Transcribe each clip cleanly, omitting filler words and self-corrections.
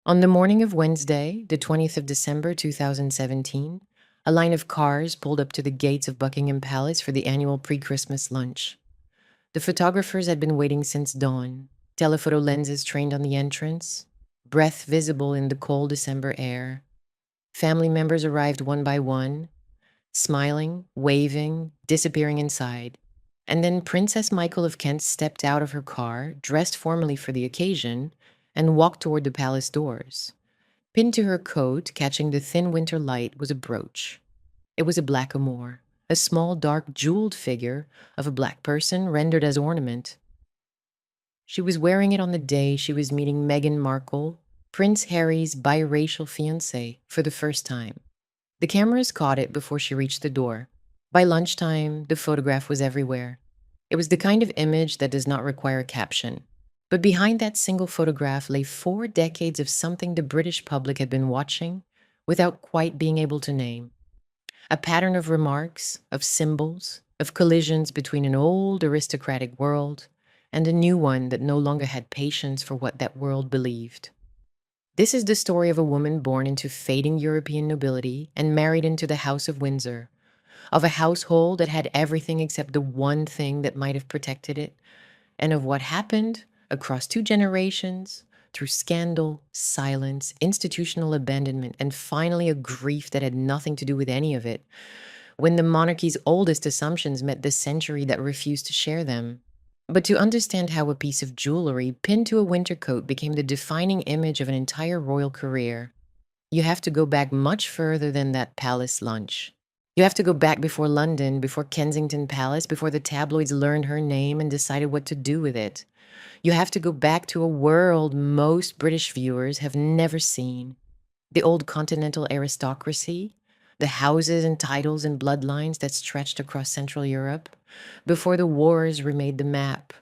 On the morning of Wednesday, the 20th of December 2017, a line of cars pulled up to the gates of Buckingham Palace for the annual pre-Christmas lunch. The photographers had been waiting since dawn, telephoto lenses trained on the entrance, breath visible in the cold December air. Family members arrived one by one, smiling, waving, disappearing inside. And then Princess Michael of Kent stepped out of her car, dressed formally for the occasion, and walked toward the palace doors. Pinned to her coat, catching the thin winter light, was a brooch. It was a blackamoor, a small, dark, jeweled figure of a black person rendered as ornament. She was wearing it on the day she was meeting Meghan Markle, Prince Harry's biracial fiancée, for the first time. The cameras caught it before she reached the door. By lunchtime, the photograph was everywhere. It was the kind of image that does not require a caption. But behind that single photograph lay 4 decades of something the British public had been watching without quite being able to name. A pattern of remarks, of symbols, of collisions between an old aristocratic world and a new one that no longer had patience for what that world believed. This is the story of a woman born into fading European nobility and married into the House of Windsor, of a household that had everything except the one thing that might have protected it, and of what happened across 2 generations, through scandal, silence, institutional abandonment, and finally a grief that had nothing to do with any of it, when the monarchy's oldest assumptions met the century that refused to share them. But to understand how a piece of jewelry pinned to a winter coat became the defining image of an entire royal career, you have to go back much further than that palace lunch. You have to go back before London, before Kensington Palace, before the tabloids learned her name and decided what to do with it. You have to go back to a world most British viewers have never seen. The old continental aristocracy, the houses and titles and bloodlines that stretched across Central Europe, before the wars remade the map,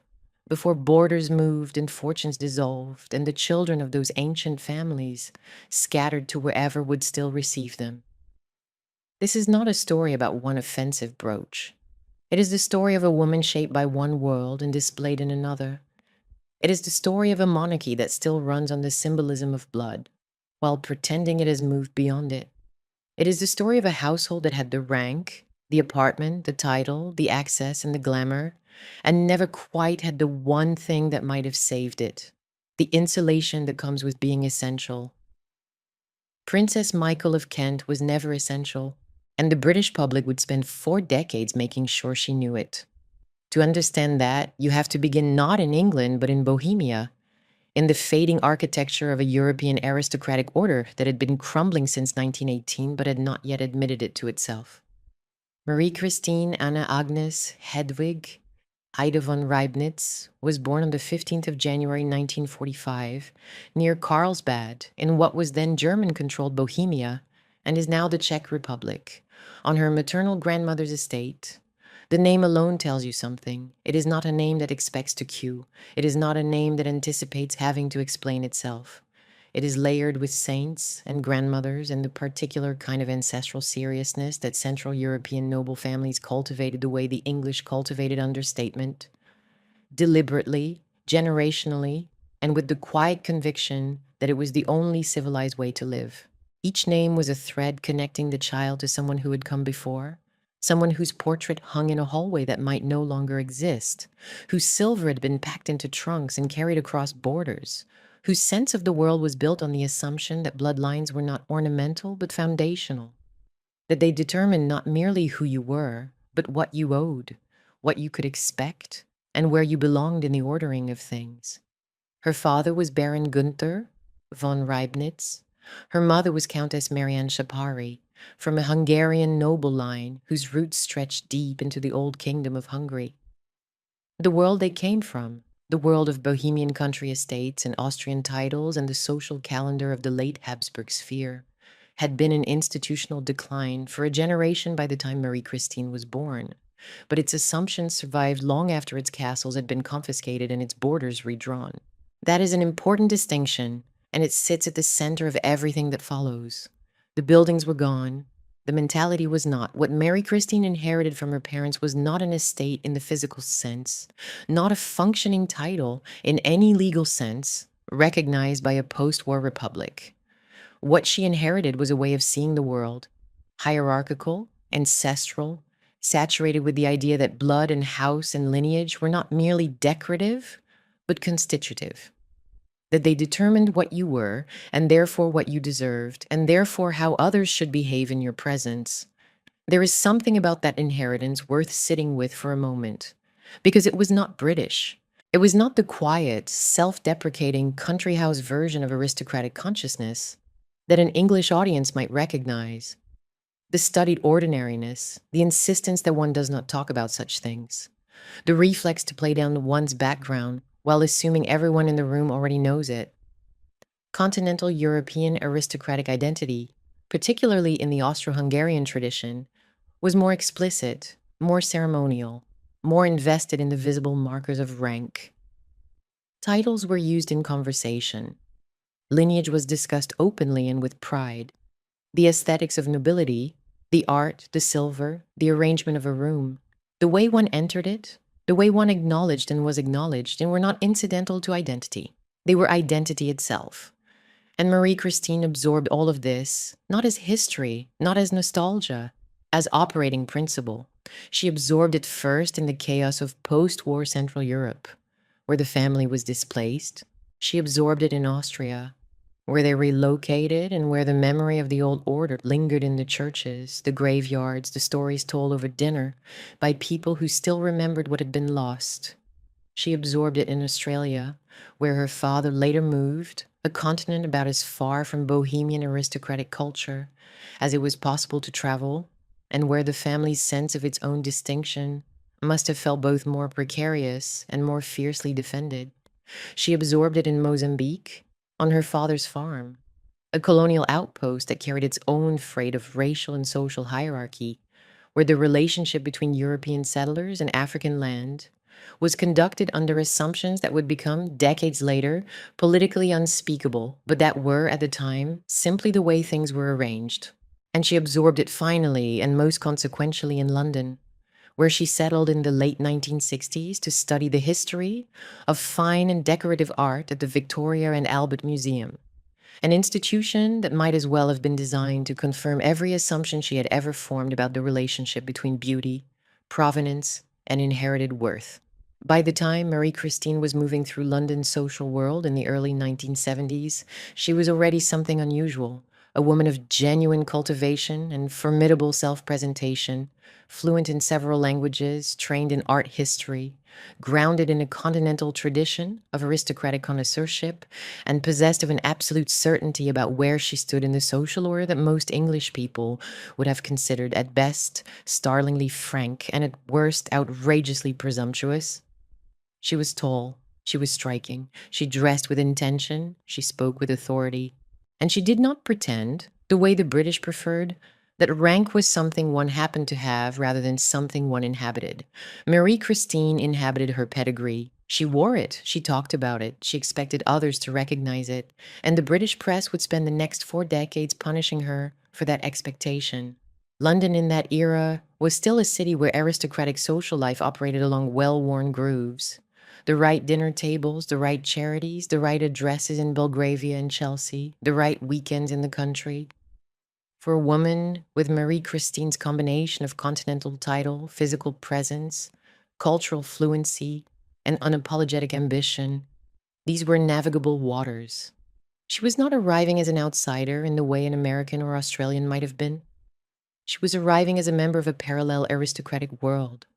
before borders moved and fortunes dissolved, and the children of those ancient families scattered to wherever would still receive them. This is not a story about one offensive brooch. It is the story of a woman shaped by one world and displayed in another. It is the story of a monarchy that still runs on the symbolism of blood, while pretending it has moved beyond it. It is the story of a household that had the rank, the apartment, the title, the access, and the glamour, and never quite had the one thing that might have saved it, the insulation that comes with being essential. Princess Michael of Kent was never essential, and the British public would spend 4 decades making sure she knew it. To understand that, you have to begin not in England, but in Bohemia, in the fading architecture of a European aristocratic order that had been crumbling since 1918 but had not yet admitted it to itself. Marie Christine Anna Agnes Hedwig Ida von Reibnitz was born on the 15th of January 1945 near Carlsbad in what was then German-controlled Bohemia and is now the Czech Republic, on her maternal grandmother's estate. The name alone tells you something. It is not a name that expects to cue. It is not a name that anticipates having to explain itself. It is layered with saints and grandmothers and the particular kind of ancestral seriousness that Central European noble families cultivated the way the English cultivated understatement. Deliberately, generationally, and with the quiet conviction that it was the only civilized way to live. Each name was a thread connecting the child to someone who had come before, someone whose portrait hung in a hallway that might no longer exist, whose silver had been packed into trunks and carried across borders, whose sense of the world was built on the assumption that bloodlines were not ornamental but foundational, that they determined not merely who you were, but what you owed, what you could expect, and where you belonged in the ordering of things. Her father was Baron Gunther von Reibnitz. Her mother was Countess Marianne Shapari, from a Hungarian noble line whose roots stretched deep into the old kingdom of Hungary. The world they came from, the world of Bohemian country estates and Austrian titles and the social calendar of the late Habsburg sphere, had been in institutional decline for a generation by the time Marie Christine was born, but its assumptions survived long after its castles had been confiscated and its borders redrawn. That is an important distinction, and it sits at the center of everything that follows. The buildings were gone. The mentality was not. What Mary Christine inherited from her parents was not an estate in the physical sense, not a functioning title in any legal sense, recognized by a post-war republic. What she inherited was a way of seeing the world, hierarchical, ancestral, saturated with the idea that blood and house and lineage were not merely decorative, but constitutive. That they determined what you were, and therefore what you deserved, and therefore how others should behave in your presence. There is something about that inheritance worth sitting with for a moment, because it was not British. It was not the quiet, self-deprecating country house version of aristocratic consciousness that an English audience might recognize. The studied ordinariness, the insistence that one does not talk about such things, the reflex to play down one's background while assuming everyone in the room already knows it. Continental European aristocratic identity, particularly in the Austro-Hungarian tradition, was more explicit, more ceremonial, more invested in the visible markers of rank. Titles were used in conversation. Lineage was discussed openly and with pride. The aesthetics of nobility, the art, the silver, the arrangement of a room, the way one entered it, the way one acknowledged and was acknowledged, and were not incidental to identity. They were identity itself. And Marie-Christine absorbed all of this, not as history, not as nostalgia, as operating principle. She absorbed it first in the chaos of post-war Central Europe, where the family was displaced. She absorbed it in Austria, where they relocated and where the memory of the old order lingered in the churches, the graveyards, the stories told over dinner by people who still remembered what had been lost. She absorbed it in Australia, where her father later moved, a continent about as far from bohemian aristocratic culture as it was possible to travel, and where the family's sense of its own distinction must have felt both more precarious and more fiercely defended. She absorbed it in Mozambique, on her father's farm, a colonial outpost that carried its own freight of racial and social hierarchy, where the relationship between European settlers and African land was conducted under assumptions that would become, decades later, politically unspeakable, but that were, at the time, simply the way things were arranged. And she absorbed it finally and most consequentially in London, where she settled in the late 1960s to study the history of fine and decorative art at the Victoria and Albert Museum, an institution that might as well have been designed to confirm every assumption she had ever formed about the relationship between beauty, provenance, and inherited worth. By the time Marie-Christine was moving through London's social world in the early 1970s, she was already something unusual, a woman of genuine cultivation and formidable self-presentation, fluent in several languages, trained in art history, grounded in a continental tradition of aristocratic connoisseurship, and possessed of an absolute certainty about where she stood in the social order that most English people would have considered at best startlingly frank and at worst outrageously presumptuous. She was tall, she was striking, she dressed with intention, she spoke with authority, and she did not pretend, the way the British preferred, that rank was something one happened to have rather than something one inhabited. Marie-Christine inhabited her pedigree. She wore it, she talked about it, she expected others to recognize it, and the British press would spend the next 4 decades punishing her for that expectation. London in that era was still a city where aristocratic social life operated along well-worn grooves. The right dinner tables, the right charities, the right addresses in Belgravia and Chelsea, the right weekends in the country. For a woman with Marie-Christine's combination of continental title, physical presence, cultural fluency, and unapologetic ambition, these were navigable waters. She was not arriving as an outsider in the way an American or Australian might have been. She was arriving as a member of a parallel aristocratic world,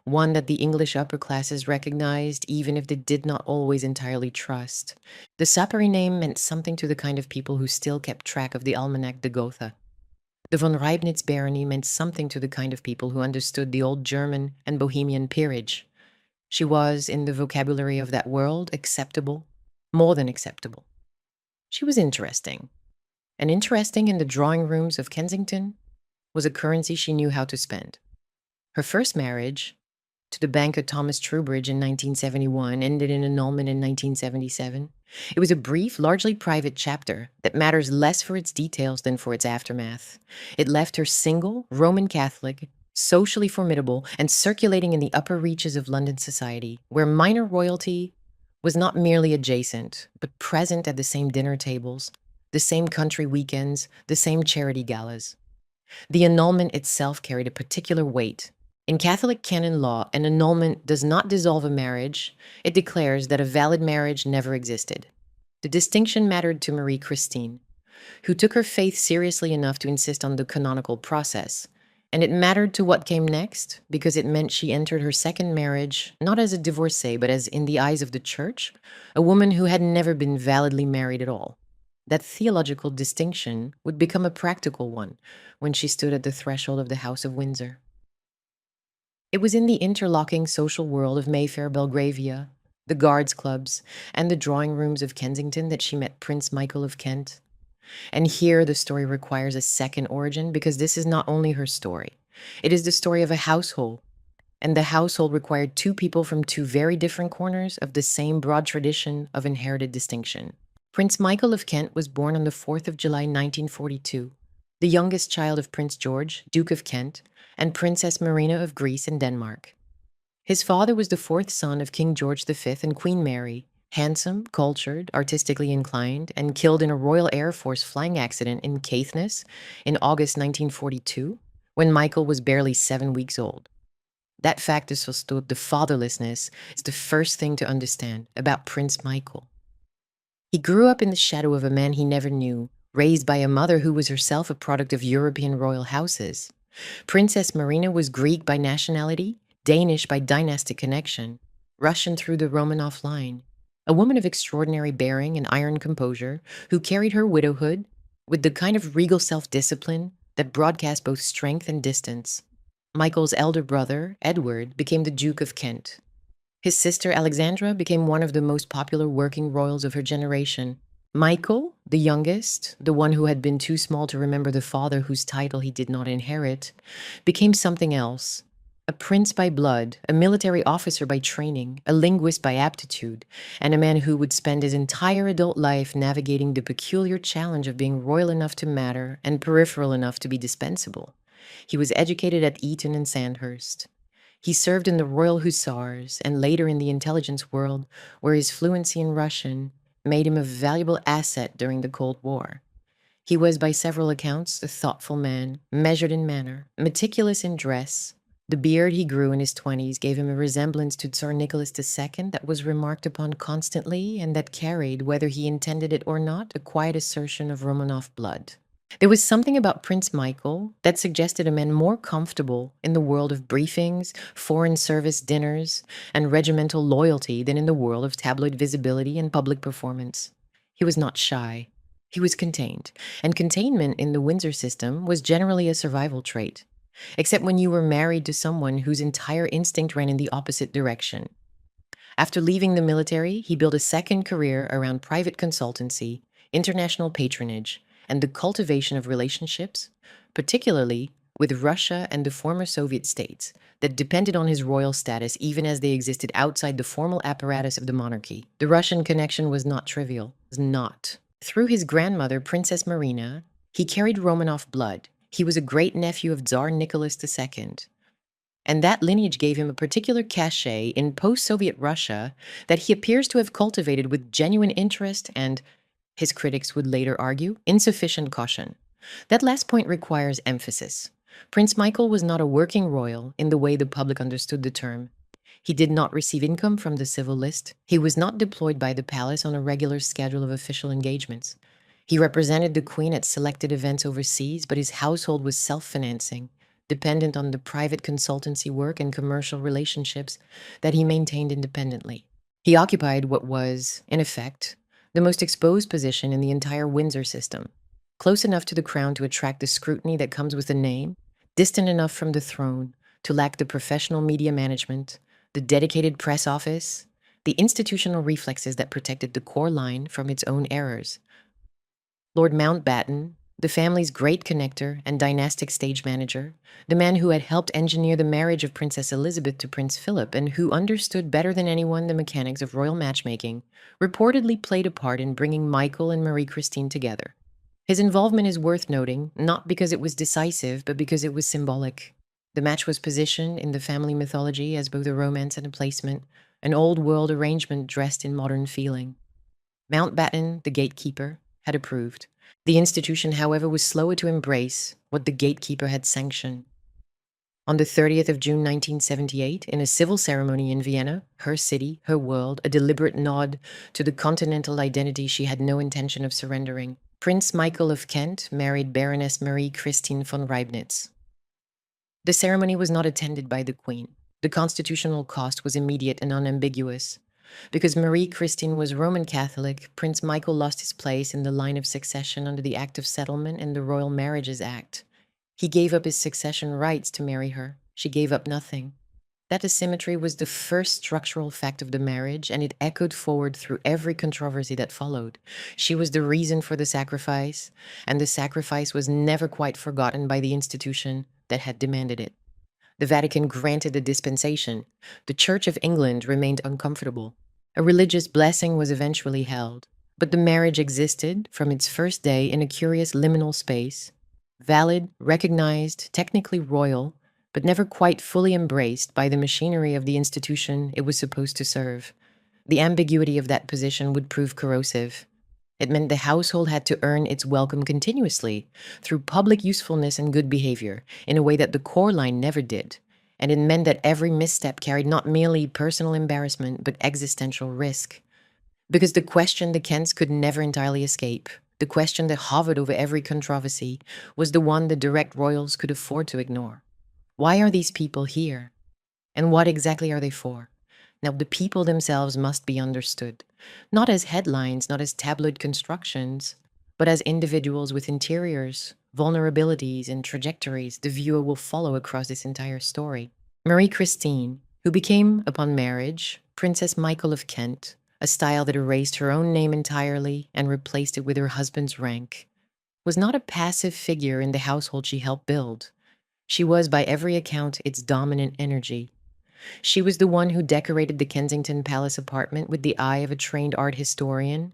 one that the English upper classes recognized even if they did not always entirely trust. The Sapari name meant something to the kind of people who still kept track of the Almanac de Gotha. The von Reibnitz barony meant something to the kind of people who understood the old German and Bohemian peerage. She was, in the vocabulary of that world, acceptable, more than acceptable. She was interesting. And interesting in the drawing rooms of Kensington was a currency she knew how to spend. Her first marriage, to the banker Thomas Trubridge in 1971, ended in annulment in 1977. It was a brief, largely private chapter that matters less for its details than for its aftermath. It left her single, Roman Catholic, socially formidable, and circulating in the upper reaches of London society, where minor royalty was not merely adjacent, but present at the same dinner tables, the same country weekends, the same charity galas. The annulment itself carried a particular weight. In Catholic canon law, an annulment does not dissolve a marriage, it declares that a valid marriage never existed. The distinction mattered to Marie Christine, who took her faith seriously enough to insist on the canonical process. And it mattered to what came next, because it meant she entered her second marriage not as a divorcee, but as, in the eyes of the church, a woman who had never been validly married at all. That theological distinction would become a practical one when she stood at the threshold of the House of Windsor. It was in the interlocking social world of Mayfair Belgravia, the guards' clubs, and the drawing rooms of Kensington that she met Prince Michael of Kent. And here the story requires a second origin because this is not only her story. It is the story of a household, and the household required two people from two very different corners of the same broad tradition of inherited distinction. Prince Michael of Kent was born on the 4th of July 1942, the youngest child of Prince George, Duke of Kent, and Princess Marina of Greece and Denmark. His father was the fourth son of King George V and Queen Mary, handsome, cultured, artistically inclined, and killed in a Royal Air Force flying accident in Caithness in August 1942, when Michael was barely 7 weeks old. That fact is the fatherlessness is the first thing to understand about Prince Michael. He grew up in the shadow of a man he never knew, raised by a mother who was herself a product of European royal houses. Princess Marina was Greek by nationality, Danish by dynastic connection, Russian through the Romanov line, a woman of extraordinary bearing and iron composure who carried her widowhood with the kind of regal self-discipline that broadcast both strength and distance. Michael's elder brother, Edward, became the Duke of Kent. His sister Alexandra became one of the most popular working royals of her generation. Michael, the youngest, the one who had been too small to remember the father whose title he did not inherit, became something else. A prince by blood, a military officer by training, a linguist by aptitude, and a man who would spend his entire adult life navigating the peculiar challenge of being royal enough to matter and peripheral enough to be dispensable. He was educated at Eton and Sandhurst. He served in the Royal Hussars and later in the intelligence world, where his fluency in Russian made him a valuable asset during the Cold War. He was, by several accounts, a thoughtful man, measured in manner, meticulous in dress. The beard he grew in his 20s gave him a resemblance to Tsar Nicholas II that was remarked upon constantly and that carried, whether he intended it or not, a quiet assertion of Romanov blood. There was something about Prince Michael that suggested a man more comfortable in the world of briefings, foreign service dinners, and regimental loyalty than in the world of tabloid visibility and public performance. He was not shy. He was contained, and containment in the Windsor system was generally a survival trait, except when you were married to someone whose entire instinct ran in the opposite direction. After leaving the military, he built a second career around private consultancy, international patronage, and the cultivation of relationships, particularly with Russia and the former Soviet states, that depended on his royal status even as they existed outside the formal apparatus of the monarchy. The Russian connection was not trivial. It was not. Through his grandmother, Princess Marina, he carried Romanov blood. He was a great-nephew of Tsar Nicholas II. And that lineage gave him a particular cachet in post-Soviet Russia that he appears to have cultivated with genuine interest and, his critics would later argue, insufficient caution. That last point requires emphasis. Prince Michael was not a working royal in the way the public understood the term. He did not receive income from the civil list. He was not deployed by the palace on a regular schedule of official engagements. He represented the Queen at selected events overseas, but his household was self-financing, dependent on the private consultancy work and commercial relationships that he maintained independently. He occupied what was, in effect, the most exposed position in the entire Windsor system, close enough to the crown to attract the scrutiny that comes with the name, distant enough from the throne to lack the professional media management, the dedicated press office, the institutional reflexes that protected the core line from its own errors. Lord Mountbatten, the family's great connector and dynastic stage manager, the man who had helped engineer the marriage of Princess Elizabeth to Prince Philip and who understood better than anyone the mechanics of royal matchmaking, reportedly played a part in bringing Michael and Marie Christine together. His involvement is worth noting, not because it was decisive, but because it was symbolic. The match was positioned in the family mythology as both a romance and a placement, an old-world arrangement dressed in modern feeling. Mountbatten, the gatekeeper, had approved. The institution, however, was slower to embrace what the gatekeeper had sanctioned. On the 30th of June 1978, in a civil ceremony in Vienna, her city, her world, a deliberate nod to the continental identity she had no intention of surrendering, Prince Michael of Kent married Baroness Marie Christine von Reibnitz. The ceremony was not attended by the Queen. The constitutional cost was immediate and unambiguous. Because Marie Christine was Roman Catholic, Prince Michael lost his place in the line of succession under the Act of Settlement and the Royal Marriages Act. He gave up his succession rights to marry her. She gave up nothing. That asymmetry was the first structural fact of the marriage, and it echoed forward through every controversy that followed. She was the reason for the sacrifice, and the sacrifice was never quite forgotten by the institution that had demanded it. The Vatican granted the dispensation. The Church of England remained uncomfortable. A religious blessing was eventually held, but the marriage existed from its first day in a curious liminal space, valid, recognized, technically royal, but never quite fully embraced by the machinery of the institution it was supposed to serve. The ambiguity of that position would prove corrosive. It meant the household had to earn its welcome continuously, through public usefulness and good behavior, in a way that the core line never did. And it meant that every misstep carried not merely personal embarrassment, but existential risk. Because the question the Kents could never entirely escape, the question that hovered over every controversy, was the one the direct royals could afford to ignore. Why are these people here? And what exactly are they for? Now, the people themselves must be understood, not as headlines, not as tabloid constructions, but as individuals with interiors, vulnerabilities, and trajectories the viewer will follow across this entire story. Marie Christine, who became, upon marriage, Princess Michael of Kent, a style that erased her own name entirely and replaced it with her husband's rank, was not a passive figure in the household she helped build. She was, by every account, its dominant energy. She was the one who decorated the Kensington Palace apartment with the eye of a trained art historian,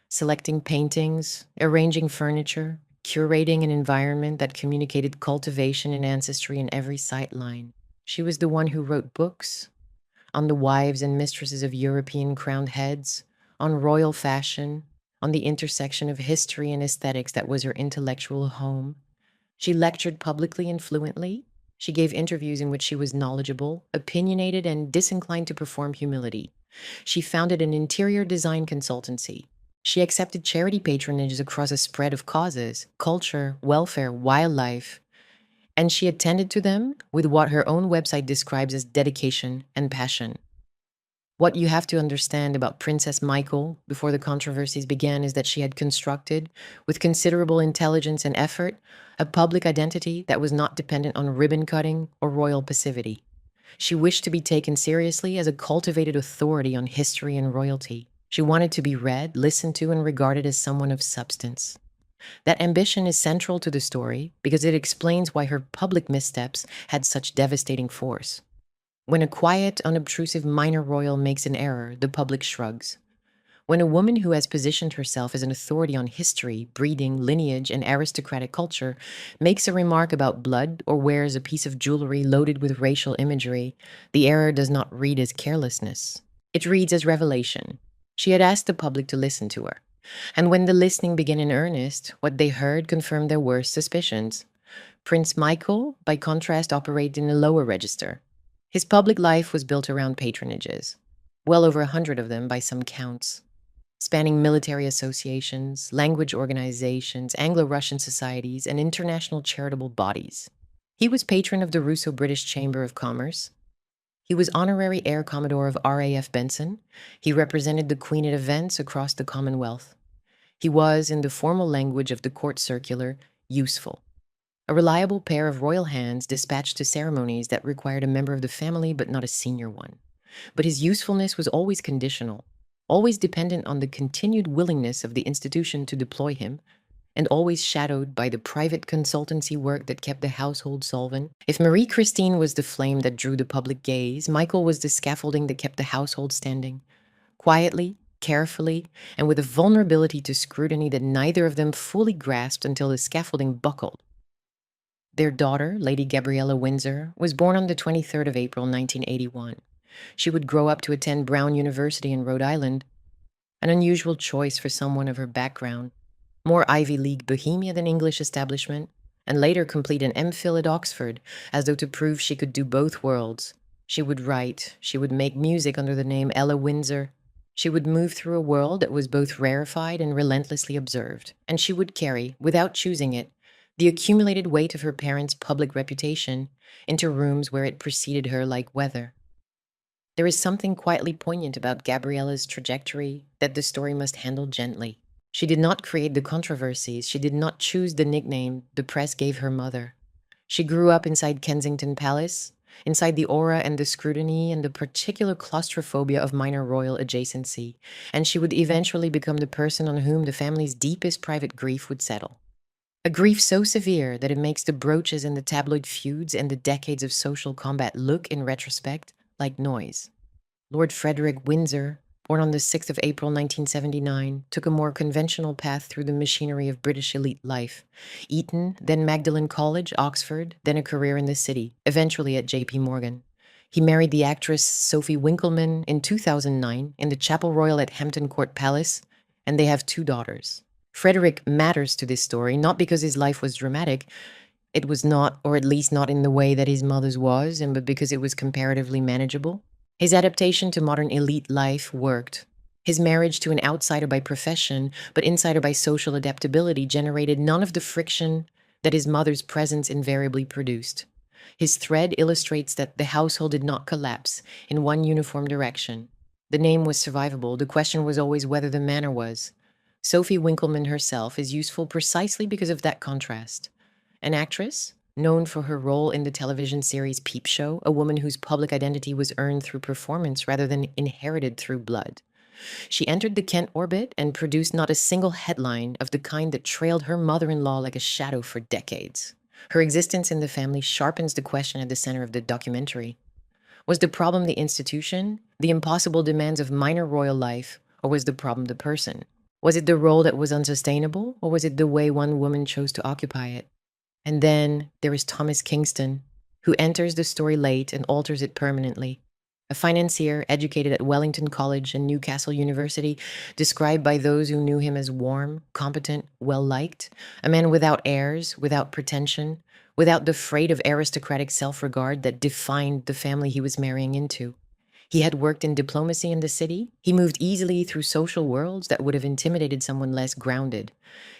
selecting paintings, arranging furniture, curating an environment that communicated cultivation and ancestry in every sightline. She was the one who wrote books on the wives and mistresses of European crowned heads, on royal fashion, on the intersection of history and aesthetics that was her intellectual home. She lectured publicly and fluently. She gave interviews in which she was knowledgeable, opinionated, and disinclined to perform humility. She founded an interior design consultancy. She accepted charity patronages across a spread of causes, culture, welfare, wildlife, and she attended to them with what her own website describes as dedication and passion. What you have to understand about Princess Michael before the controversies began is that she had constructed, with considerable intelligence and effort, a public identity that was not dependent on ribbon cutting or royal passivity. She wished to be taken seriously as a cultivated authority on history and royalty. She wanted to be read, listened to, and regarded as someone of substance. That ambition is central to the story because it explains why her public missteps had such devastating force. When a quiet, unobtrusive minor royal makes an error, the public shrugs. When a woman who has positioned herself as an authority on history, breeding, lineage, and aristocratic culture makes a remark about blood or wears a piece of jewellery loaded with racial imagery, the error does not read as carelessness. It reads as revelation. She had asked the public to listen to her. And when the listening began in earnest, what they heard confirmed their worst suspicions. Prince Michael, by contrast, operated in a lower register. His public life was built around patronages, well over 100 of them by some counts, spanning military associations, language organizations, Anglo-Russian societies, and international charitable bodies. He was patron of the Russo-British Chamber of Commerce. He was honorary Air Commodore of RAF Benson. He represented the Queen at events across the Commonwealth. He was, in the formal language of the court circular, useful. A reliable pair of royal hands dispatched to ceremonies that required a member of the family but not a senior one. But his usefulness was always conditional, always dependent on the continued willingness of the institution to deploy him, and always shadowed by the private consultancy work that kept the household solvent. If Marie Christine was the flame that drew the public gaze, Michael was the scaffolding that kept the household standing. Quietly, carefully, and with a vulnerability to scrutiny that neither of them fully grasped until the scaffolding buckled. Their daughter, Lady Gabriella Windsor, was born on the 23rd of April, 1981. She would grow up to attend Brown University in Rhode Island, an unusual choice for someone of her background. More Ivy League bohemia than English establishment, and later complete an MPhil at Oxford, as though to prove she could do both worlds. She would write, she would make music under the name Ella Windsor. She would move through a world that was both rarefied and relentlessly observed, and she would carry, without choosing it, the accumulated weight of her parents' public reputation into rooms where it preceded her like weather. There is something quietly poignant about Gabriella's trajectory that the story must handle gently. She did not create the controversies. She did not choose the nickname the press gave her mother. She grew up inside Kensington Palace, inside the aura and the scrutiny and the particular claustrophobia of minor royal adjacency, and she would eventually become the person on whom the family's deepest private grief would settle. A grief so severe that it makes the brooches and the tabloid feuds and the decades of social combat look, in retrospect, like noise. Lord Frederick Windsor, born on the 6th of April 1979, took a more conventional path through the machinery of British elite life. Eton, then Magdalen College, Oxford, then a career in the city, eventually at J.P. Morgan. He married the actress Sophie Winkleman in 2009 in the Chapel Royal at Hampton Court Palace, and they have 2 daughters. Frederick matters to this story, not because his life was dramatic. It was not, or at least not in the way that his mother's was, but because it was comparatively manageable. His adaptation to modern elite life worked. His marriage to an outsider by profession, but insider by social adaptability, generated none of the friction that his mother's presence invariably produced. His thread illustrates that the household did not collapse in one uniform direction. The name was survivable. The question was always whether the manner was. Sophie Winkleman herself is useful precisely because of that contrast. An actress, known for her role in the television series Peep Show, a woman whose public identity was earned through performance rather than inherited through blood. She entered the Kent orbit and produced not a single headline of the kind that trailed her mother-in-law like a shadow for decades. Her existence in the family sharpens the question at the center of the documentary. Was the problem the institution, the impossible demands of minor royal life, or was the problem the person? Was it the role that was unsustainable, or was it the way one woman chose to occupy it? And then there is Thomas Kingston, who enters the story late and alters it permanently. A financier educated at Wellington College and Newcastle University, described by those who knew him as warm, competent, well-liked, a man without airs, without pretension, without the freight of aristocratic self-regard that defined the family he was marrying into. He had worked in diplomacy in the city. He moved easily through social worlds that would have intimidated someone less grounded.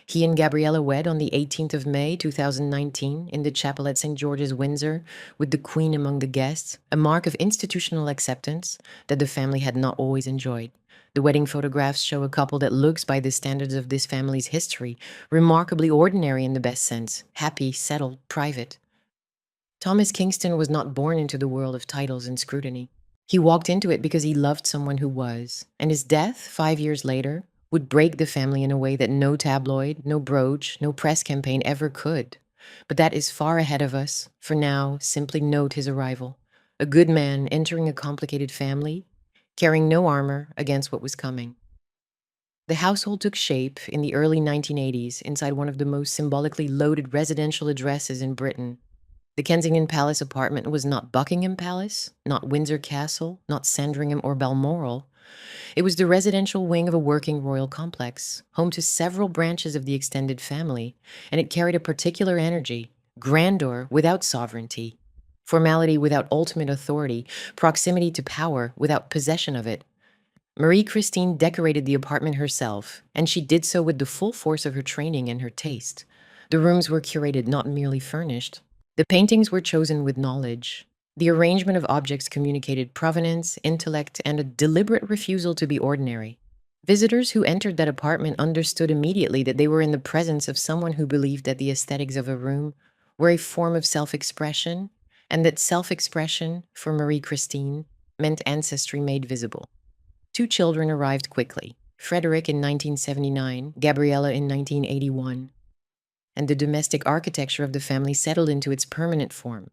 He and Gabriella wed on the 18th of May, 2019, in the chapel at St. George's, Windsor, with the Queen among the guests, a mark of institutional acceptance that the family had not always enjoyed. The wedding photographs show a couple that looks, by the standards of this family's history, remarkably ordinary in the best sense, happy, settled, private. Thomas Kingston was not born into the world of titles and scrutiny. He walked into it because he loved someone who was, and his death, 5 years later, would break the family in a way that no tabloid, no brooch, no press campaign ever could. But that is far ahead of us. For now, simply note his arrival. A good man entering a complicated family, carrying no armor against what was coming. The household took shape in the early 1980s inside one of the most symbolically loaded residential addresses in Britain. The Kensington Palace apartment was not Buckingham Palace, not Windsor Castle, not Sandringham or Balmoral. It was the residential wing of a working royal complex, home to several branches of the extended family, and it carried a particular energy, grandeur without sovereignty, formality without ultimate authority, proximity to power without possession of it. Marie-Christine decorated the apartment herself, and she did so with the full force of her training and her taste. The rooms were curated, not merely furnished. The paintings were chosen with knowledge. The arrangement of objects communicated provenance, intellect, and a deliberate refusal to be ordinary. Visitors who entered that apartment understood immediately that they were in the presence of someone who believed that the aesthetics of a room were a form of self-expression, and that self-expression, for Marie-Christine, meant ancestry made visible. 2 children arrived quickly, Frederick in 1979, Gabriella in 1981, and the domestic architecture of the family settled into its permanent form.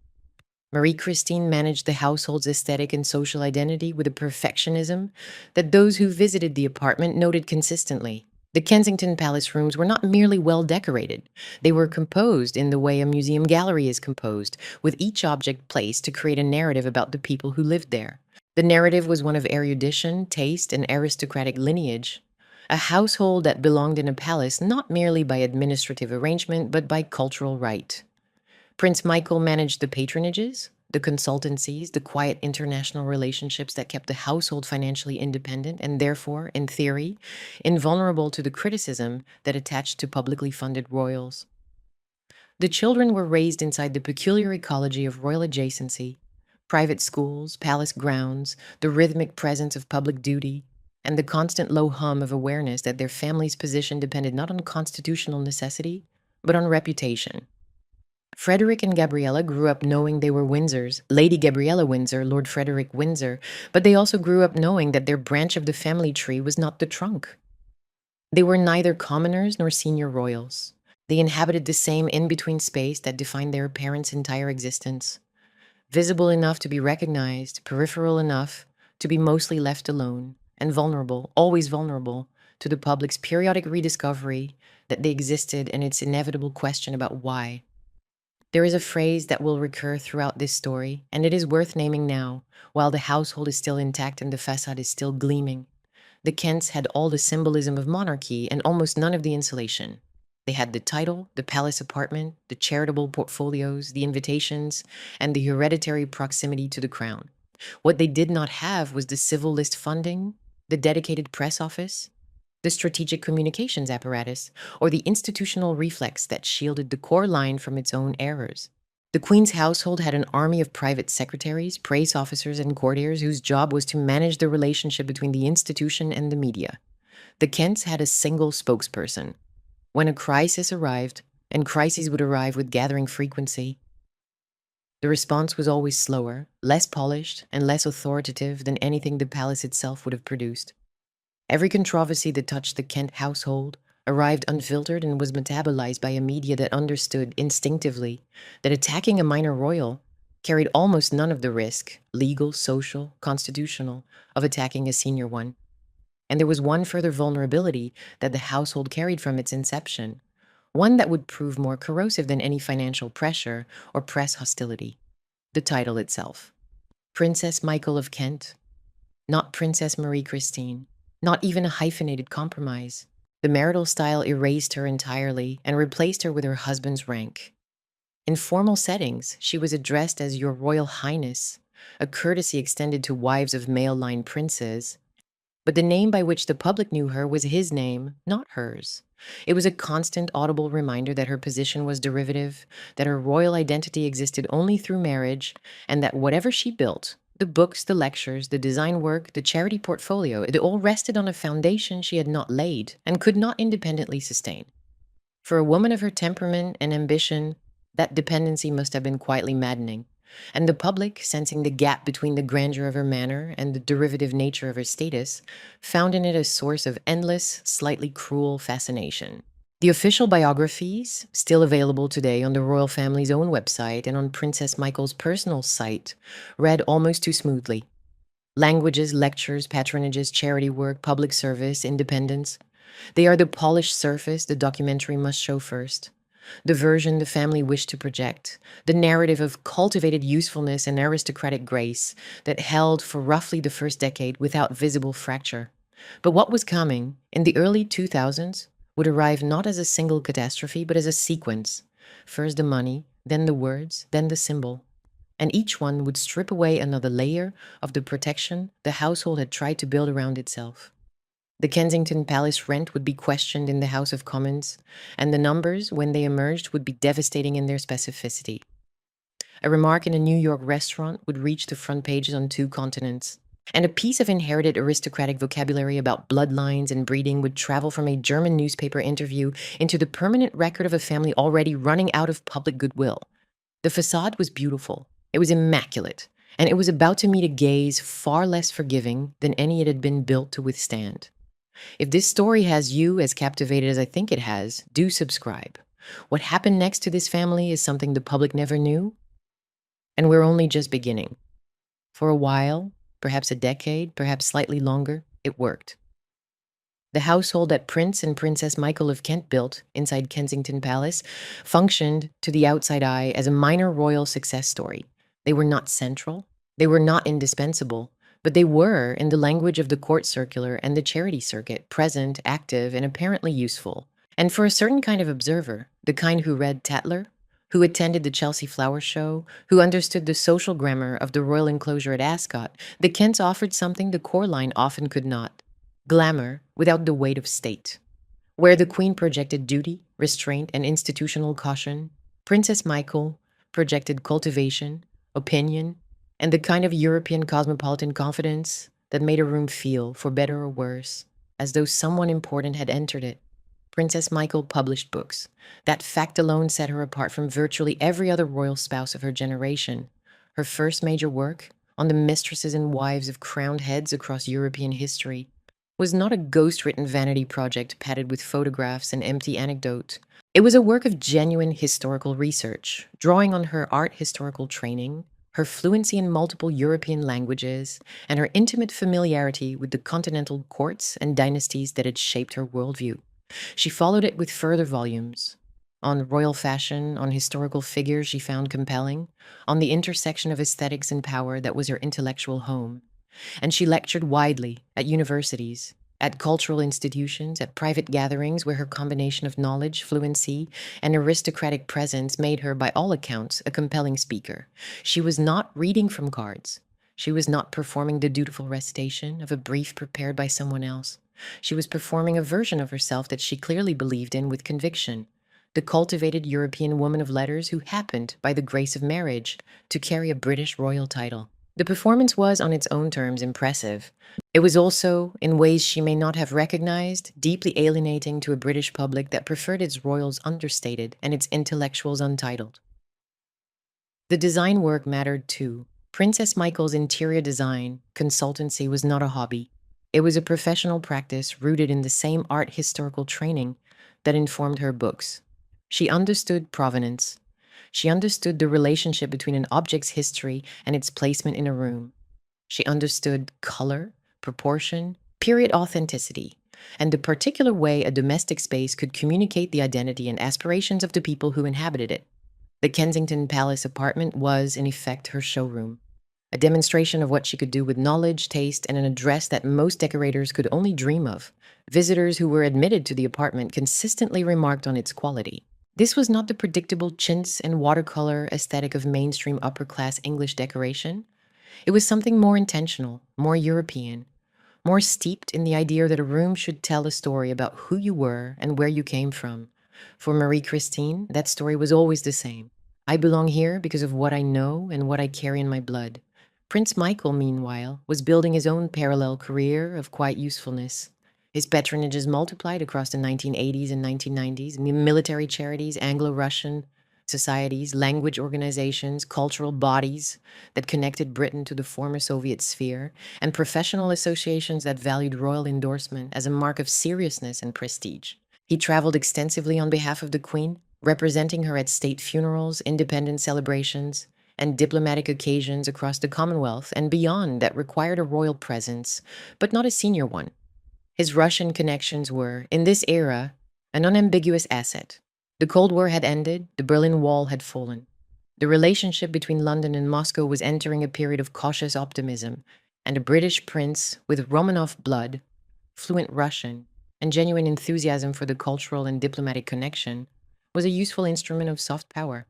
Marie-Christine managed the household's aesthetic and social identity with a perfectionism that those who visited the apartment noted consistently. The Kensington Palace rooms were not merely well decorated. They were composed in the way a museum gallery is composed, with each object placed to create a narrative about the people who lived there. The narrative was one of erudition, taste, and aristocratic lineage, a household that belonged in a palace not merely by administrative arrangement but by cultural right. Prince Michael managed the patronages, the consultancies, the quiet international relationships that kept the household financially independent and therefore, in theory, invulnerable to the criticism that attached to publicly funded royals. The children were raised inside the peculiar ecology of royal adjacency, private schools, palace grounds, the rhythmic presence of public duty, and the constant low hum of awareness that their family's position depended not on constitutional necessity, but on reputation. Frederick and Gabriella grew up knowing they were Windsors, Lady Gabriella Windsor, Lord Frederick Windsor, but they also grew up knowing that their branch of the family tree was not the trunk. They were neither commoners nor senior royals. They inhabited the same in-between space that defined their parents' entire existence, visible enough to be recognized, peripheral enough to be mostly left alone, and vulnerable, always vulnerable, to the public's periodic rediscovery that they existed and its inevitable question about why. There is a phrase that will recur throughout this story, and it is worth naming now, while the household is still intact and the facade is still gleaming. The Kents had all the symbolism of monarchy and almost none of the insulation. They had the title, the palace apartment, the charitable portfolios, the invitations, and the hereditary proximity to the crown. What they did not have was the civil list funding, the dedicated press office, the strategic communications apparatus, or the institutional reflex that shielded the core line from its own errors. The Queen's household had an army of private secretaries, praise officers, and courtiers whose job was to manage the relationship between the institution and the media. The Kents had a single spokesperson. When a crisis arrived, and crises would arrive with gathering frequency, the response was always slower, less polished, and less authoritative than anything the palace itself would have produced. Every controversy that touched the Kent household arrived unfiltered and was metabolized by a media that understood instinctively that attacking a minor royal carried almost none of the risk, legal, social, constitutional, of attacking a senior one. And there was one further vulnerability that the household carried from its inception, one that would prove more corrosive than any financial pressure or press hostility: the title itself. Princess Michael of Kent, not Princess Marie Christine, not even a hyphenated compromise. The marital style erased her entirely and replaced her with her husband's rank. In formal settings, she was addressed as Your Royal Highness, a courtesy extended to wives of male-line princes. But the name by which the public knew her was his name, not hers. It was a constant audible reminder that her position was derivative, that her royal identity existed only through marriage, and that whatever she built, the books, the lectures, the design work, the charity portfolio, it all rested on a foundation she had not laid and could not independently sustain. For a woman of her temperament and ambition, that dependency must have been quietly maddening. And the public, sensing the gap between the grandeur of her manner and the derivative nature of her status, found in it a source of endless, slightly cruel fascination. The official biographies, still available today on the royal family's own website and on Princess Michael's personal site, read almost too smoothly. Languages, lectures, patronages, charity work, public service, independence. They are the polished surface the documentary must show first. The version the family wished to project, the narrative of cultivated usefulness and aristocratic grace that held for roughly the first decade without visible fracture. But what was coming, in the early 2000s, would arrive not as a single catastrophe, but as a sequence. First the money, then the words, then the symbol. And each one would strip away another layer of the protection the household had tried to build around itself. The Kensington Palace rent would be questioned in the House of Commons, and the numbers, when they emerged, would be devastating in their specificity. A remark in a New York restaurant would reach the front pages on 2 continents, and a piece of inherited aristocratic vocabulary about bloodlines and breeding would travel from a German newspaper interview into the permanent record of a family already running out of public goodwill. The facade was beautiful, it was immaculate, and it was about to meet a gaze far less forgiving than any it had been built to withstand. If this story has you as captivated as I think it has, do subscribe. What happened next to this family is something the public never knew, and we're only just beginning. For a while, perhaps a decade, perhaps slightly longer, it worked. The household that Prince and Princess Michael of Kent built inside Kensington Palace functioned to the outside eye as a minor royal success story. They were not central, they were not indispensable, But they were, in the language of the court circular and the charity circuit, present, active, and apparently useful. And for a certain kind of observer, the kind who read Tatler, who attended the Chelsea Flower Show, who understood the social grammar of the royal enclosure at Ascot, the Kents offered something the core line often could not: glamour without the weight of state. Where the Queen projected duty, restraint, and institutional caution, Princess Michael projected cultivation, opinion, and the kind of European cosmopolitan confidence that made a room feel, for better or worse, as though someone important had entered it. Princess Michael published books. That fact alone set her apart from virtually every other royal spouse of her generation. Her first major work, on the mistresses and wives of crowned heads across European history, was not a ghost-written vanity project padded with photographs and empty anecdote. It was a work of genuine historical research, drawing on her art historical training, her fluency in multiple European languages, and her intimate familiarity with the continental courts and dynasties that had shaped her worldview. She followed it with further volumes on royal fashion, on historical figures she found compelling, on the intersection of aesthetics and power that was her intellectual home. And she lectured widely at universities, at cultural institutions, at private gatherings where her combination of knowledge, fluency, and aristocratic presence made her, by all accounts, a compelling speaker. She was not reading from cards. She was not performing the dutiful recitation of a brief prepared by someone else. She was performing a version of herself that she clearly believed in with conviction. The cultivated European woman of letters who happened, by the grace of marriage, to carry a British royal title. The performance was, on its own terms, impressive. It was also, in ways she may not have recognized, deeply alienating to a British public that preferred its royals understated and its intellectuals untitled. The design work mattered too. Princess Michael's interior design consultancy was not a hobby. It was a professional practice rooted in the same art historical training that informed her books. She understood provenance. She understood the relationship between an object's history and its placement in a room. She understood color, proportion, period authenticity, and the particular way a domestic space could communicate the identity and aspirations of the people who inhabited it. The Kensington Palace apartment was, in effect, her showroom, a demonstration of what she could do with knowledge, taste, and an address that most decorators could only dream of. Visitors who were admitted to the apartment consistently remarked on its quality. This was not the predictable chintz and watercolor aesthetic of mainstream upper-class English decoration. It was something more intentional, more European, more steeped in the idea that a room should tell a story about who you were and where you came from. For Marie-Christine, that story was always the same. I belong here because of what I know and what I carry in my blood. Prince Michael, meanwhile, was building his own parallel career of quiet usefulness. His patronages multiplied across the 1980s and 1990s, military charities, Anglo-Russian societies, language organizations, cultural bodies that connected Britain to the former Soviet sphere, and professional associations that valued royal endorsement as a mark of seriousness and prestige. He traveled extensively on behalf of the Queen, representing her at state funerals, independence celebrations, and diplomatic occasions across the Commonwealth and beyond that required a royal presence, but not a senior one. His Russian connections were, in this era, an unambiguous asset. The Cold War had ended, the Berlin Wall had fallen. The relationship between London and Moscow was entering a period of cautious optimism, and a British prince with Romanov blood, fluent Russian, and genuine enthusiasm for the cultural and diplomatic connection was a useful instrument of soft power.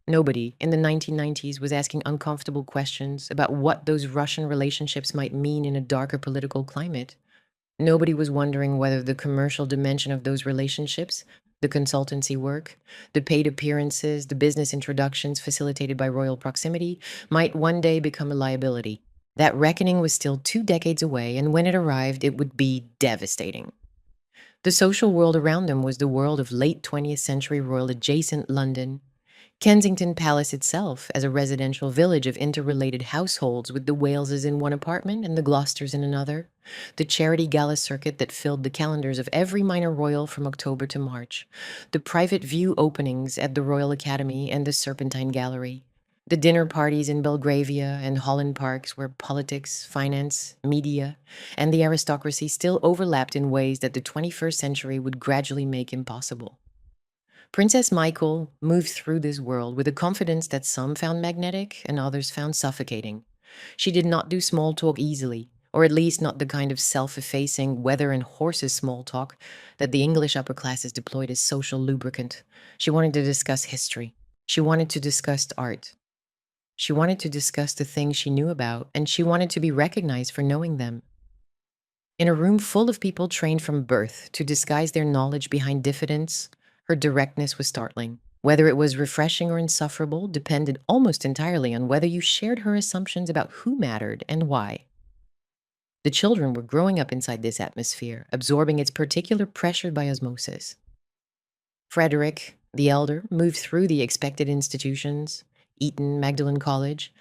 Nobody in the 1990s was asking uncomfortable questions about what those Russian relationships might mean in a darker political climate. Nobody was wondering whether the commercial dimension of those relationships, the consultancy work, the paid appearances, the business introductions facilitated by royal proximity, might one day become a liability. That reckoning was still 2 decades away, and when it arrived, it would be devastating. The social world around them was the world of late 20th century royal adjacent London, Kensington Palace itself as a residential village of interrelated households with the Waleses in one apartment and the Gloucesters in another, the charity gala circuit that filled the calendars of every minor royal from October to March, the private view openings at the Royal Academy and the Serpentine Gallery, the dinner parties in Belgravia and Holland Parks where politics, finance, media, and the aristocracy still overlapped in ways that the 21st century would gradually make impossible. Princess Michael moved through this world with a confidence that some found magnetic and others found suffocating. She did not do small talk easily, or at least not the kind of self-effacing weather and horses small talk that the English upper classes deployed as social lubricant. She wanted to discuss history. She wanted to discuss art. She wanted to discuss the things she knew about, and she wanted to be recognized for knowing them. In a room full of people trained from birth to disguise their knowledge behind diffidence, her directness was startling. Whether it was refreshing or insufferable depended almost entirely on whether you shared her assumptions about who mattered and why. The children were growing up inside this atmosphere, absorbing its particular pressure by osmosis. Frederick, the elder, moved through the expected institutions, Eton, Magdalen College,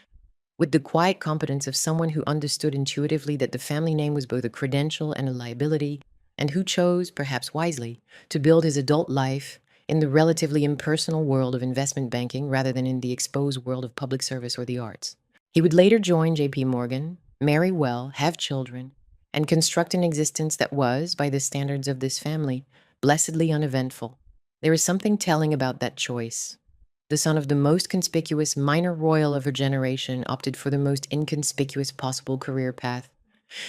with the quiet competence of someone who understood intuitively that the family name was both a credential and a liability, and who chose, perhaps wisely, to build his adult life in the relatively impersonal world of investment banking rather than in the exposed world of public service or the arts. He would later join J.P. Morgan, marry well, have children, and construct an existence that was, by the standards of this family, blessedly uneventful. There is something telling about that choice. The son of the most conspicuous minor royal of her generation opted for the most inconspicuous possible career path.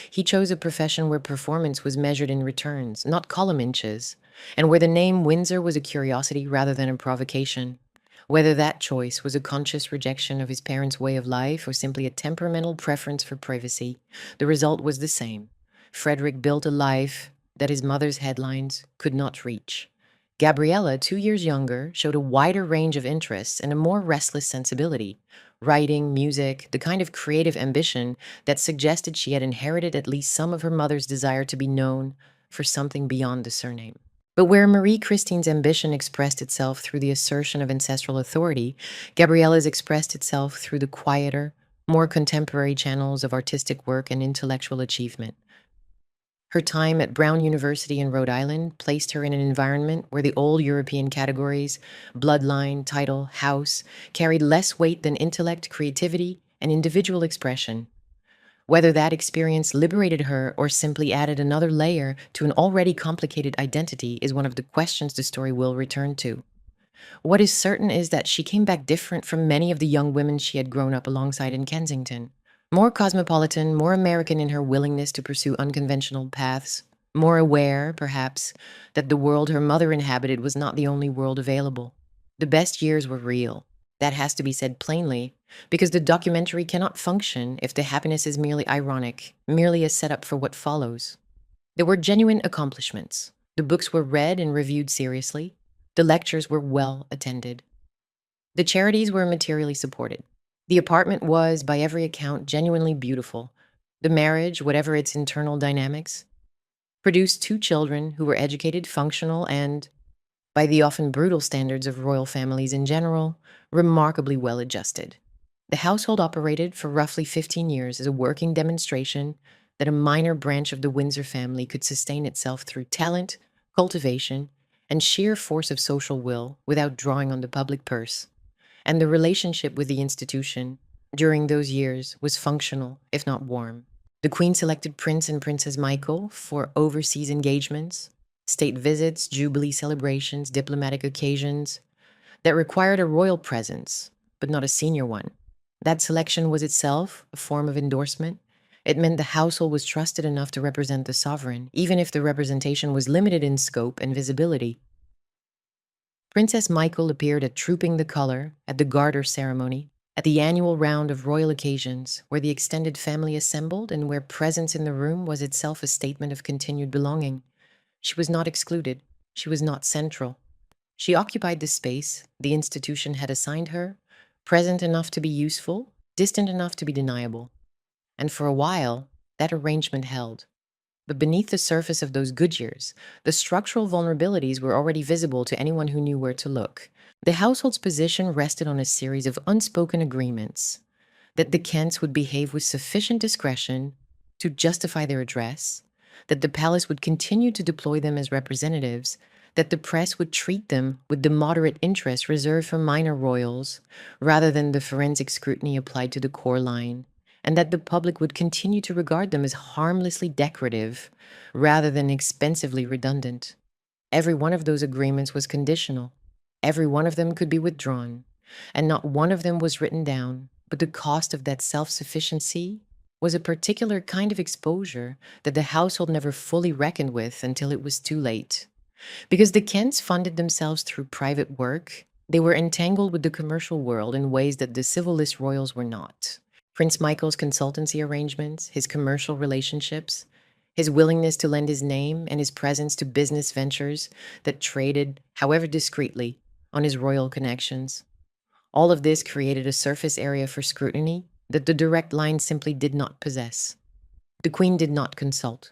He chose a profession where performance was measured in returns, not column inches, and where the name Windsor was a curiosity rather than a provocation. Whether that choice was a conscious rejection of his parents' way of life or simply a temperamental preference for privacy, the result was the same. Frederick built a life that his mother's headlines could not reach. Gabriella, 2 years younger, showed a wider range of interests and a more restless sensibility. Writing, music, the kind of creative ambition that suggested she had inherited at least some of her mother's desire to be known for something beyond the surname. But where Marie Christine's ambition expressed itself through the assertion of ancestral authority, Gabriella's expressed itself through the quieter, more contemporary channels of artistic work and intellectual achievement. Her time at Brown University in Rhode Island placed her in an environment where the old European categories, bloodline, title, house, carried less weight than intellect, creativity, and individual expression. Whether that experience liberated her or simply added another layer to an already complicated identity is one of the questions the story will return to. What is certain is that she came back different from many of the young women she had grown up alongside in Kensington. More cosmopolitan, more American in her willingness to pursue unconventional paths, more aware, perhaps, that the world her mother inhabited was not the only world available. The best years were real. That has to be said plainly, because the documentary cannot function if the happiness is merely ironic, merely a setup for what follows. There were genuine accomplishments. The books were read and reviewed seriously. The lectures were well attended. The charities were materially supported. The apartment was, by every account, genuinely beautiful. The marriage, whatever its internal dynamics, produced 2 children who were educated, functional, and, by the often brutal standards of royal families in general, remarkably well adjusted. The household operated for roughly 15 years as a working demonstration that a minor branch of the Windsor family could sustain itself through talent, cultivation, and sheer force of social will without drawing on the public purse. And the relationship with the institution during those years was functional, if not warm. The Queen selected Prince and Princess Michael for overseas engagements, state visits, jubilee celebrations, diplomatic occasions that required a royal presence, but not a senior one. That selection was itself a form of endorsement. It meant the household was trusted enough to represent the sovereign, even if the representation was limited in scope and visibility. Princess Michael appeared at Trooping the Color, at the Garter ceremony, at the annual round of royal occasions, where the extended family assembled and where presence in the room was itself a statement of continued belonging. She was not excluded. She was not central. She occupied the space the institution had assigned her, present enough to be useful, distant enough to be deniable. And for a while, that arrangement held. But beneath the surface of those good years, the structural vulnerabilities were already visible to anyone who knew where to look. The household's position rested on a series of unspoken agreements that the Kents would behave with sufficient discretion to justify their address, that the palace would continue to deploy them as representatives, that the press would treat them with the moderate interest reserved for minor royals, rather than the forensic scrutiny applied to the core line, and that the public would continue to regard them as harmlessly decorative, rather than expensively redundant. Every one of those agreements was conditional. Every one of them could be withdrawn, and not one of them was written down, But the cost of that self-sufficiency was a particular kind of exposure that the household never fully reckoned with until it was too late. Because the Kents funded themselves through private work, they were entangled with the commercial world in ways that the civil list royals were not. Prince Michael's consultancy arrangements, his commercial relationships, his willingness to lend his name and his presence to business ventures that traded, however discreetly, on his royal connections. All of this created a surface area for scrutiny that the direct line simply did not possess. The Queen did not consult.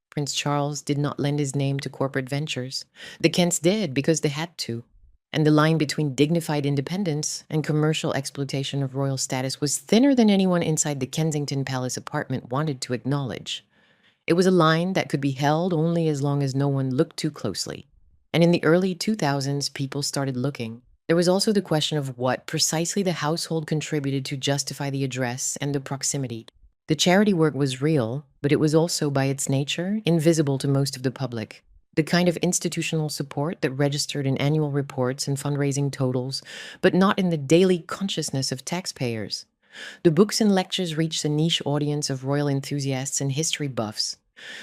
Prince Charles did not lend his name to corporate ventures. The Kents did because they had to. And the line between dignified independence and commercial exploitation of royal status was thinner than anyone inside the Kensington Palace apartment wanted to acknowledge. It was a line that could be held only as long as no one looked too closely. And in the early 2000s, people started looking. There was also the question of what precisely the household contributed to justify the address and the proximity. The charity work was real, but it was also, by its nature, invisible to most of the public. The kind of institutional support that registered in annual reports and fundraising totals, but not in the daily consciousness of taxpayers. The books and lectures reached a niche audience of royal enthusiasts and history buffs.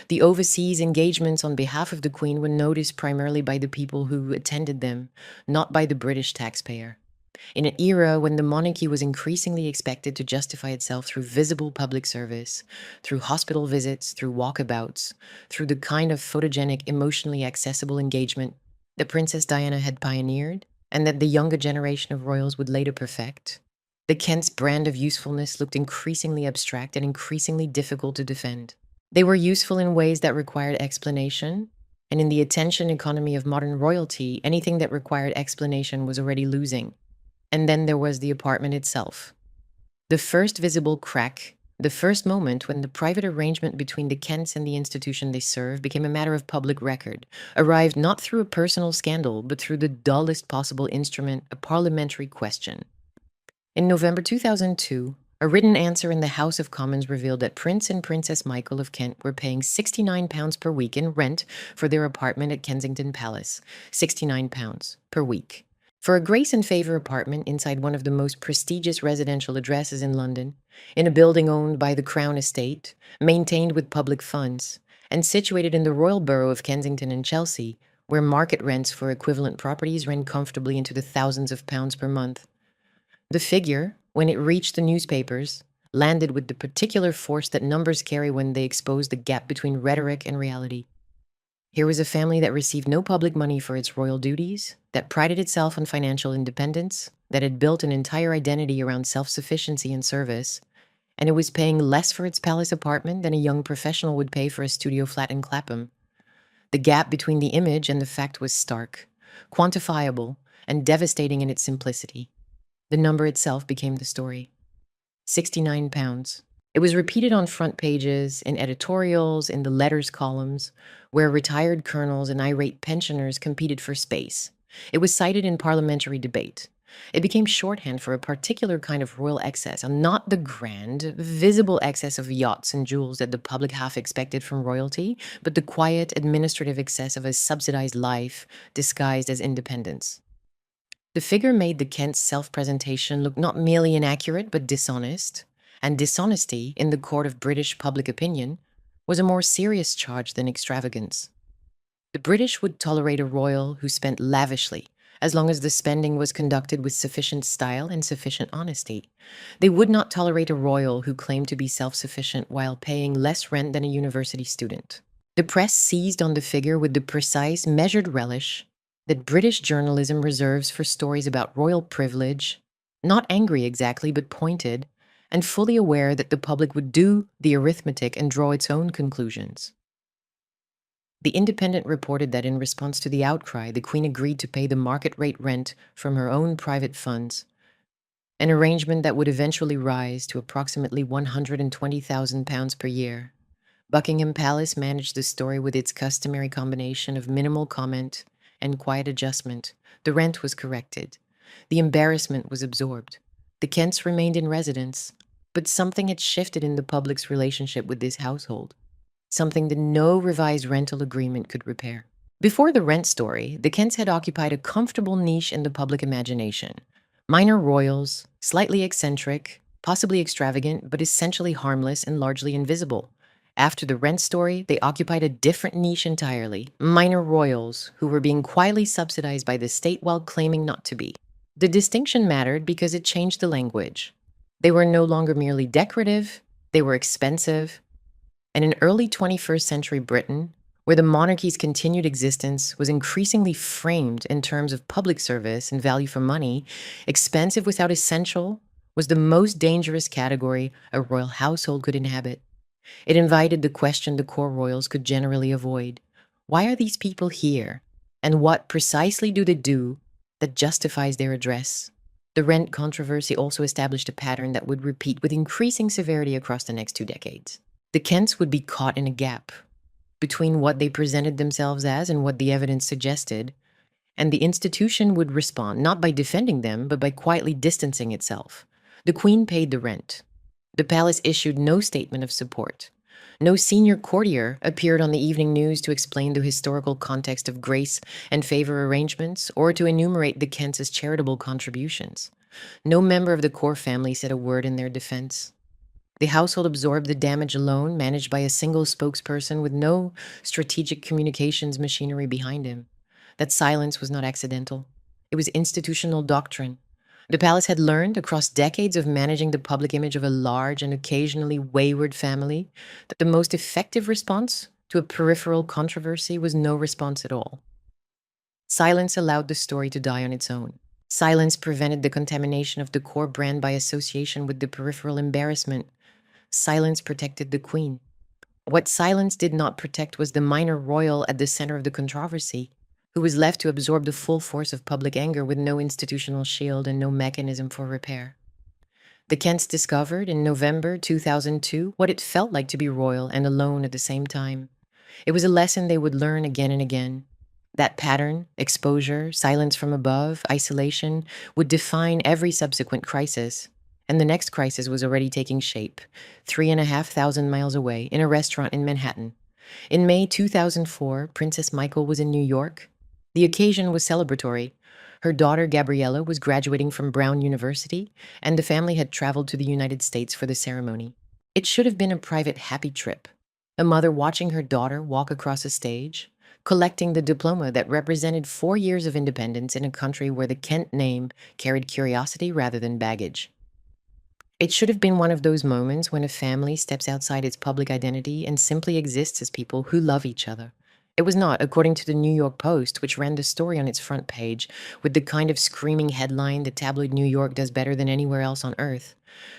The overseas engagements on behalf of the Queen were noticed primarily by the people who attended them, not by the British taxpayer. In an era when the monarchy was increasingly expected to justify itself through visible public service, through hospital visits, through walkabouts, through the kind of photogenic, emotionally accessible engagement that Princess Diana had pioneered and that the younger generation of royals would later perfect, the Kents' brand of usefulness looked increasingly abstract and increasingly difficult to defend. They were useful in ways that required explanation, and in the attention economy of modern royalty, anything that required explanation was already losing. And then there was the apartment itself. The first visible crack, the first moment when the private arrangement between the Kents and the institution they serve became a matter of public record, arrived not through a personal scandal, but through the dullest possible instrument, a parliamentary question. In November 2002, a written answer in the House of Commons revealed that Prince and Princess Michael of Kent were paying £69 per week in rent for their apartment at Kensington Palace. £69 per week. For a grace and favor apartment inside one of the most prestigious residential addresses in London, in a building owned by the Crown Estate, maintained with public funds, and situated in the royal borough of Kensington and Chelsea, where market rents for equivalent properties ran comfortably into the thousands of pounds per month. The figure, when it reached the newspapers, landed with the particular force that numbers carry when they expose the gap between rhetoric and reality. Here was a family that received no public money for its royal duties, that prided itself on financial independence, that had built an entire identity around self-sufficiency and service, and it was paying less for its palace apartment than a young professional would pay for a studio flat in Clapham. The gap between the image and the fact was stark, quantifiable, and devastating in its simplicity. The number itself became the story. £69. It was repeated on front pages, in editorials, in the letters columns, where retired colonels and irate pensioners competed for space. It was cited in parliamentary debate. It became shorthand for a particular kind of royal excess, and not the grand, visible excess of yachts and jewels that the public half expected from royalty, but the quiet, administrative excess of a subsidized life disguised as independence. The figure made the Kents' self-presentation look not merely inaccurate, but dishonest. And dishonesty, in the court of British public opinion, was a more serious charge than extravagance. The British would tolerate a royal who spent lavishly, as long as the spending was conducted with sufficient style and sufficient honesty. They would not tolerate a royal who claimed to be self-sufficient while paying less rent than a university student. The press seized on the figure with the precise, measured relish that British journalism reserves for stories about royal privilege, not angry exactly, but pointed, and fully aware that the public would do the arithmetic and draw its own conclusions. The Independent reported that in response to the outcry, the Queen agreed to pay the market rate rent from her own private funds, an arrangement that would eventually rise to approximately £120,000 per year. Buckingham Palace managed the story with its customary combination of minimal comment and quiet adjustment. The rent was corrected. The embarrassment was absorbed. The Kents remained in residence, but something had shifted in the public's relationship with this household, something that no revised rental agreement could repair. Before the rent story, the Kents had occupied a comfortable niche in the public imagination. Minor royals, slightly eccentric, possibly extravagant, but essentially harmless and largely invisible. After the rent story, they occupied a different niche entirely: minor royals who were being quietly subsidized by the state while claiming not to be. The distinction mattered because it changed the language. They were no longer merely decorative, they were expensive. And in early 21st century Britain, where the monarchy's continued existence was increasingly framed in terms of public service and value for money, expensive without essential was the most dangerous category a royal household could inhabit. It invited the question the core royals could generally avoid: why are these people here? And what precisely do they do that justifies their address? The rent controversy also established a pattern that would repeat with increasing severity across the next 2 decades. The Kents would be caught in a gap between what they presented themselves as and what the evidence suggested, and the institution would respond not by defending them, but by quietly distancing itself. The Queen paid the rent. The palace issued no statement of support. No senior courtier appeared on the evening news to explain the historical context of grace and favor arrangements or to enumerate the Kents' charitable contributions. No member of the core family said a word in their defense. The household absorbed the damage alone, managed by a single spokesperson with no strategic communications machinery behind him. That silence was not accidental. It was institutional doctrine. The palace had learned, across decades of managing the public image of a large and occasionally wayward family, that the most effective response to a peripheral controversy was no response at all. Silence allowed the story to die on its own. Silence prevented the contamination of the core brand by association with the peripheral embarrassment. Silence protected the Queen. What silence did not protect was the minor royal at the center of the controversy, who was left to absorb the full force of public anger with no institutional shield and no mechanism for repair. The Kents discovered in November 2002 what it felt like to be royal and alone at the same time. It was a lesson they would learn again and again. That pattern, exposure, silence from above, isolation, would define every subsequent crisis. And the next crisis was already taking shape, 3,500 miles away, in a restaurant in Manhattan. In May 2004, Princess Michael was in New York. The occasion was celebratory. Her daughter, Gabriella, was graduating from Brown University, and the family had traveled to the United States for the ceremony. It should have been a private happy trip. A mother watching her daughter walk across a stage, collecting the diploma that represented 4 years of independence in a country where the Kent name carried curiosity rather than baggage. It should have been one of those moments when a family steps outside its public identity and simply exists as people who love each other. It was not, according to the New York Post, which ran the story on its front page with the kind of screaming headline that tabloid New York does better than anywhere else on earth.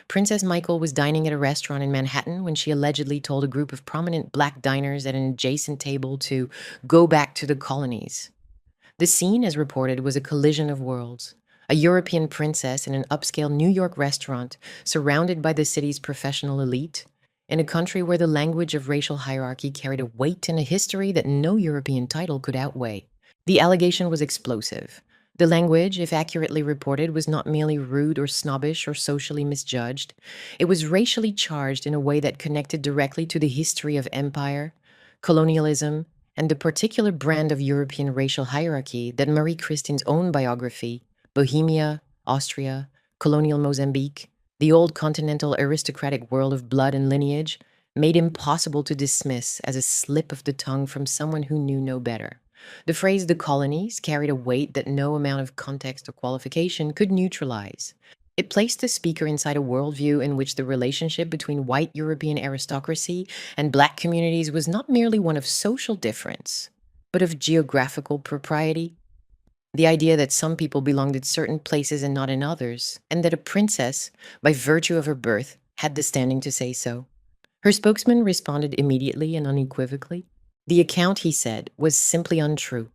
Princess Michael was dining at a restaurant in Manhattan when she allegedly told a group of prominent black diners at an adjacent table to go back to the colonies. The scene, as reported, was a collision of worlds. A European princess in an upscale New York restaurant surrounded by the city's professional elite, in a country where the language of racial hierarchy carried a weight and a history that no European title could outweigh. The allegation was explosive. The language, if accurately reported, was not merely rude or snobbish or socially misjudged. It was racially charged in a way that connected directly to the history of empire, colonialism, and the particular brand of European racial hierarchy that Marie Christine's own biography, Bohemia, Austria, colonial Mozambique, the old continental aristocratic world of blood and lineage, made impossible to dismiss as a slip of the tongue from someone who knew no better. The phrase "the colonies" carried a weight that no amount of context or qualification could neutralize. It placed the speaker inside a worldview in which the relationship between white European aristocracy and black communities was not merely one of social difference, but of geographical propriety. The idea that some people belonged in certain places and not in others, and that a princess, by virtue of her birth, had the standing to say so. Her spokesman responded immediately and unequivocally. The account, he said, was simply untrue.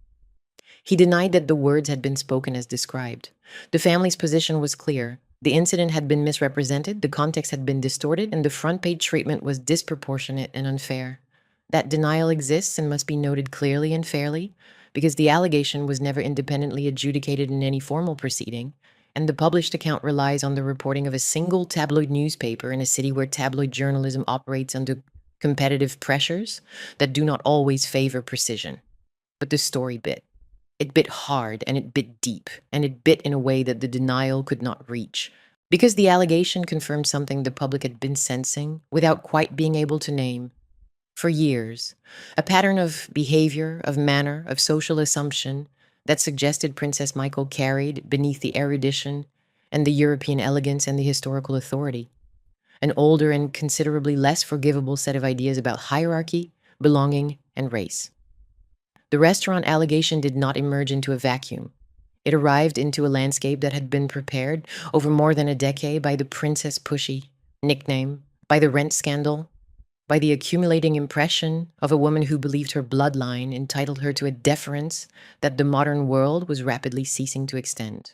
He denied that the words had been spoken as described. The family's position was clear. The incident had been misrepresented, the context had been distorted, and the front-page treatment was disproportionate and unfair. That denial exists and must be noted clearly and fairly, because the allegation was never independently adjudicated in any formal proceeding, and the published account relies on the reporting of a single tabloid newspaper in a city where tabloid journalism operates under competitive pressures that do not always favor precision. But the story bit. It bit hard, and it bit deep, and it bit in a way that the denial could not reach. Because the allegation confirmed something the public had been sensing without quite being able to name for years, a pattern of behavior, of manner, of social assumption that suggested Princess Michael carried, beneath the erudition and the European elegance and the historical authority, an older and considerably less forgivable set of ideas about hierarchy, belonging, and race. The restaurant allegation did not emerge into a vacuum. It arrived into a landscape that had been prepared over more than a decade by the Princess Pushy nickname, by the rent scandal, by the accumulating impression of a woman who believed her bloodline entitled her to a deference that the modern world was rapidly ceasing to extend.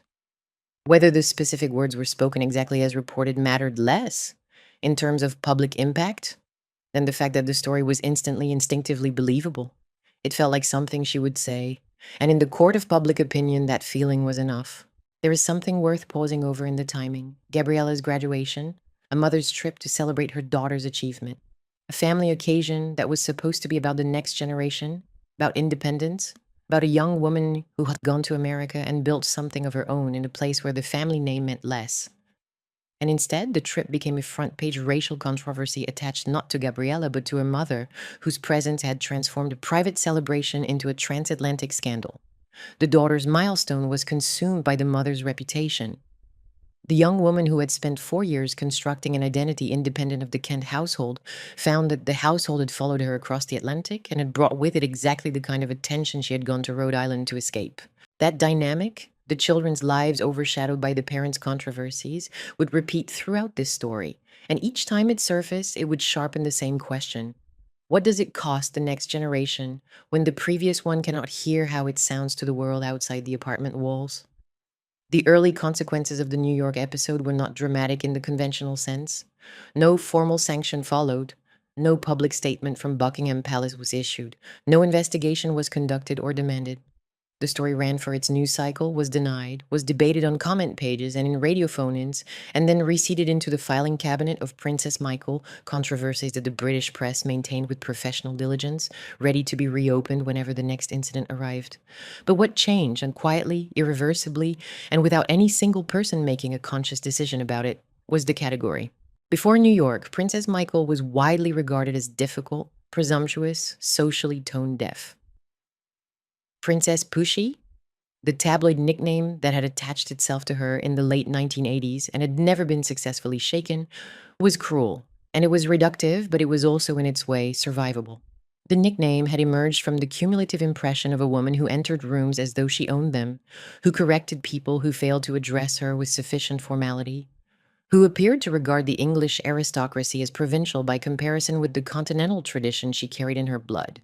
Whether the specific words were spoken exactly as reported mattered less in terms of public impact than the fact that the story was instantly, instinctively believable. It felt like something she would say, and in the court of public opinion, that feeling was enough. There is something worth pausing over in the timing. Gabriella's graduation, a mother's trip to celebrate her daughter's achievement, a family occasion that was supposed to be about the next generation, about independence, about a young woman who had gone to America and built something of her own in a place where the family name meant less. And instead, the trip became a front-page racial controversy attached not to Gabriella, but to her mother, whose presence had transformed a private celebration into a transatlantic scandal. The daughter's milestone was consumed by the mother's reputation. The young woman who had spent 4 years constructing an identity independent of the Kent household found that the household had followed her across the Atlantic and had brought with it exactly the kind of attention she had gone to Rhode Island to escape. That dynamic, the children's lives overshadowed by the parents' controversies, would repeat throughout this story, and each time it surfaced, it would sharpen the same question. What does it cost the next generation when the previous one cannot hear how it sounds to the world outside the apartment walls? The early consequences of the New York episode were not dramatic in the conventional sense. No formal sanction followed. No public statement from Buckingham Palace was issued. No investigation was conducted or demanded. The story ran for its news cycle, was denied, was debated on comment pages and in radio phone-ins, and then reseated into the filing cabinet of Princess Michael, controversies that the British press maintained with professional diligence, ready to be reopened whenever the next incident arrived. But what changed, and quietly, irreversibly, and without any single person making a conscious decision about it, was the category. Before New York, Princess Michael was widely regarded as difficult, presumptuous, socially tone-deaf. Princess Pushy, the tabloid nickname that had attached itself to her in the late 1980s and had never been successfully shaken, was cruel, and it was reductive, but it was also in its way survivable. The nickname had emerged from the cumulative impression of a woman who entered rooms as though she owned them, who corrected people who failed to address her with sufficient formality, who appeared to regard the English aristocracy as provincial by comparison with the continental tradition she carried in her blood.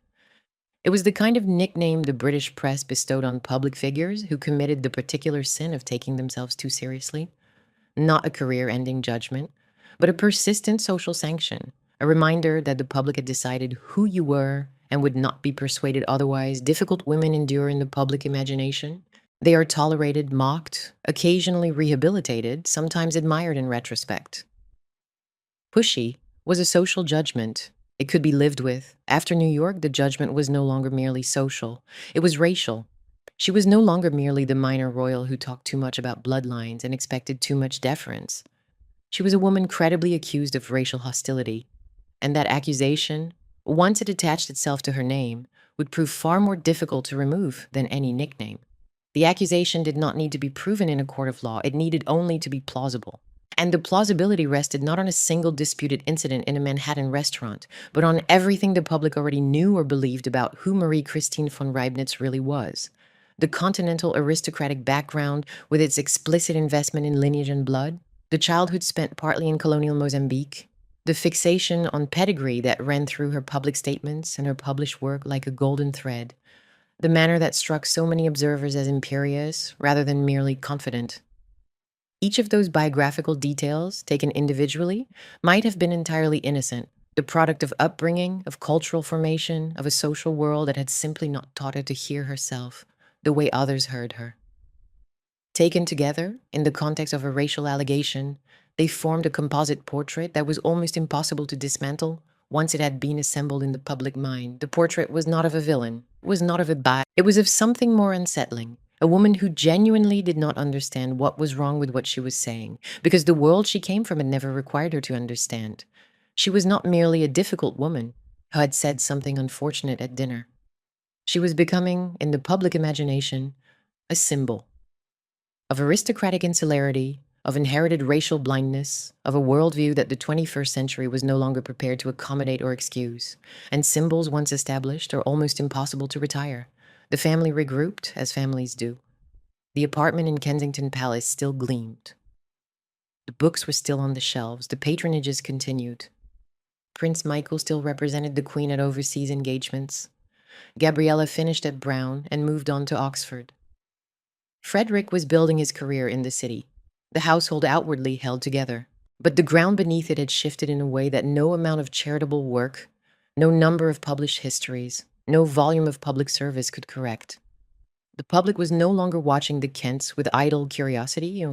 It was the kind of nickname the British press bestowed on public figures who committed the particular sin of taking themselves too seriously. Not a career-ending judgment, but a persistent social sanction, a reminder that the public had decided who you were and would not be persuaded otherwise. Difficult women endure in the public imagination. They are tolerated, mocked, occasionally rehabilitated, sometimes admired in retrospect. Pushy was a social judgment. It could be lived with. After New York, the judgment was no longer merely social. It was racial. She was no longer merely the minor royal who talked too much about bloodlines and expected too much deference. She was a woman credibly accused of racial hostility. And that accusation, once it attached itself to her name, would prove far more difficult to remove than any nickname. The accusation did not need to be proven in a court of law. It needed only to be plausible. And the plausibility rested not on a single disputed incident in a Manhattan restaurant, but on everything the public already knew or believed about who Marie Christine von Reibnitz really was. The continental aristocratic background with its explicit investment in lineage and blood, the childhood spent partly in colonial Mozambique, the fixation on pedigree that ran through her public statements and her published work like a golden thread, the manner that struck so many observers as imperious rather than merely confident. Each of those biographical details, taken individually, might have been entirely innocent, the product of upbringing, of cultural formation, of a social world that had simply not taught her to hear herself the way others heard her. Taken together, in the context of a racial allegation, they formed a composite portrait that was almost impossible to dismantle once it had been assembled in the public mind. The portrait was not of a villain, was not of a bad, it was of something more unsettling, A woman who genuinely did not understand what was wrong with what she was saying, because the world she came from had never required her to understand. She was not merely a difficult woman who had said something unfortunate at dinner. She was becoming, in the public imagination, a symbol of aristocratic insularity, of inherited racial blindness, of a worldview that the 21st century was no longer prepared to accommodate or excuse. And symbols once established are almost impossible to retire. The family regrouped, as families do. The apartment in Kensington Palace still gleamed. The books were still on the shelves. The patronages continued. Prince Michael still represented the Queen at overseas engagements. Gabriella finished at Brown and moved on to Oxford. Frederick was building his career in the city. The household outwardly held together, but the ground beneath it had shifted in a way that no amount of charitable work, no number of published histories, no volume of public service could correct. The public was no longer watching the Kents with idle curiosity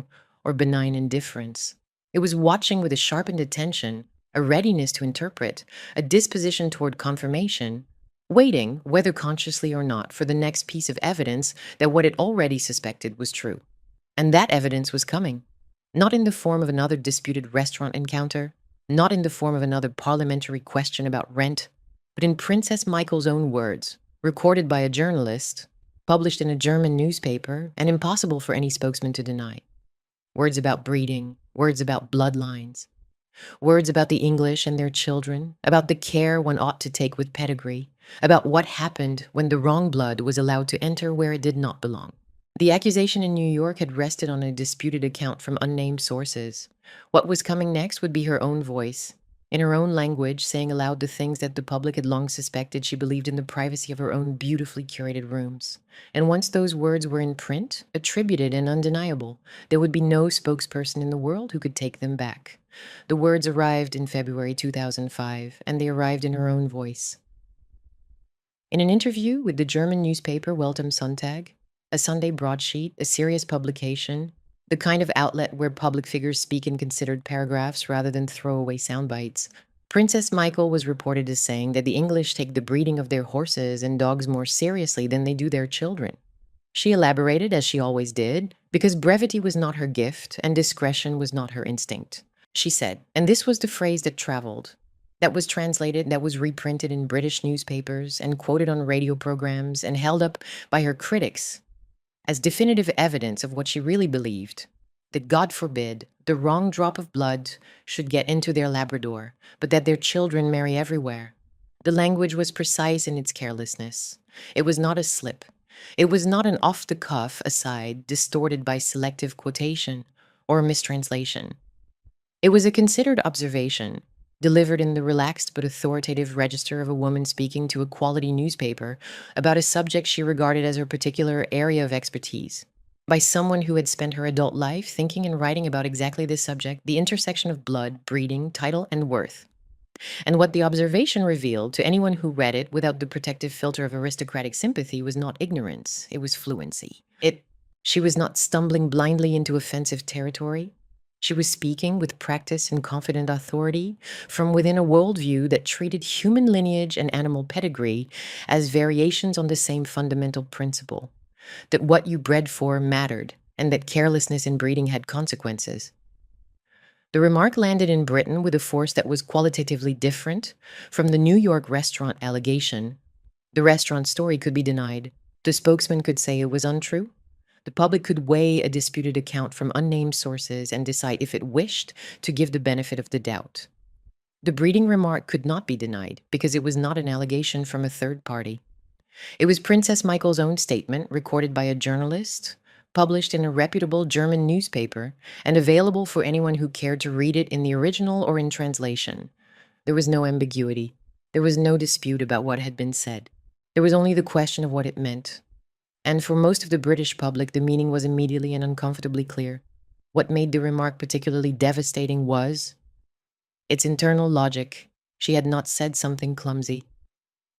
or benign indifference. It was watching with a sharpened attention, a readiness to interpret, a disposition toward confirmation, waiting, whether consciously or not, for the next piece of evidence that what it already suspected was true. And that evidence was coming, not in the form of another disputed restaurant encounter, not in the form of another parliamentary question about rent, but in Princess Michael's own words, recorded by a journalist, published in a German newspaper, and impossible for any spokesman to deny. Words about breeding, words about bloodlines, words about the English and their children, about the care one ought to take with pedigree, about what happened when the wrong blood was allowed to enter where it did not belong. The accusation in New York had rested on a disputed account from unnamed sources. What was coming next would be her own voice, in her own language, saying aloud the things that the public had long suspected she believed in the privacy of her own beautifully curated rooms. And once those words were in print, attributed and undeniable, there would be no spokesperson in the world who could take them back. The words arrived in February 2005, and they arrived in her own voice. In an interview with the German newspaper Welt am Sonntag, a Sunday broadsheet, a serious publication, the kind of outlet where public figures speak in considered paragraphs rather than throwaway sound bites, Princess Michael was reported as saying that the English take the breeding of their horses and dogs more seriously than they do their children. She elaborated, as she always did, because brevity was not her gift and discretion was not her instinct. She said, and this was the phrase that traveled, that was translated, that was reprinted in British newspapers and quoted on radio programs and held up by her critics as definitive evidence of what she really believed, that God forbid the wrong drop of blood should get into their Labrador, but that their children marry everywhere. The language was precise in its carelessness. It was not a slip. It was not an off-the-cuff aside distorted by selective quotation or mistranslation. It was a considered observation, delivered in the relaxed but authoritative register of a woman speaking to a quality newspaper about a subject she regarded as her particular area of expertise, by someone who had spent her adult life thinking and writing about exactly this subject, the intersection of blood, breeding, title, and worth. And what the observation revealed to anyone who read it without the protective filter of aristocratic sympathy was not ignorance, it was fluency. She was not stumbling blindly into offensive territory. She was speaking with practice and confident authority from within a worldview that treated human lineage and animal pedigree as variations on the same fundamental principle, that what you bred for mattered, and that carelessness in breeding had consequences. The remark landed in Britain with a force that was qualitatively different from the New York restaurant allegation. The restaurant story could be denied. The spokesman could say it was untrue. The public could weigh a disputed account from unnamed sources and decide if it wished to give the benefit of the doubt. The breeding remark could not be denied because it was not an allegation from a third party. It was Princess Michael's own statement, recorded by a journalist, published in a reputable German newspaper, and available for anyone who cared to read it in the original or in translation. There was no ambiguity. There was no dispute about what had been said. There was only the question of what it meant. And for most of the British public, the meaning was immediately and uncomfortably clear. What made the remark particularly devastating was its internal logic. She had not said something clumsy.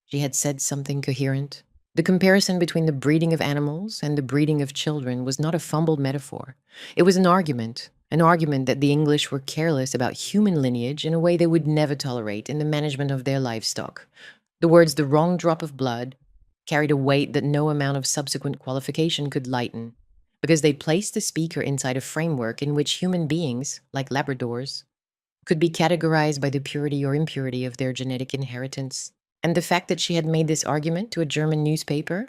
She had said something coherent. The comparison between the breeding of animals and the breeding of children was not a fumbled metaphor. It was an argument that the English were careless about human lineage in a way they would never tolerate in the management of their livestock. The words "the wrong drop of blood" carried a weight that no amount of subsequent qualification could lighten, because they placed the speaker inside a framework in which human beings, like Labradors, could be categorized by the purity or impurity of their genetic inheritance. And the fact that she had made this argument to a German newspaper,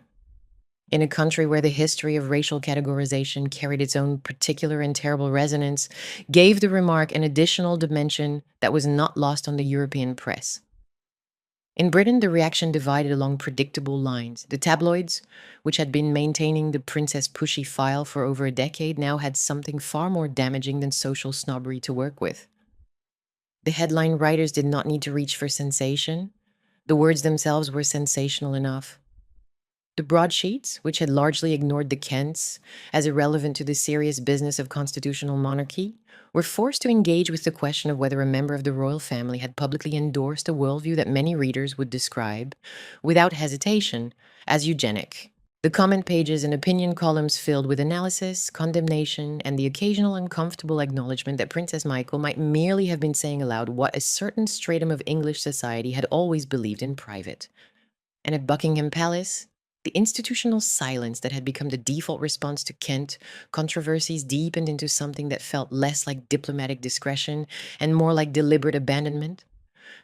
in a country where the history of racial categorization carried its own particular and terrible resonance, gave the remark an additional dimension that was not lost on the European press. In Britain, the reaction divided along predictable lines. The tabloids, which had been maintaining the Princess Pushy file for over a decade, now had something far more damaging than social snobbery to work with. The headline writers did not need to reach for sensation. The words themselves were sensational enough. The broadsheets, which had largely ignored the Kents as irrelevant to the serious business of constitutional monarchy, were forced to engage with the question of whether a member of the royal family had publicly endorsed a worldview that many readers would describe, without hesitation, as eugenic. The comment pages and opinion columns filled with analysis, condemnation, and the occasional uncomfortable acknowledgement that Princess Michael might merely have been saying aloud what a certain stratum of English society had always believed in private. And at Buckingham Palace, the institutional silence that had become the default response to Kent controversies deepened into something that felt less like diplomatic discretion and more like deliberate abandonment.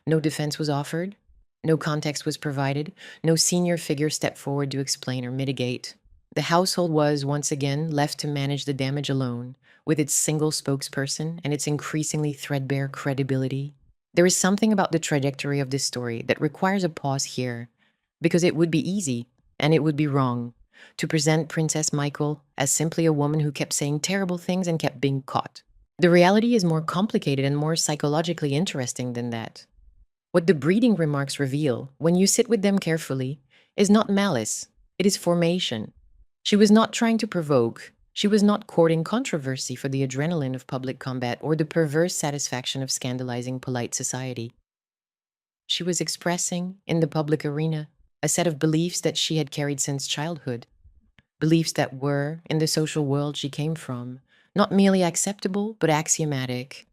No defense was offered, no context was provided, no senior figure stepped forward to explain or mitigate. The household was, once again, left to manage the damage alone, with its single spokesperson and its increasingly threadbare credibility. There is something about the trajectory of this story that requires a pause here, because it would be easy, and it would be wrong, to present Princess Michael as simply a woman who kept saying terrible things and kept being caught. The reality is more complicated and more psychologically interesting than that. What the breeding remarks reveal, when you sit with them carefully, is not malice, it is formation. She was not trying to provoke, she was not courting controversy for the adrenaline of public combat or the perverse satisfaction of scandalizing polite society. She was expressing, in the public arena, a set of beliefs that she had carried since childhood, beliefs that were, in the social world she came from, not merely acceptable, but axiomatic,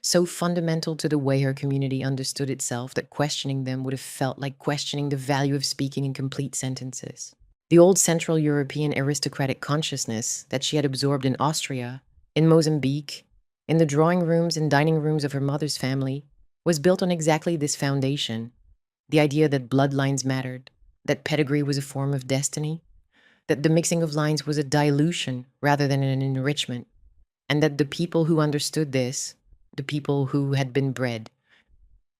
so fundamental to the way her community understood itself that questioning them would have felt like questioning the value of speaking in complete sentences. The old Central European aristocratic consciousness that she had absorbed in Austria, in Mozambique, in the drawing rooms and dining rooms of her mother's family, was built on exactly this foundation. The idea that bloodlines mattered, that pedigree was a form of destiny, that the mixing of lines was a dilution rather than an enrichment, and that the people who understood this, the people who had been bred,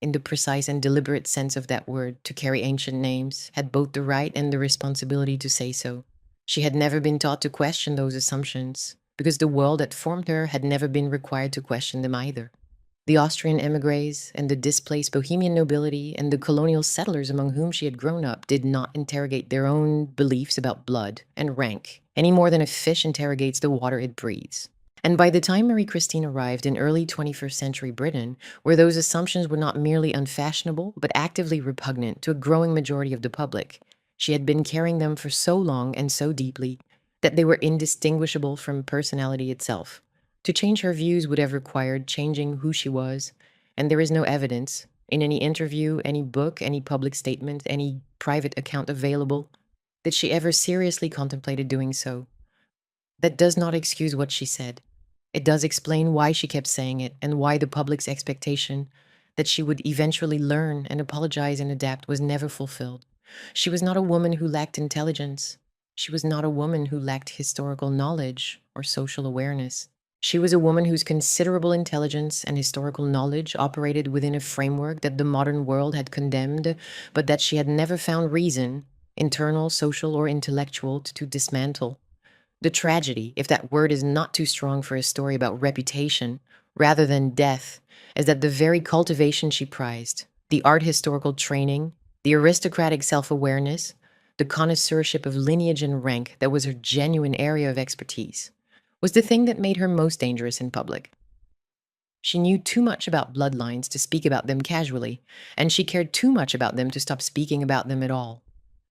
in the precise and deliberate sense of that word, to carry ancient names, had both the right and the responsibility to say so. She had never been taught to question those assumptions, because the world that formed her had never been required to question them either. The Austrian émigrés and the displaced Bohemian nobility and the colonial settlers among whom she had grown up did not interrogate their own beliefs about blood and rank, any more than a fish interrogates the water it breathes. And by the time Marie Christine arrived in early 21st century Britain, where those assumptions were not merely unfashionable, but actively repugnant to a growing majority of the public, she had been carrying them for so long and so deeply that they were indistinguishable from personality itself. To change her views would have required changing who she was, and there is no evidence, in any interview, any book, any public statement, any private account available, that she ever seriously contemplated doing so. That does not excuse what she said. It does explain why she kept saying it, and why the public's expectation that she would eventually learn and apologize and adapt was never fulfilled. She was not a woman who lacked intelligence. She was not a woman who lacked historical knowledge or social awareness. She was a woman whose considerable intelligence and historical knowledge operated within a framework that the modern world had condemned, but that she had never found reason, internal, social, or intellectual, to dismantle. The tragedy, if that word is not too strong for a story about reputation, rather than death, is that the very cultivation she prized, the art historical training, the aristocratic self-awareness, the connoisseurship of lineage and rank that was her genuine area of expertise, was the thing that made her most dangerous in public. She knew too much about bloodlines to speak about them casually, and she cared too much about them to stop speaking about them at all.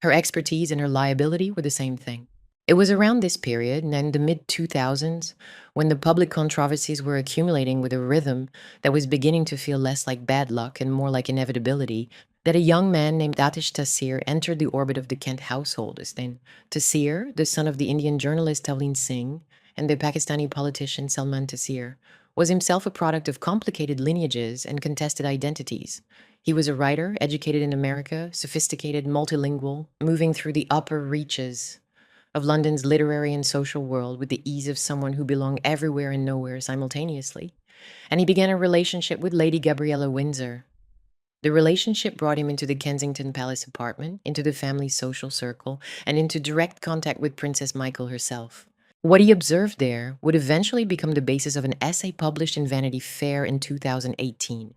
Her expertise and her liability were the same thing. It was around this period, in the mid-2000s, when the public controversies were accumulating with a rhythm that was beginning to feel less like bad luck and more like inevitability, that a young man named Atish Taseer entered the orbit of the Kent household. As then Taseer, the son of the Indian journalist Tavleen Singh and the Pakistani politician Salman Taseer, was himself a product of complicated lineages and contested identities. He was a writer, educated in America, sophisticated, multilingual, moving through the upper reaches of London's literary and social world with the ease of someone who belonged everywhere and nowhere simultaneously. And he began a relationship with Lady Gabriella Windsor. The relationship brought him into the Kensington Palace apartment, into the family's social circle, and into direct contact with Princess Markle herself. What he observed there would eventually become the basis of an essay published in Vanity Fair in 2018.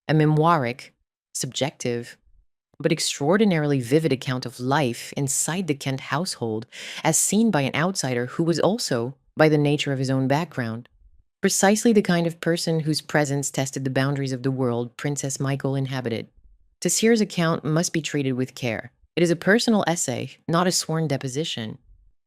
A memoiric, subjective, but extraordinarily vivid account of life inside the Kent household as seen by an outsider who was also, by the nature of his own background, precisely the kind of person whose presence tested the boundaries of the world Princess Markle inhabited. Taseer's account must be treated with care. It is a personal essay, not a sworn deposition.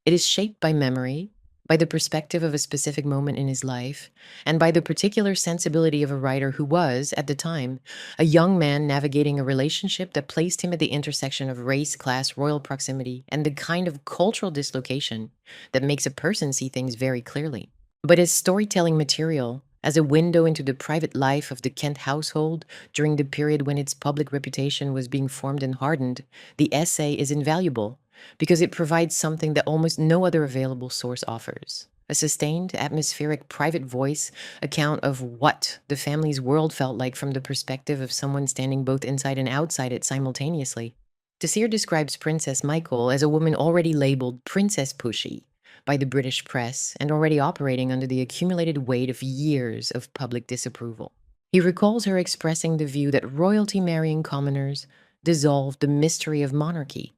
It is shaped by memory, by the perspective of a specific moment in his life, and by the particular sensibility of a writer who was, at the time, a young man navigating a relationship that placed him at the intersection of race, class, royal proximity, and the kind of cultural dislocation that makes a person see things very clearly. But as storytelling material, as a window into the private life of the Kent household during the period when its public reputation was being formed and hardened, the essay is invaluable because it provides something that almost no other available source offers: a sustained, atmospheric, private voice account of what the family's world felt like from the perspective of someone standing both inside and outside it simultaneously. Taseer describes Princess Markle as a woman already labeled princess pushy by the British press and already operating under the accumulated weight of years of public disapproval. He recalls her expressing the view that royalty marrying commoners dissolved the mystery of monarchy,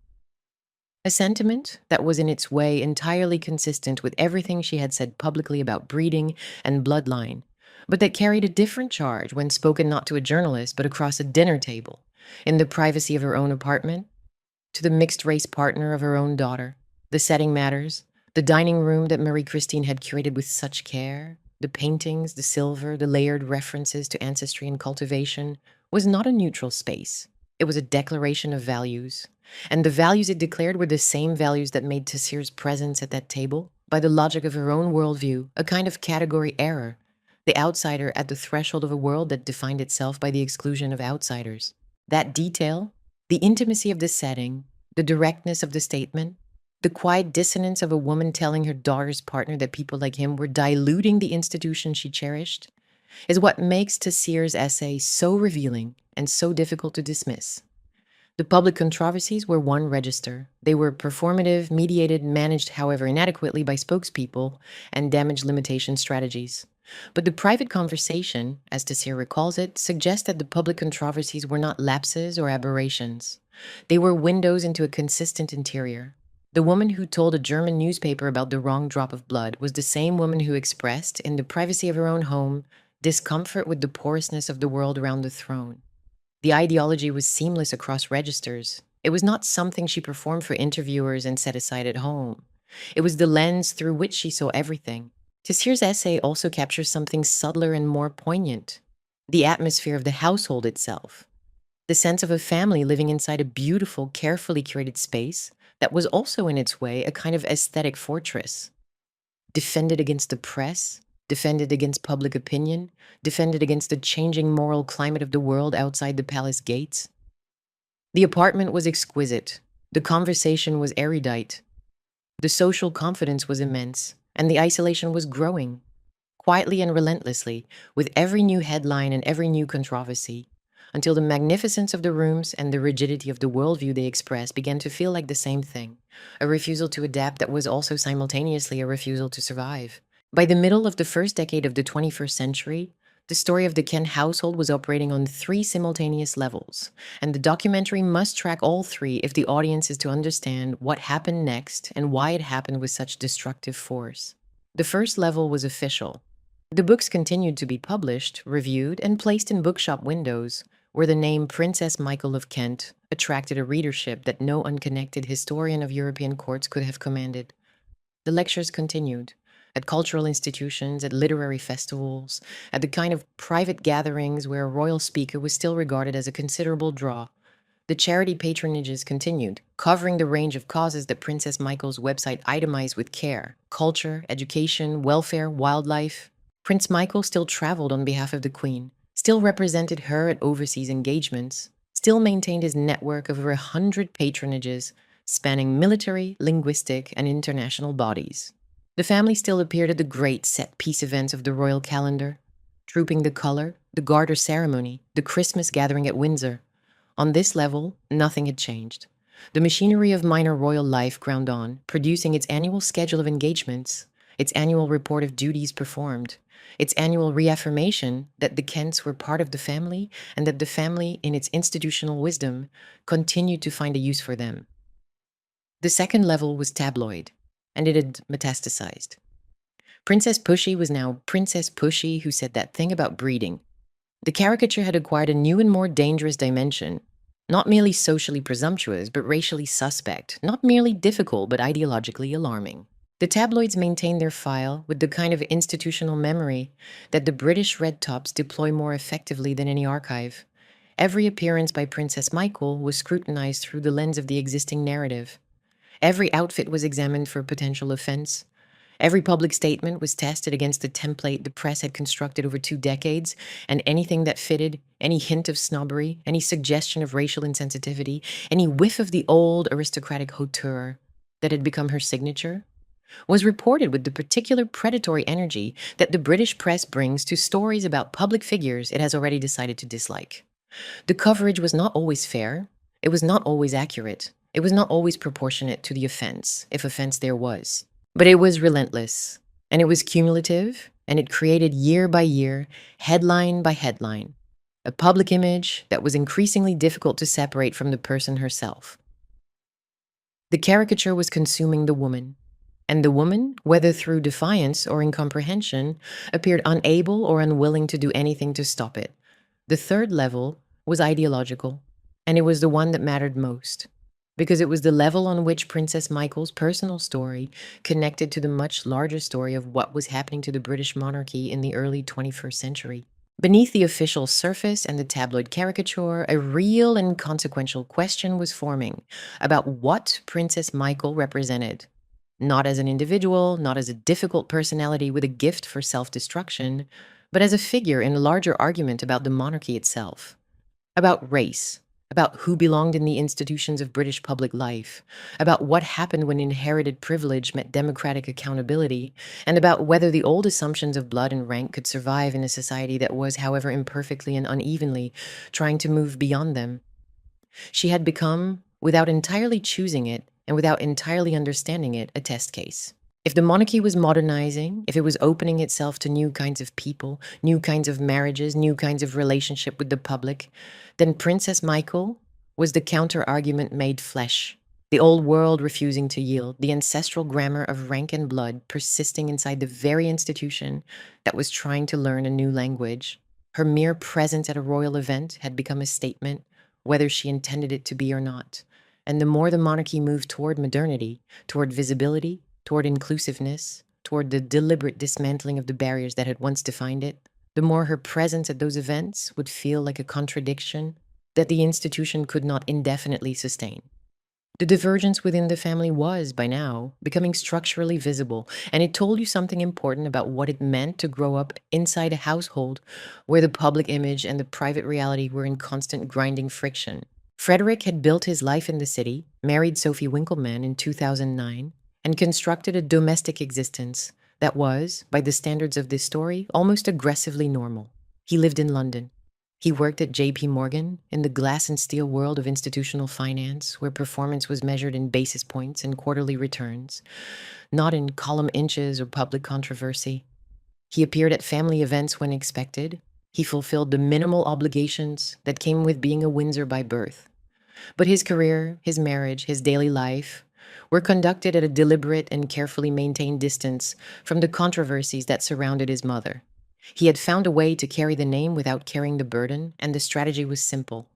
a sentiment that was in its way entirely consistent with everything she had said publicly about breeding and bloodline, but that carried a different charge when spoken not to a journalist but across a dinner table, in the privacy of her own apartment, to the mixed-race partner of her own daughter. The setting matters. The dining room that Marie-Christine had curated with such care, the paintings, the silver, the layered references to ancestry and cultivation, was not a neutral space. It was a declaration of values. And the values it declared were the same values that made Taseer's presence at that table, by the logic of her own worldview, a kind of category error, the outsider at the threshold of a world that defined itself by the exclusion of outsiders. That detail, the intimacy of the setting, the directness of the statement, the quiet dissonance of a woman telling her daughter's partner that people like him were diluting the institution she cherished, is what makes Taseer's essay so revealing and so difficult to dismiss. The public controversies were one register. They were performative, mediated, managed, however inadequately, by spokespeople and damage limitation strategies. But the private conversation, as Taseer recalls it, suggests that the public controversies were not lapses or aberrations. They were windows into a consistent interior. The woman who told a German newspaper about the wrong drop of blood was the same woman who expressed, in the privacy of her own home, discomfort with the porousness of the world around the throne. The ideology was seamless across registers. It was not something she performed for interviewers and set aside at home. It was the lens through which she saw everything. Taseer's essay also captures something subtler and more poignant: the atmosphere of the household itself. The sense of a family living inside a beautiful, carefully curated space that was also in its way a kind of aesthetic fortress, defended against the press, defended against public opinion, defended against the changing moral climate of the world outside the palace gates. The apartment was exquisite, the conversation was erudite, the social confidence was immense, and the isolation was growing, quietly and relentlessly, with every new headline and every new controversy, until the magnificence of the rooms and the rigidity of the worldview they expressed began to feel like the same thing, a refusal to adapt that was also simultaneously a refusal to survive. By the middle of the first decade of the 21st century, the story of the Kent household was operating on 3 simultaneous levels, and the documentary must track all 3 if the audience is to understand what happened next and why it happened with such destructive force. The first level was official. The books continued to be published, reviewed, and placed in bookshop windows, where the name Princess Markle of Kent attracted a readership that no unconnected historian of European courts could have commanded. The lectures continued, at cultural institutions, at literary festivals, at the kind of private gatherings where a royal speaker was still regarded as a considerable draw, The charity patronages continued, covering the range of causes that Princess Michael's website itemized with care: culture, education, welfare, wildlife. Prince Michael still traveled on behalf of the Queen, still represented her at overseas engagements, still maintained his network of over 100 patronages spanning military, linguistic, and international bodies. The family still appeared at the great set-piece events of the royal calendar: Trooping the Color, the Garter Ceremony, the Christmas gathering at Windsor. On this level, nothing had changed. The machinery of minor royal life ground on, producing its annual schedule of engagements, its annual report of duties performed, its annual reaffirmation that the Kents were part of the family and that the family, in its institutional wisdom, continued to find a use for them. The second level was tabloid, and it had metastasized. Princess Pushy was now Princess Pushy, who said that thing about breeding. The caricature had acquired a new and more dangerous dimension, not merely socially presumptuous, but racially suspect, not merely difficult, but ideologically alarming. The tabloids maintained their file with the kind of institutional memory that the British red tops deploy more effectively than any archive. Every appearance by Princess Michael was scrutinized through the lens of the existing narrative. Every outfit was examined for potential offense. Every public statement was tested against the template the press had constructed over 2 decades, and anything that fitted, any hint of snobbery, any suggestion of racial insensitivity, any whiff of the old aristocratic hauteur that had become her signature, was reported with the particular predatory energy that the British press brings to stories about public figures it has already decided to dislike. The coverage was not always fair, it was not always accurate, it was not always proportionate to the offense, if offense there was. But it was relentless, and it was cumulative, and it created year by year, headline by headline, a public image that was increasingly difficult to separate from the person herself. The caricature was consuming the woman, and the woman, whether through defiance or incomprehension, appeared unable or unwilling to do anything to stop it. The third level was ideological, and it was the one that mattered most, because it was the level on which Princess Michael's personal story connected to the much larger story of what was happening to the British monarchy in the early 21st century. Beneath the official surface and the tabloid caricature, a real and consequential question was forming about what Princess Michael represented. Not as an individual, not as a difficult personality with a gift for self-destruction, but as a figure in a larger argument about the monarchy itself, about race, about who belonged in the institutions of British public life, about what happened when inherited privilege met democratic accountability, and about whether the old assumptions of blood and rank could survive in a society that was, however imperfectly and unevenly, trying to move beyond them. She had become, without entirely choosing it and without entirely understanding it, a test case. If the monarchy was modernizing, if it was opening itself to new kinds of people, new kinds of marriages, new kinds of relationship with the public, then Princess Michael was the counter-argument made flesh, the old world refusing to yield, the ancestral grammar of rank and blood persisting inside the very institution that was trying to learn a new language. Her mere presence at a royal event had become a statement, whether she intended it to be or not. And the more the monarchy moved toward modernity, toward visibility, toward inclusiveness, toward the deliberate dismantling of the barriers that had once defined it, the more her presence at those events would feel like a contradiction that the institution could not indefinitely sustain. The divergence within the family was, by now, becoming structurally visible, and it told you something important about what it meant to grow up inside a household where the public image and the private reality were in constant grinding friction. Frederick had built his life in the city, married Sophie Winkleman in 2009, and constructed a domestic existence that was, by the standards of this story, almost aggressively normal. He lived in London. He worked at J.P. Morgan in the glass and steel world of institutional finance, where performance was measured in basis points and quarterly returns, not in column inches or public controversy. He appeared at family events when expected. He fulfilled the minimal obligations that came with being a Windsor by birth. But his career, his marriage, his daily life were conducted at a deliberate and carefully maintained distance from the controversies that surrounded his mother. He had found a way to carry the name without carrying the burden, and the strategy was simple.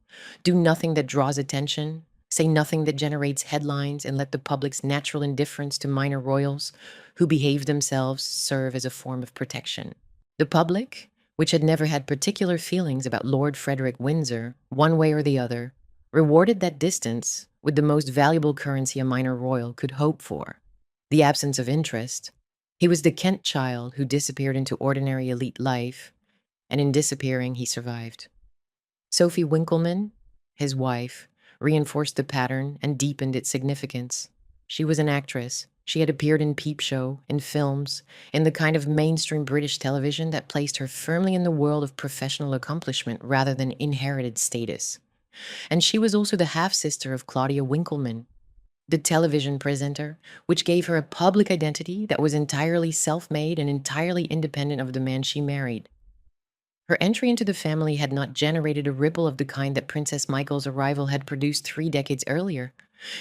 Do nothing that draws attention, say nothing that generates headlines, and let the public's natural indifference to minor royals who behave themselves serve as a form of protection. The public, which had never had particular feelings about Lord Frederick Windsor, one way or the other, rewarded that distance with the most valuable currency a minor royal could hope for: the absence of interest. He was the Kent child who disappeared into ordinary elite life, and in disappearing, he survived. Sophie Winkleman, his wife, reinforced the pattern and deepened its significance. She was an actress. She had appeared in Peep Show, in films, in the kind of mainstream British television that placed her firmly in the world of professional accomplishment rather than inherited status. And she was also the half-sister of Claudia Winkleman, the television presenter, which gave her a public identity that was entirely self-made and entirely independent of the man she married. Her entry into the family had not generated a ripple of the kind that Princess Michael's arrival had produced 3 decades earlier.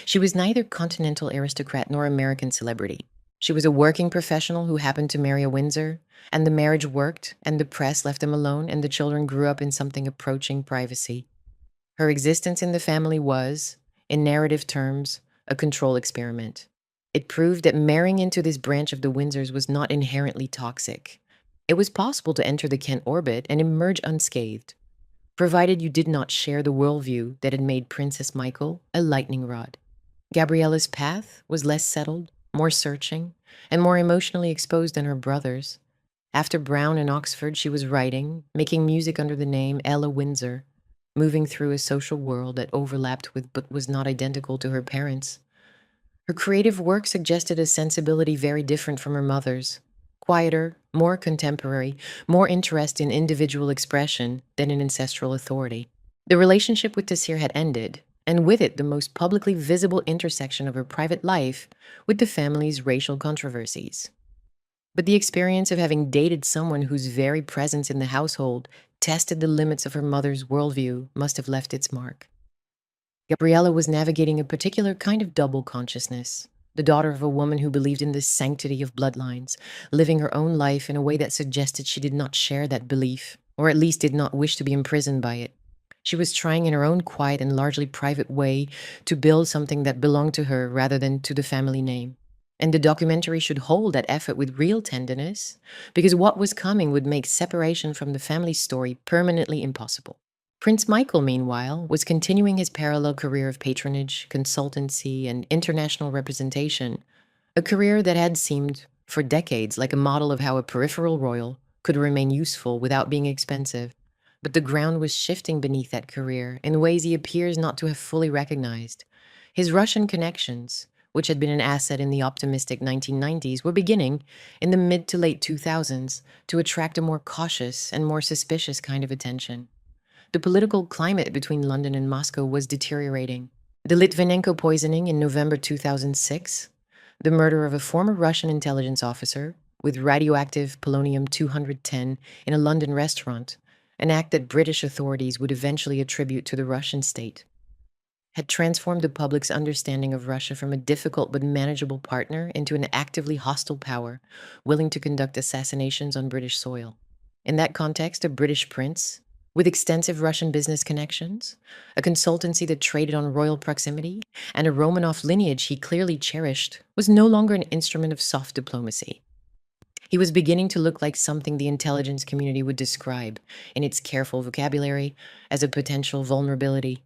She was neither continental aristocrat nor American celebrity. She was a working professional who happened to marry a Windsor, and the marriage worked, and the press left them alone, and the children grew up in something approaching privacy. Her existence in the family was, in narrative terms, a control experiment. It proved that marrying into this branch of the Windsors was not inherently toxic. It was possible to enter the Kent orbit and emerge unscathed, provided you did not share the worldview that had made Princess Michael a lightning rod. Gabriella's path was less settled, more searching, and more emotionally exposed than her brother's. After Brown and Oxford, she was writing, making music under the name Ella Windsor, moving through a social world that overlapped with but was not identical to her parents'. Her creative work suggested a sensibility very different from her mother's: quieter, more contemporary, more interest in individual expression than in ancestral authority. The relationship with Tessir had ended, and with it the most publicly visible intersection of her private life with the family's racial controversies. But the experience of having dated someone whose very presence in the household tested the limits of her mother's worldview must have left its mark. Gabriella was navigating a particular kind of double consciousness, the daughter of a woman who believed in the sanctity of bloodlines, living her own life in a way that suggested she did not share that belief, or at least did not wish to be imprisoned by it. She was trying in her own quiet and largely private way to build something that belonged to her rather than to the family name. And the documentary should hold that effort with real tenderness, because what was coming would make separation from the family story permanently impossible. Prince Michael, meanwhile, was continuing his parallel career of patronage, consultancy, and international representation, a career that had seemed, for decades, like a model of how a peripheral royal could remain useful without being expensive. But the ground was shifting beneath that career in ways he appears not to have fully recognized. His Russian connections, which had been an asset in the optimistic 1990s, were beginning, in the mid to late 2000s, to attract a more cautious and more suspicious kind of attention. The political climate between London and Moscow was deteriorating. The Litvinenko poisoning in November 2006, the murder of a former Russian intelligence officer with radioactive polonium-210 in a London restaurant, an act that British authorities would eventually attribute to the Russian state, had transformed the public's understanding of Russia from a difficult but manageable partner into an actively hostile power, willing to conduct assassinations on British soil. In that context, a British prince, with extensive Russian business connections, a consultancy that traded on royal proximity, and a Romanov lineage he clearly cherished, was no longer an instrument of soft diplomacy. He was beginning to look like something the intelligence community would describe, in its careful vocabulary, as a potential vulnerability.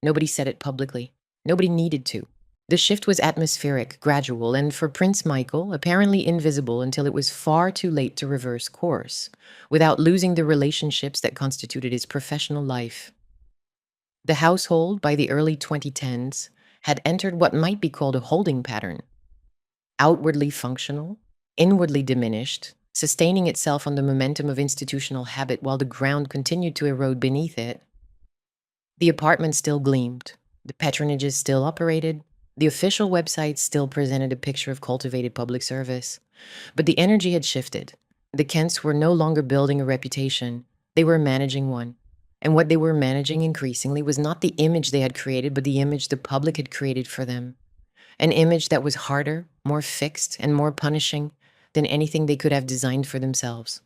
Nobody said it publicly. Nobody needed to. The shift was atmospheric, gradual, and for Prince Michael, apparently invisible until it was far too late to reverse course, without losing the relationships that constituted his professional life. The household, by the early 2010s, had entered what might be called a holding pattern. Outwardly functional, inwardly diminished, sustaining itself on the momentum of institutional habit while the ground continued to erode beneath it. The apartment still gleamed, the patronages still operated, the official website still presented a picture of cultivated public service. But the energy had shifted. The Kents were no longer building a reputation. They were managing one. And what they were managing increasingly was not the image they had created, but the image the public had created for them. An image that was harder, more fixed, and more punishing than anything they could have designed for themselves.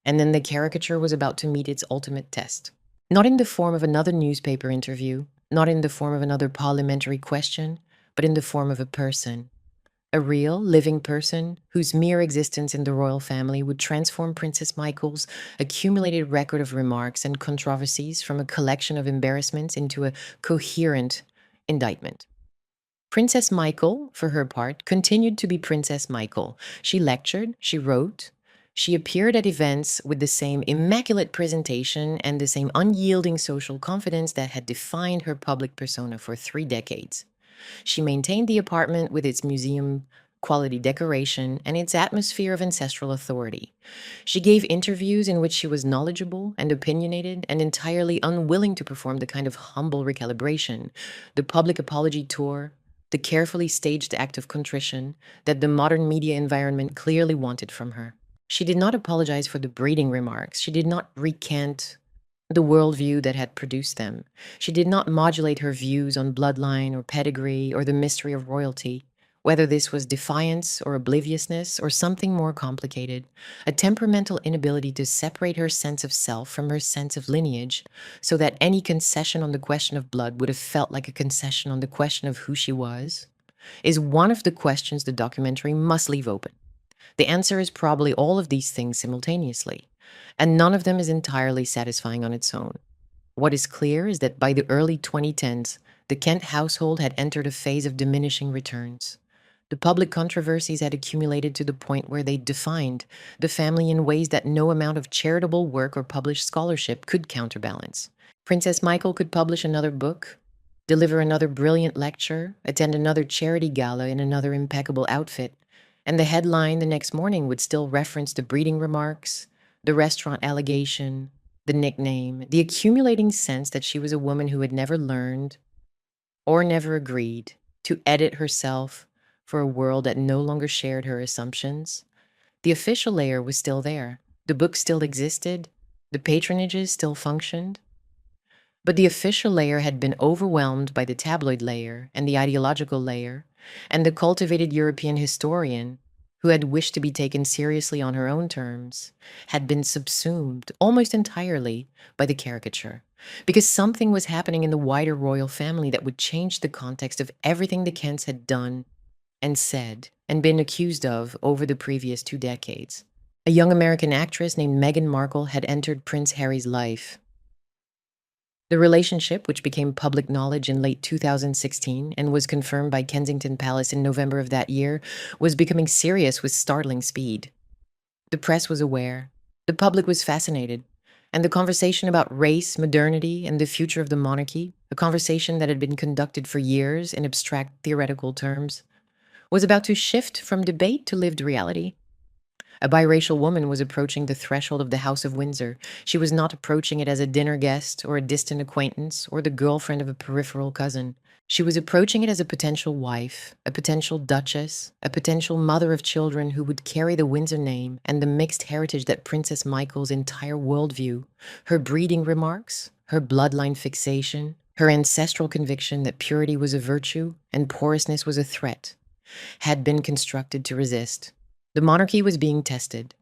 And then the caricature was about to meet its ultimate test. Not in the form of another newspaper interview, not in the form of another parliamentary question, but in the form of a person. A real, living person whose mere existence in the royal family would transform Princess Michael's accumulated record of remarks and controversies from a collection of embarrassments into a coherent indictment. Princess Michael, for her part, continued to be Princess Michael. She lectured, she wrote, she appeared at events with the same immaculate presentation and the same unyielding social confidence that had defined her public persona for 3 decades. She maintained the apartment with its museum quality decoration and its atmosphere of ancestral authority. She gave interviews in which she was knowledgeable and opinionated and entirely unwilling to perform the kind of humble recalibration, the public apology tour, the carefully staged act of contrition that the modern media environment clearly wanted from her. She did not apologize for the breeding remarks. She did not recant the worldview that had produced them. She did not modulate her views on bloodline or pedigree or the mystery of royalty, whether this was defiance or obliviousness or something more complicated, a temperamental inability to separate her sense of self from her sense of lineage, so that any concession on the question of blood would have felt like a concession on the question of who she was, is one of the questions the documentary must leave open. The answer is probably all of these things simultaneously, and none of them is entirely satisfying on its own. What is clear is that by the early 2010s, the Kent household had entered a phase of diminishing returns. The public controversies had accumulated to the point where they defined the family in ways that no amount of charitable work or published scholarship could counterbalance. Princess Michael could publish another book, deliver another brilliant lecture, attend another charity gala in another impeccable outfit, and the headline the next morning would still reference the breeding remarks, the restaurant allegation, the nickname, the accumulating sense that she was a woman who had never learned or never agreed to edit herself for a world that no longer shared her assumptions. The official layer was still there. The book still existed. The patronages still functioned. But the official layer had been overwhelmed by the tabloid layer and the ideological layer, and the cultivated European historian, who had wished to be taken seriously on her own terms, had been subsumed almost entirely by the caricature, because something was happening in the wider royal family that would change the context of everything the Kents had done and said and been accused of over the previous 2 decades. A young American actress named Meghan Markle had entered Prince Harry's life. The relationship, which became public knowledge in late 2016 and was confirmed by Kensington Palace in November of that year, was becoming serious with startling speed. The press was aware, the public was fascinated, and the conversation about race, modernity, and the future of the monarchy, a conversation that had been conducted for years in abstract theoretical terms, was about to shift from debate to lived reality. A biracial woman was approaching the threshold of the House of Windsor. She was not approaching it as a dinner guest or a distant acquaintance or the girlfriend of a peripheral cousin. She was approaching it as a potential wife, a potential duchess, a potential mother of children who would carry the Windsor name and the mixed heritage that Princess Michael's entire worldview, her breeding remarks, her bloodline fixation, her ancestral conviction that purity was a virtue and porousness was a threat, had been constructed to resist. The monarchy was being tested.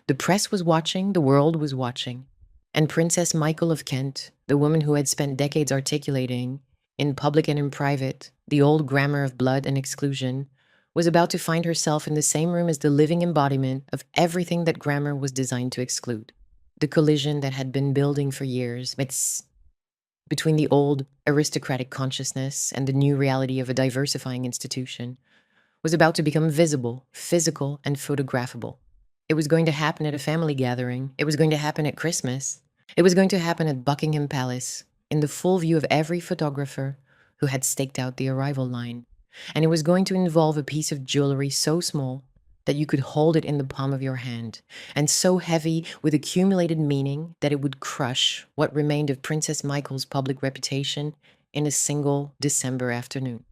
The press was watching, the world was watching. And Princess Michael of Kent, the woman who had spent decades articulating, in public and in private, the old grammar of blood and exclusion, was about to find herself in the same room as the living embodiment of everything that grammar was designed to exclude. The collision that had been building for years between the old aristocratic consciousness and the new reality of a diversifying institution was about to become visible, physical, and photographable. It was going to happen at a family gathering. It was going to happen at Christmas. It was going to happen at Buckingham Palace, in the full view of every photographer who had staked out the arrival line. And it was going to involve a piece of jewellery so small that you could hold it in the palm of your hand, and so heavy with accumulated meaning that it would crush what remained of Princess Michael's public reputation in a single December afternoon.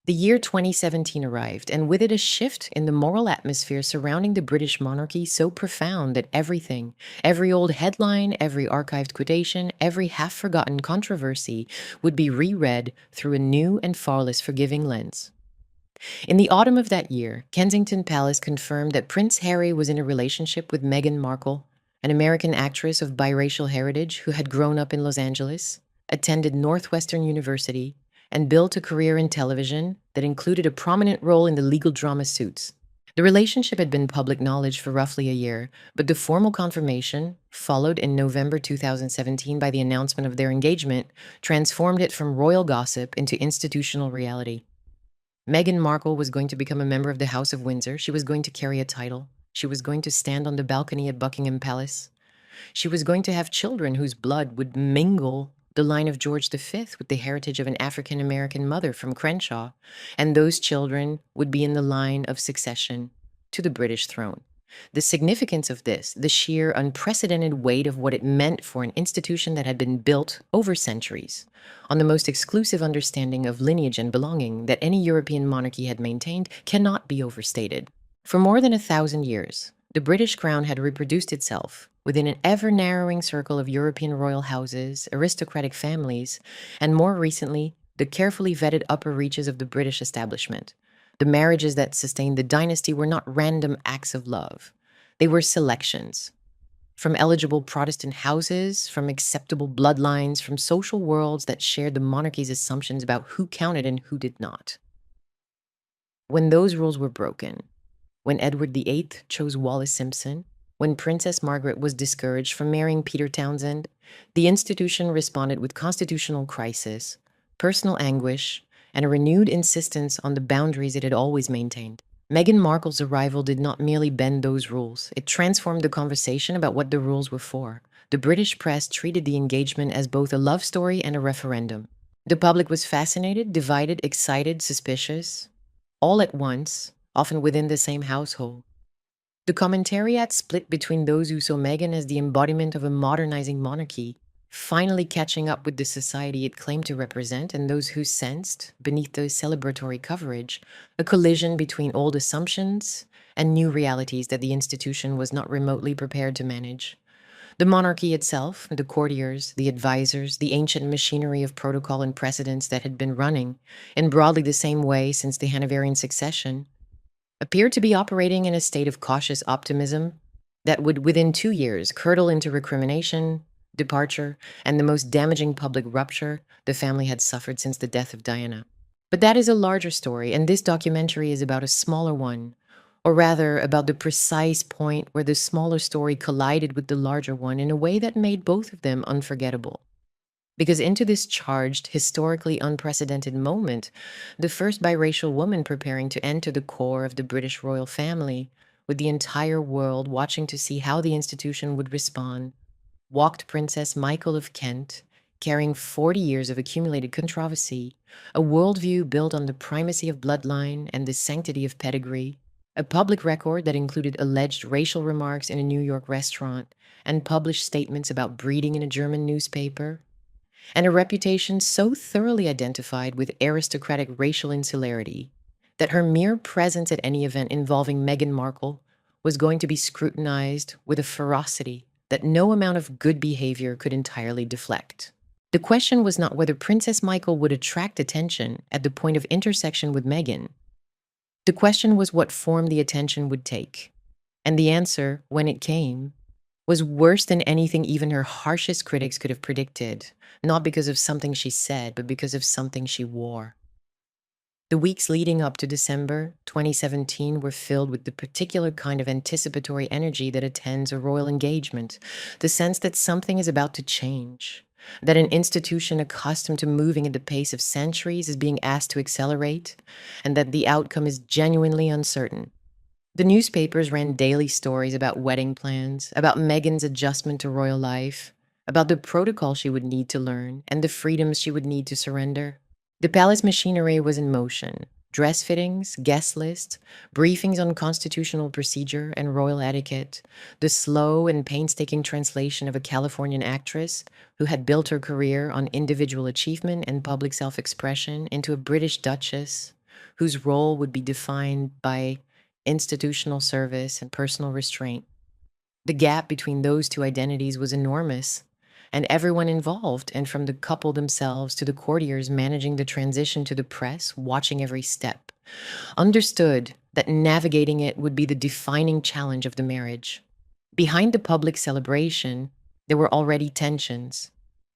The year 2017 arrived, and with it a shift in the moral atmosphere surrounding the British monarchy so profound that everything, every old headline, every archived quotation, every half-forgotten controversy would be reread through a new and far less forgiving lens. In the autumn of that year, Kensington Palace confirmed that Prince Harry was in a relationship with Meghan Markle, an American actress of biracial heritage who had grown up in Los Angeles, attended Northwestern University, and built a career in television that included a prominent role in the legal drama Suits. The relationship had been public knowledge for roughly a year, but the formal confirmation, followed in November 2017 by the announcement of their engagement, transformed it from royal gossip into institutional reality. Meghan Markle was going to become a member of the House of Windsor. She was going to carry a title. She was going to stand on the balcony at Buckingham Palace. She was going to have children whose blood would mingle the line of George V with the heritage of an African American mother from Crenshaw, and those children would be in the line of succession to the British throne. The significance of this, the sheer unprecedented weight of what it meant for an institution that had been built over centuries on the most exclusive understanding of lineage and belonging that any European monarchy had maintained, cannot be overstated. For more than 1,000 years, the British crown had reproduced itself within an ever-narrowing circle of European royal houses, aristocratic families, and more recently, the carefully vetted upper reaches of the British establishment. The marriages that sustained the dynasty were not random acts of love. They were selections. From eligible Protestant houses, from acceptable bloodlines, from social worlds that shared the monarchy's assumptions about who counted and who did not. When those rules were broken, when Edward VIII chose Wallis Simpson, when Princess Margaret was discouraged from marrying Peter Townsend, the institution responded with constitutional crisis, personal anguish, and a renewed insistence on the boundaries it had always maintained. Meghan Markle's arrival did not merely bend those rules. It transformed the conversation about what the rules were for. The British press treated the engagement as both a love story and a referendum. The public was fascinated, divided, excited, suspicious, all at once, often within the same household. The commentariat split between those who saw Meghan as the embodiment of a modernizing monarchy, finally catching up with the society it claimed to represent, and those who sensed, beneath the celebratory coverage, a collision between old assumptions and new realities that the institution was not remotely prepared to manage. The monarchy itself, the courtiers, the advisors, the ancient machinery of protocol and precedents that had been running, in broadly the same way since the Hanoverian succession, appeared to be operating in a state of cautious optimism that would, within 2 years, curdle into recrimination, departure, and the most damaging public rupture the family had suffered since the death of Diana. But that is a larger story, and this documentary is about a smaller one, or rather about the precise point where the smaller story collided with the larger one in a way that made both of them unforgettable. Because into this charged, historically unprecedented moment, the first biracial woman preparing to enter the core of the British royal family, with the entire world watching to see how the institution would respond, walked Princess Michael of Kent, carrying 40 years of accumulated controversy, a worldview built on the primacy of bloodline and the sanctity of pedigree, a public record that included alleged racial remarks in a New York restaurant and published statements about breeding in a German newspaper, and a reputation so thoroughly identified with aristocratic racial insularity that her mere presence at any event involving Meghan Markle was going to be scrutinized with a ferocity that no amount of good behavior could entirely deflect. The question was not whether Princess Michael would attract attention at the point of intersection with Meghan. The question was what form the attention would take. And the answer, when it came, was worse than anything even her harshest critics could have predicted, not because of something she said, but because of something she wore. The weeks leading up to December 2017 were filled with the particular kind of anticipatory energy that attends a royal engagement, the sense that something is about to change, that an institution accustomed to moving at the pace of centuries is being asked to accelerate, and that the outcome is genuinely uncertain. The newspapers ran daily stories about wedding plans, about Meghan's adjustment to royal life, about the protocol she would need to learn and the freedoms she would need to surrender. The palace machinery was in motion. Dress fittings, guest lists, briefings on constitutional procedure and royal etiquette, the slow and painstaking translation of a Californian actress who had built her career on individual achievement and public self-expression into a British duchess whose role would be defined by institutional service and personal restraint. The gap between those two identities was enormous, and everyone involved, and from the couple themselves to the courtiers managing the transition to the press, watching every step, understood that navigating it would be the defining challenge of the marriage. Behind the public celebration, there were already tensions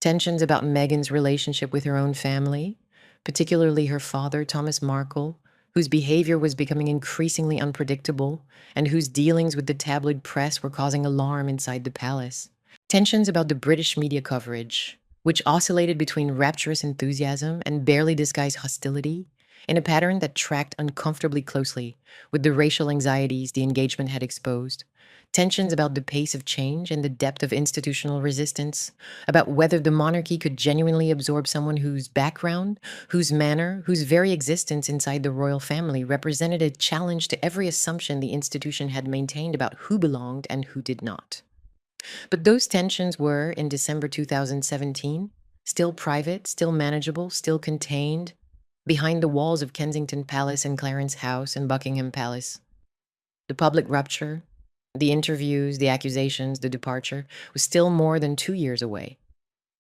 about Meghan's relationship with her own family, particularly her father, Thomas Markle, whose behavior was becoming increasingly unpredictable and whose dealings with the tabloid press were causing alarm inside the palace. Tensions about the British media coverage, which oscillated between rapturous enthusiasm and barely disguised hostility, in a pattern that tracked uncomfortably closely with the racial anxieties the engagement had exposed. Tensions about the pace of change and the depth of institutional resistance, about whether the monarchy could genuinely absorb someone whose background, whose manner, whose very existence inside the royal family represented a challenge to every assumption the institution had maintained about who belonged and who did not. But those tensions were, in December 2017, still private, still manageable, still contained behind the walls of Kensington Palace and Clarence House and Buckingham Palace. The public rupture, the interviews, the accusations, the departure was still more than 2 years away.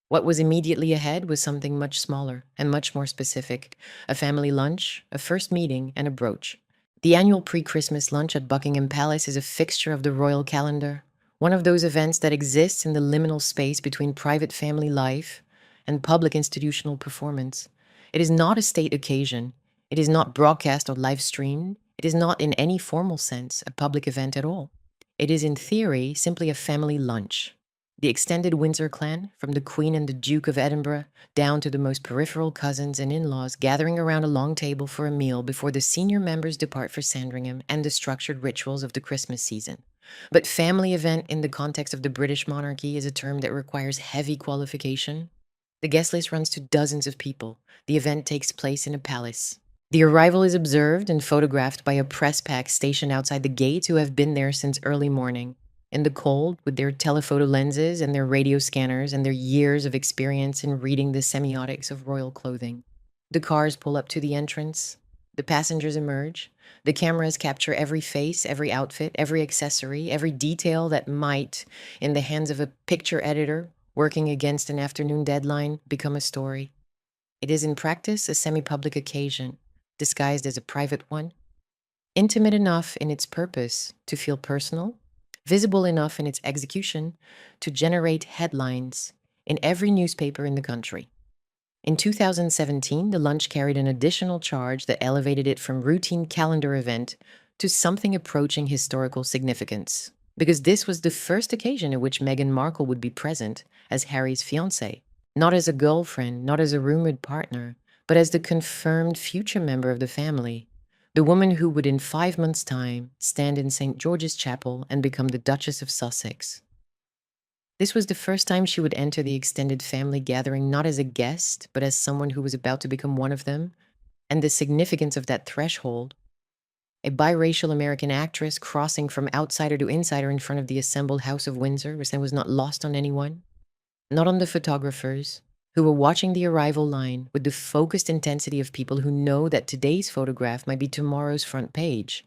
What was immediately ahead was something much smaller and much more specific: a family lunch, a first meeting, and a brooch. The annual pre-Christmas lunch at Buckingham Palace is a fixture of the royal calendar, one of those events that exists in the liminal space between private family life and public institutional performance. It is not a state occasion. It is not broadcast or live streamed. It is not, in any formal sense, a public event at all. It is, in theory, simply a family lunch. The extended Windsor clan, from the Queen and the Duke of Edinburgh down to the most peripheral cousins and in-laws, gathering around a long table for a meal before the senior members depart for Sandringham and the structured rituals of the Christmas season. But family event in the context of the British monarchy is a term that requires heavy qualification. The guest list runs to dozens of people. The event takes place in a palace. The arrival is observed and photographed by a press pack stationed outside the gates who have been there since early morning, in the cold, with their telephoto lenses and their radio scanners and their years of experience in reading the semiotics of royal clothing. The cars pull up to the entrance. The passengers emerge. The cameras capture every face, every outfit, every accessory, every detail that might, in the hands of a picture editor working against an afternoon deadline, become a story. It is in practice a semi-public occasion, disguised as a private one, intimate enough in its purpose to feel personal, visible enough in its execution to generate headlines in every newspaper in the country. In 2017, the lunch carried an additional charge that elevated it from routine calendar event to something approaching historical significance, because this was the first occasion in which Meghan Markle would be present as Harry's fiancée, not as a girlfriend, not as a rumored partner, but as the confirmed future member of the family, the woman who would in 5 months' time stand in St. George's Chapel and become the Duchess of Sussex. This was the first time she would enter the extended family gathering not as a guest, but as someone who was about to become one of them, and the significance of that threshold. A biracial American actress crossing from outsider to insider in front of the assembled House of Windsor was not lost on anyone, not on the photographers, who were watching the arrival line with the focused intensity of people who know that today's photograph might be tomorrow's front page,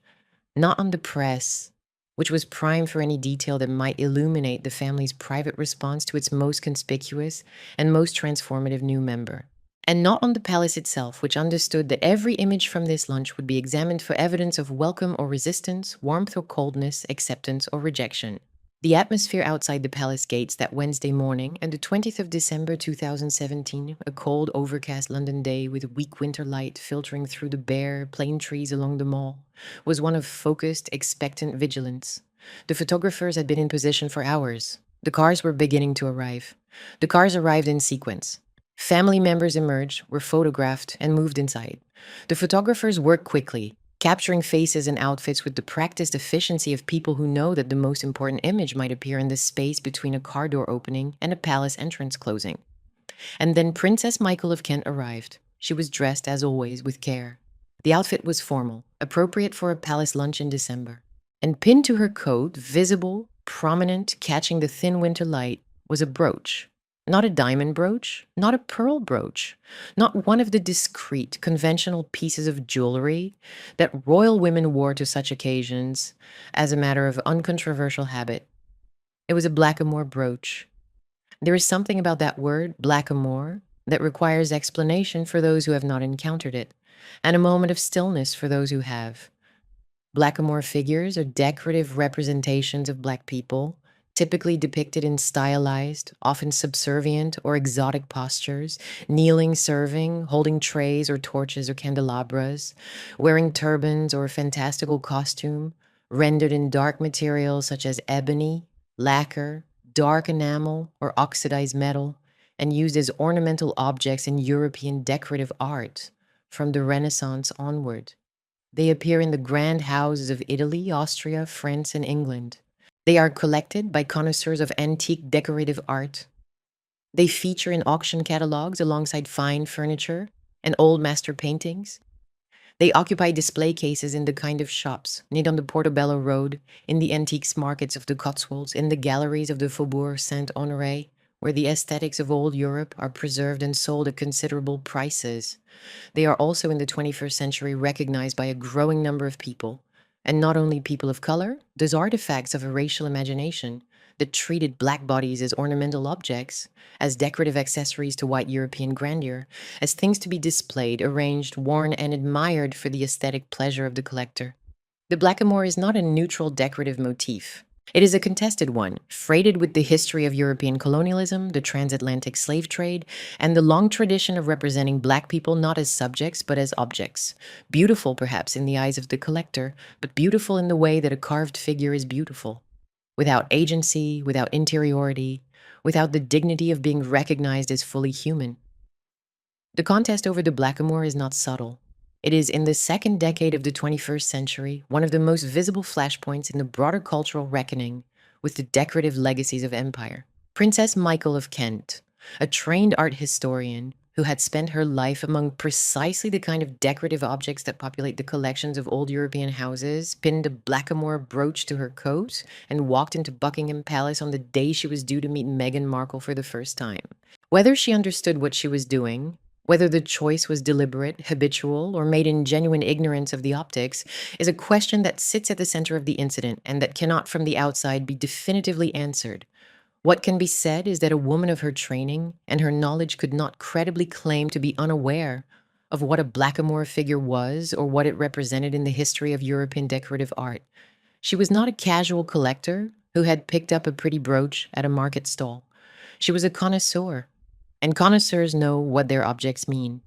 not on the press, which was primed for any detail that might illuminate the family's private response to its most conspicuous and most transformative new member. And not on the palace itself, which understood that every image from this lunch would be examined for evidence of welcome or resistance, warmth or coldness, acceptance or rejection. The atmosphere outside the palace gates that Wednesday morning and the 20th of December 2017, a cold, overcast London day with weak winter light filtering through the bare, plain trees along the Mall, was one of focused, expectant vigilance. The photographers had been in position for hours. The cars were beginning to arrive. The cars arrived in sequence. Family members emerged, were photographed, and moved inside. The photographers worked quickly, capturing faces and outfits with the practiced efficiency of people who know that the most important image might appear in the space between a car door opening and a palace entrance closing. And then Princess Michael of Kent arrived. She was dressed, as always, with care. The outfit was formal, appropriate for a palace lunch in December. And pinned to her coat, visible, prominent, catching the thin winter light, was a brooch. Not a diamond brooch, not a pearl brooch, not one of the discreet, conventional pieces of jewellery that royal women wore to such occasions as a matter of uncontroversial habit. It was a blackamoor brooch. There is something about that word, blackamoor, that requires explanation for those who have not encountered it, and a moment of stillness for those who have. Blackamoor figures are decorative representations of black people, typically depicted in stylized, often subservient or exotic postures, kneeling, serving, holding trays or torches or candelabras, wearing turbans or fantastical costume, rendered in dark materials such as ebony, lacquer, dark enamel, or oxidized metal, and used as ornamental objects in European decorative art from the Renaissance onward. They appear in the grand houses of Italy, Austria, France, and England. They are collected by connoisseurs of antique decorative art. They feature in auction catalogs alongside fine furniture and old master paintings. They occupy display cases in the kind of shops knit on the Portobello Road, in the antiques markets of the Cotswolds, in the galleries of the Faubourg Saint-Honoré, where the aesthetics of old Europe are preserved and sold at considerable prices. They are also in the 21st century recognized by a growing number of people, and not only people of color, those artifacts of a racial imagination that treated black bodies as ornamental objects, as decorative accessories to white European grandeur, as things to be displayed, arranged, worn, and admired for the aesthetic pleasure of the collector. The blackamoor is not a neutral decorative motif. It is a contested one, freighted with the history of European colonialism, the transatlantic slave trade, and the long tradition of representing black people not as subjects but as objects. Beautiful, perhaps, in the eyes of the collector, but beautiful in the way that a carved figure is beautiful. Without agency, without interiority, without the dignity of being recognized as fully human. The contest over the blackamoor is not subtle. It is, in the second decade of the 21st century, one of the most visible flashpoints in the broader cultural reckoning with the decorative legacies of empire. Princess Markle of Kent, a trained art historian who had spent her life among precisely the kind of decorative objects that populate the collections of old European houses, pinned a blackamoor brooch to her coat and walked into Buckingham Palace on the day she was due to meet Meghan Markle for the first time. Whether she understood what she was doing, whether the choice was deliberate, habitual, or made in genuine ignorance of the optics, is a question that sits at the center of the incident and that cannot from the outside be definitively answered. What can be said is that a woman of her training and her knowledge could not credibly claim to be unaware of what a blackamoor figure was or what it represented in the history of European decorative art. She was not a casual collector who had picked up a pretty brooch at a market stall. She was a connoisseur, and connoisseurs know what their objects mean.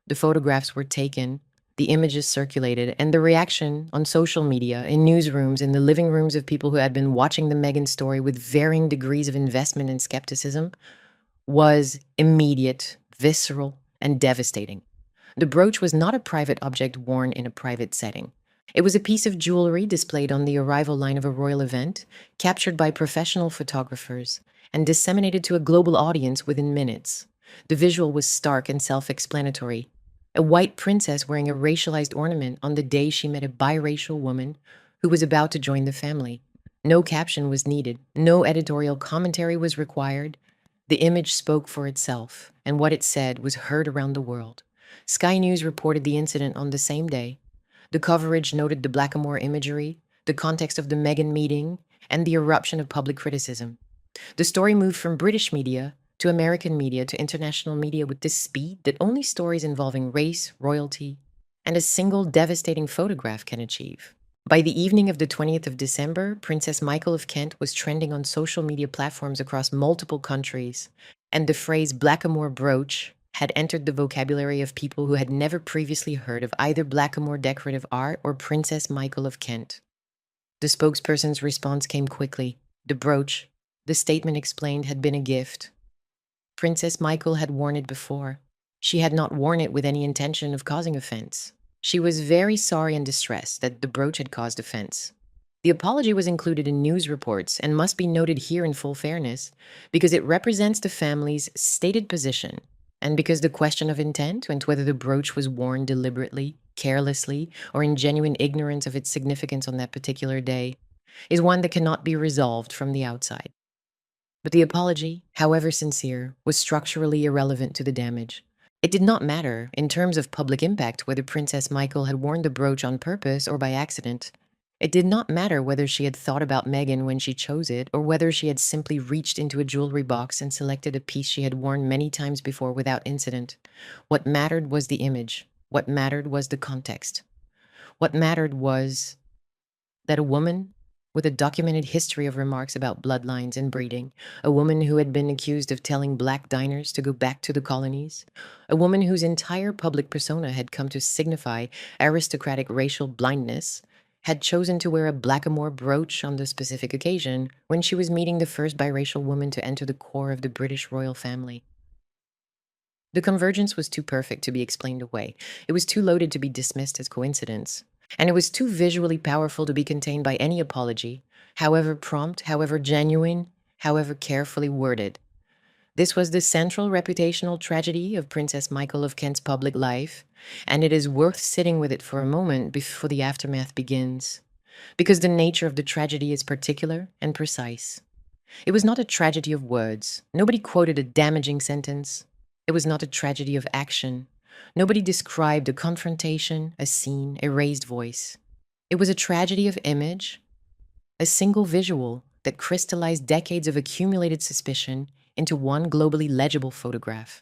The photographs were taken, the images circulated, and the reaction on social media, in newsrooms, in the living rooms of people who had been watching the Meghan story with varying degrees of investment and skepticism, was immediate, visceral, and devastating. The brooch was not a private object worn in a private setting. It was a piece of jewelry displayed on the arrival line of a royal event, captured by professional photographers, and disseminated to a global audience within minutes. The visual was stark and self-explanatory. A white princess wearing a racialized ornament on the day she met a biracial woman who was about to join the family. No caption was needed. No editorial commentary was required. The image spoke for itself, and what it said was heard around the world. Sky News reported the incident on the same day. The coverage noted the blackamoor imagery, the context of the Meghan meeting, and the eruption of public criticism. The story moved from British media to American media to international media with this speed that only stories involving race, royalty, and a single devastating photograph can achieve. By the evening of the 20th of December, Princess Markle of Kent was trending on social media platforms across multiple countries, and the phrase blackamoor brooch had entered the vocabulary of people who had never previously heard of either blackamoor decorative art or Princess Markle of Kent. The spokesperson's response came quickly. The brooch, the statement explained, had been a gift. Princess Markle had worn it before. She had not worn it with any intention of causing offense. She was very sorry and distressed that the brooch had caused offense. The apology was included in news reports and must be noted here in full fairness because it represents the family's stated position and because the question of intent and whether the brooch was worn deliberately, carelessly, or in genuine ignorance of its significance on that particular day is one that cannot be resolved from the outside. But the apology, however sincere, was structurally irrelevant to the damage. It did not matter, in terms of public impact, whether Princess Markle had worn the brooch on purpose or by accident. It did not matter whether she had thought about Meghan when she chose it, or whether she had simply reached into a jewelry box and selected a piece she had worn many times before without incident. What mattered was the image. What mattered was the context. What mattered was that a woman with a documented history of remarks about bloodlines and breeding, a woman who had been accused of telling black diners to go back to the colonies, a woman whose entire public persona had come to signify aristocratic racial blindness, had chosen to wear a blackamoor brooch on the specific occasion when she was meeting the first biracial woman to enter the core of the British royal family. The convergence was too perfect to be explained away. It was too loaded to be dismissed as coincidence. And it was too visually powerful to be contained by any apology, however prompt, however genuine, however carefully worded. This was the central reputational tragedy of Princess Michael of Kent's public life, and it is worth sitting with it for a moment before the aftermath begins, because the nature of the tragedy is particular and precise. It was not a tragedy of words. Nobody quoted a damaging sentence. It was not a tragedy of action. Nobody described a confrontation, a scene, a raised voice. It was a tragedy of image, a single visual that crystallized decades of accumulated suspicion into one globally legible photograph.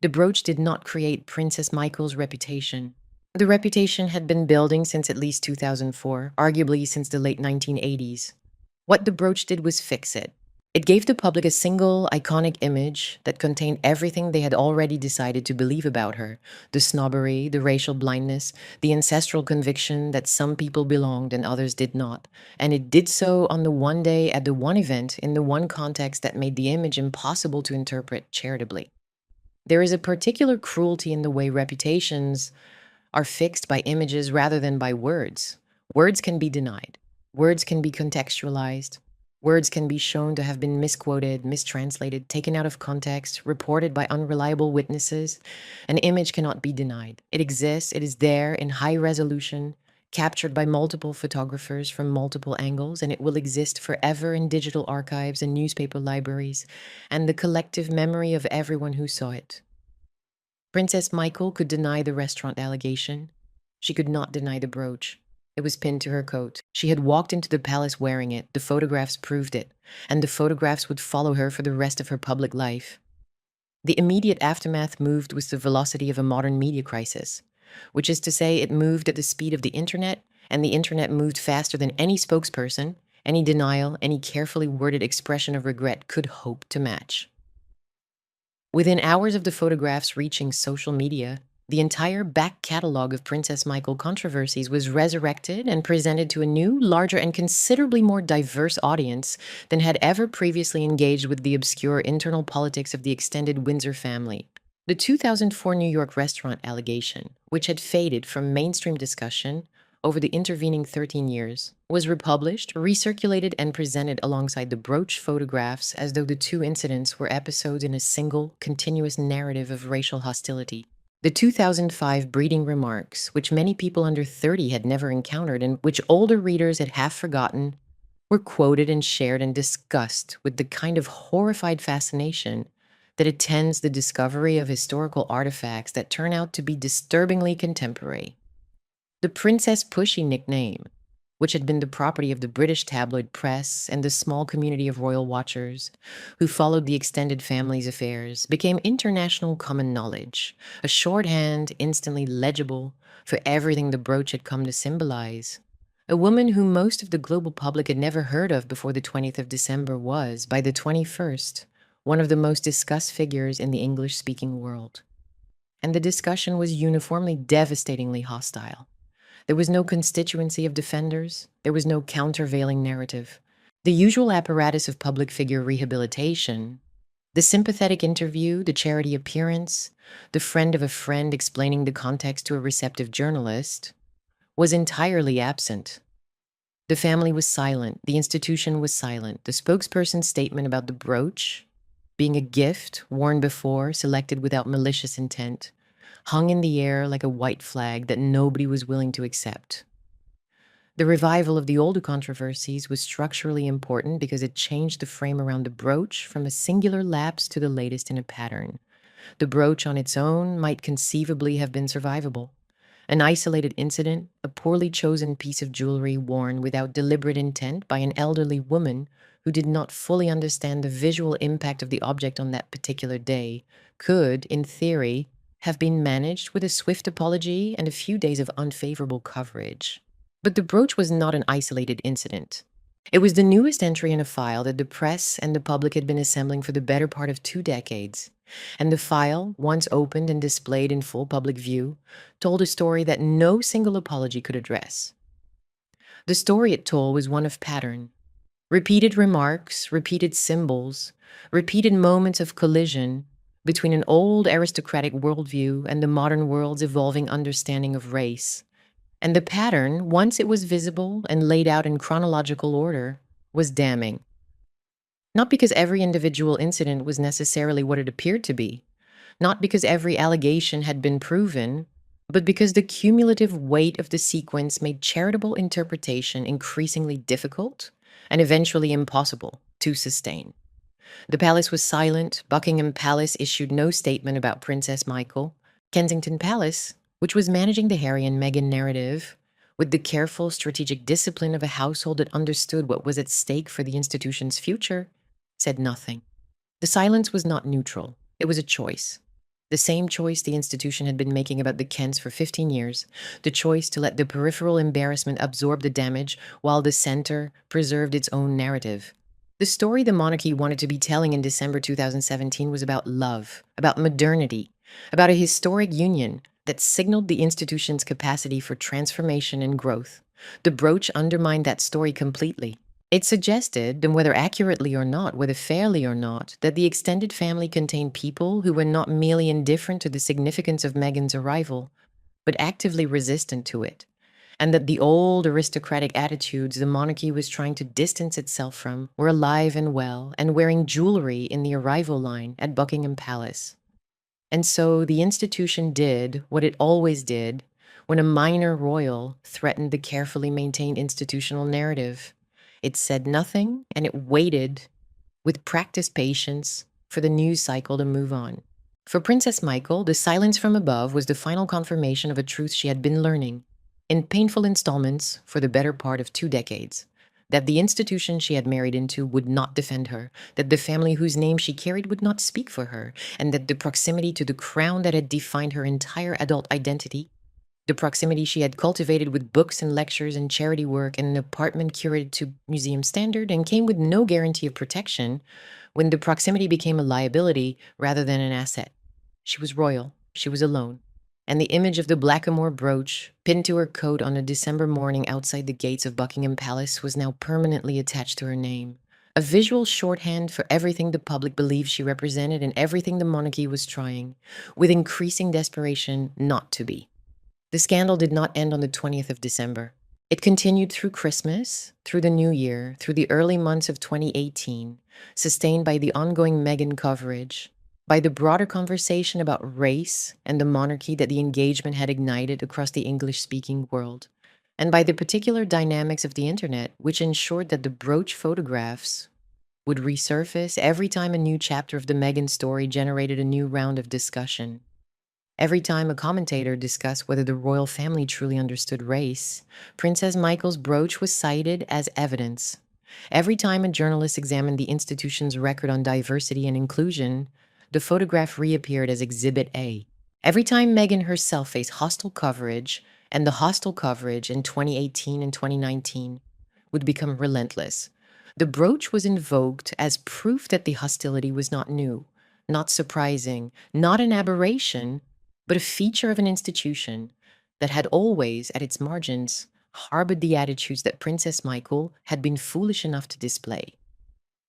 The brooch did not create Princess Michael's reputation. The reputation had been building since at least 2004, arguably since the late 1980s. What the brooch did was fix it. It gave the public a single, iconic image that contained everything they had already decided to believe about her: the snobbery, the racial blindness, the ancestral conviction that some people belonged and others did not. And it did so on the one day at the one event in the one context that made the image impossible to interpret charitably. There is a particular cruelty in the way reputations are fixed by images rather than by words. Words can be denied. Words can be contextualized. Words can be shown to have been misquoted, mistranslated, taken out of context, reported by unreliable witnesses. An image cannot be denied. It exists, it is there in high resolution, captured by multiple photographers from multiple angles, and it will exist forever in digital archives and newspaper libraries, and the collective memory of everyone who saw it. Princess Michael could deny the restaurant allegation. She could not deny the brooch. It was pinned to her coat. She had walked into the palace wearing it. The photographs proved it, and the photographs would follow her for the rest of her public life. The immediate aftermath moved with the velocity of a modern media crisis, which is to say it moved at the speed of the internet, and the internet moved faster than any spokesperson, any denial, any carefully worded expression of regret could hope to match. Within hours of the photographs reaching social media, the entire back catalog of Princess Michael controversies was resurrected and presented to a new, larger, and considerably more diverse audience than had ever previously engaged with the obscure internal politics of the extended Windsor family. The 2004 New York restaurant allegation, which had faded from mainstream discussion over the intervening 13 years, was republished, recirculated, and presented alongside the brooch photographs as though the two incidents were episodes in a single, continuous narrative of racial hostility. The 2005 breeding remarks, which many people under 30 had never encountered and which older readers had half forgotten, were quoted and shared and discussed with the kind of horrified fascination that attends the discovery of historical artifacts that turn out to be disturbingly contemporary. The Princess Pushy nickname, which had been the property of the British tabloid press and the small community of royal watchers who followed the extended family's affairs, became international common knowledge, a shorthand instantly legible for everything the brooch had come to symbolize. A woman whom most of the global public had never heard of before the 20th of December was, by the 21st, one of the most discussed figures in the English-speaking world. And the discussion was uniformly devastatingly hostile. There was no constituency of defenders. There was no countervailing narrative. The usual apparatus of public figure rehabilitation, the sympathetic interview, the charity appearance, the friend of a friend explaining the context to a receptive journalist, was entirely absent. The family was silent. The institution was silent. The spokesperson's statement about the brooch, being a gift worn before, selected without malicious intent, hung in the air like a white flag that nobody was willing to accept. The revival of the older controversies was structurally important because it changed the frame around the brooch from a singular lapse to the latest in a pattern. The brooch on its own might conceivably have been survivable. An isolated incident, a poorly chosen piece of jewelry worn without deliberate intent by an elderly woman who did not fully understand the visual impact of the object on that particular day, could, in theory, have been managed with a swift apology and a few days of unfavorable coverage. But the brooch was not an isolated incident. It was the newest entry in a file that the press and the public had been assembling for the better part of 2 decades. And the file, once opened and displayed in full public view, told a story that no single apology could address. The story it told was one of pattern. Repeated remarks, repeated symbols, repeated moments of collision between an old aristocratic worldview and the modern world's evolving understanding of race. And the pattern, once it was visible and laid out in chronological order, was damning. Not because every individual incident was necessarily what it appeared to be, not because every allegation had been proven, but because the cumulative weight of the sequence made charitable interpretation increasingly difficult and eventually impossible to sustain. The palace was silent. Buckingham Palace issued no statement about Princess Markle. Kensington Palace, which was managing the Harry and Meghan narrative with the careful, strategic discipline of a household that understood what was at stake for the institution's future, said nothing. The silence was not neutral. It was a choice. The same choice the institution had been making about the Kents for 15 years, the choice to let the peripheral embarrassment absorb the damage while the center preserved its own narrative. The story the monarchy wanted to be telling in December 2017 was about love, about modernity, about a historic union that signaled the institution's capacity for transformation and growth. The brooch undermined that story completely. It suggested, and whether accurately or not, whether fairly or not, that the extended family contained people who were not merely indifferent to the significance of Meghan's arrival, but actively resistant to it, and that the old aristocratic attitudes the monarchy was trying to distance itself from were alive and well and wearing jewellery in the arrival line at Buckingham Palace. And so the institution did what it always did when a minor royal threatened the carefully maintained institutional narrative. It said nothing, and it waited with practiced patience for the news cycle to move on. For Princess Markle, the silence from above was the final confirmation of a truth she had been learning, in painful installments for the better part of 2 decades, that the institution she had married into would not defend her, that the family whose name she carried would not speak for her, and that the proximity to the crown that had defined her entire adult identity, the proximity she had cultivated with books and lectures and charity work and an apartment curated to museum standard and came with no guarantee of protection, when the proximity became a liability rather than an asset. She was royal. She was alone. And the image of the blackamoor brooch pinned to her coat on a December morning outside the gates of Buckingham Palace was now permanently attached to her name. A visual shorthand for everything the public believed she represented and everything the monarchy was trying, with increasing desperation, not to be. The scandal did not end on the 20th of December. It continued through Christmas, through the New Year, through the early months of 2018, sustained by the ongoing Meghan coverage, by the broader conversation about race and the monarchy that the engagement had ignited across the English-speaking world, and by the particular dynamics of the internet, which ensured that the brooch photographs would resurface every time a new chapter of the Meghan story generated a new round of discussion. Every time a commentator discussed whether the royal family truly understood race, Princess Markle's brooch was cited as evidence. Every time a journalist examined the institution's record on diversity and inclusion, the photograph reappeared as Exhibit A. Every time Meghan herself faced hostile coverage, and the hostile coverage in 2018 and 2019 would become relentless, the brooch was invoked as proof that the hostility was not new, not surprising, not an aberration, but a feature of an institution that had always, at its margins, harbored the attitudes that Princess Markle had been foolish enough to display.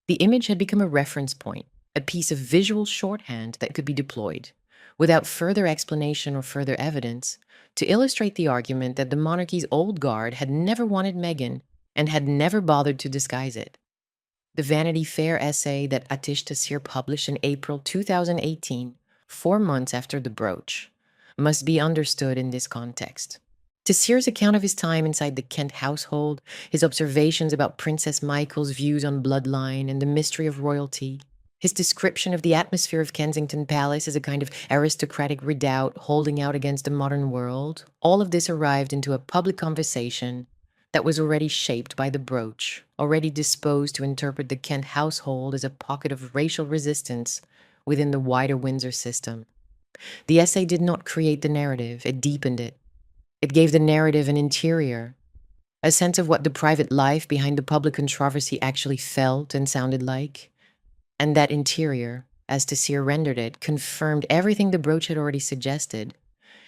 The image had become a reference point, a piece of visual shorthand that could be deployed, without further explanation or further evidence, to illustrate the argument that the monarchy's old guard had never wanted Meghan and had never bothered to disguise it. The Vanity Fair essay that Atish Taseer published in April 2018, 4 months after the brooch, must be understood in this context. Taseer's account of his time inside the Kent household, his observations about Princess Markle's views on bloodline and the mystery of royalty, his description of the atmosphere of Kensington Palace as a kind of aristocratic redoubt holding out against the modern world, all of this arrived into a public conversation that was already shaped by the brooch, already disposed to interpret the Kent household as a pocket of racial resistance within the wider Windsor system. The essay did not create the narrative, it deepened it. It gave the narrative an interior, a sense of what the private life behind the public controversy actually felt and sounded like. And that interior, as Tessier rendered it, confirmed everything the brooch had already suggested.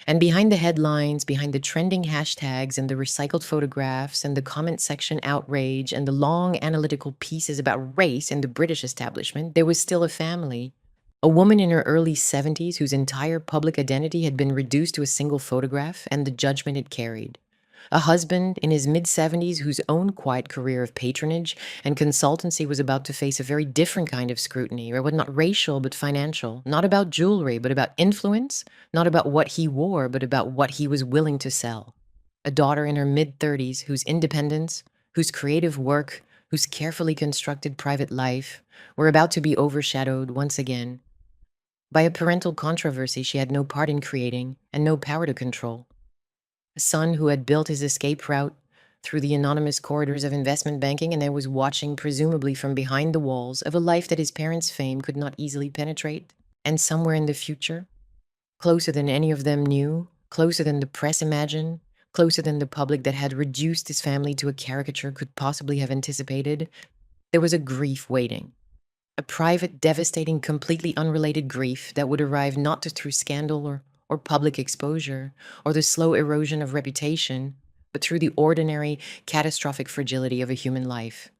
And behind the headlines, behind the trending hashtags and the recycled photographs and the comment section outrage and the long analytical pieces about race in the British establishment, there was still a family. A woman in her early 70s whose entire public identity had been reduced to a single photograph and the judgment it carried. A husband in his mid-70s whose own quiet career of patronage and consultancy was about to face a very different kind of scrutiny, or not racial but financial, not about jewelry but about influence, not about what he wore but about what he was willing to sell. A daughter in her mid-30s whose independence, whose creative work, whose carefully constructed private life were about to be overshadowed once again by a parental controversy she had no part in creating and no power to control. A son who had built his escape route through the anonymous corridors of investment banking and then was watching presumably from behind the walls of a life that his parents' fame could not easily penetrate. And somewhere in the future, closer than any of them knew, closer than the press imagined, closer than the public that had reduced his family to a caricature could possibly have anticipated, there was a grief waiting. A private, devastating, completely unrelated grief that would arrive not just through scandal or public exposure, or the slow erosion of reputation, but through the ordinary, catastrophic fragility of a human life.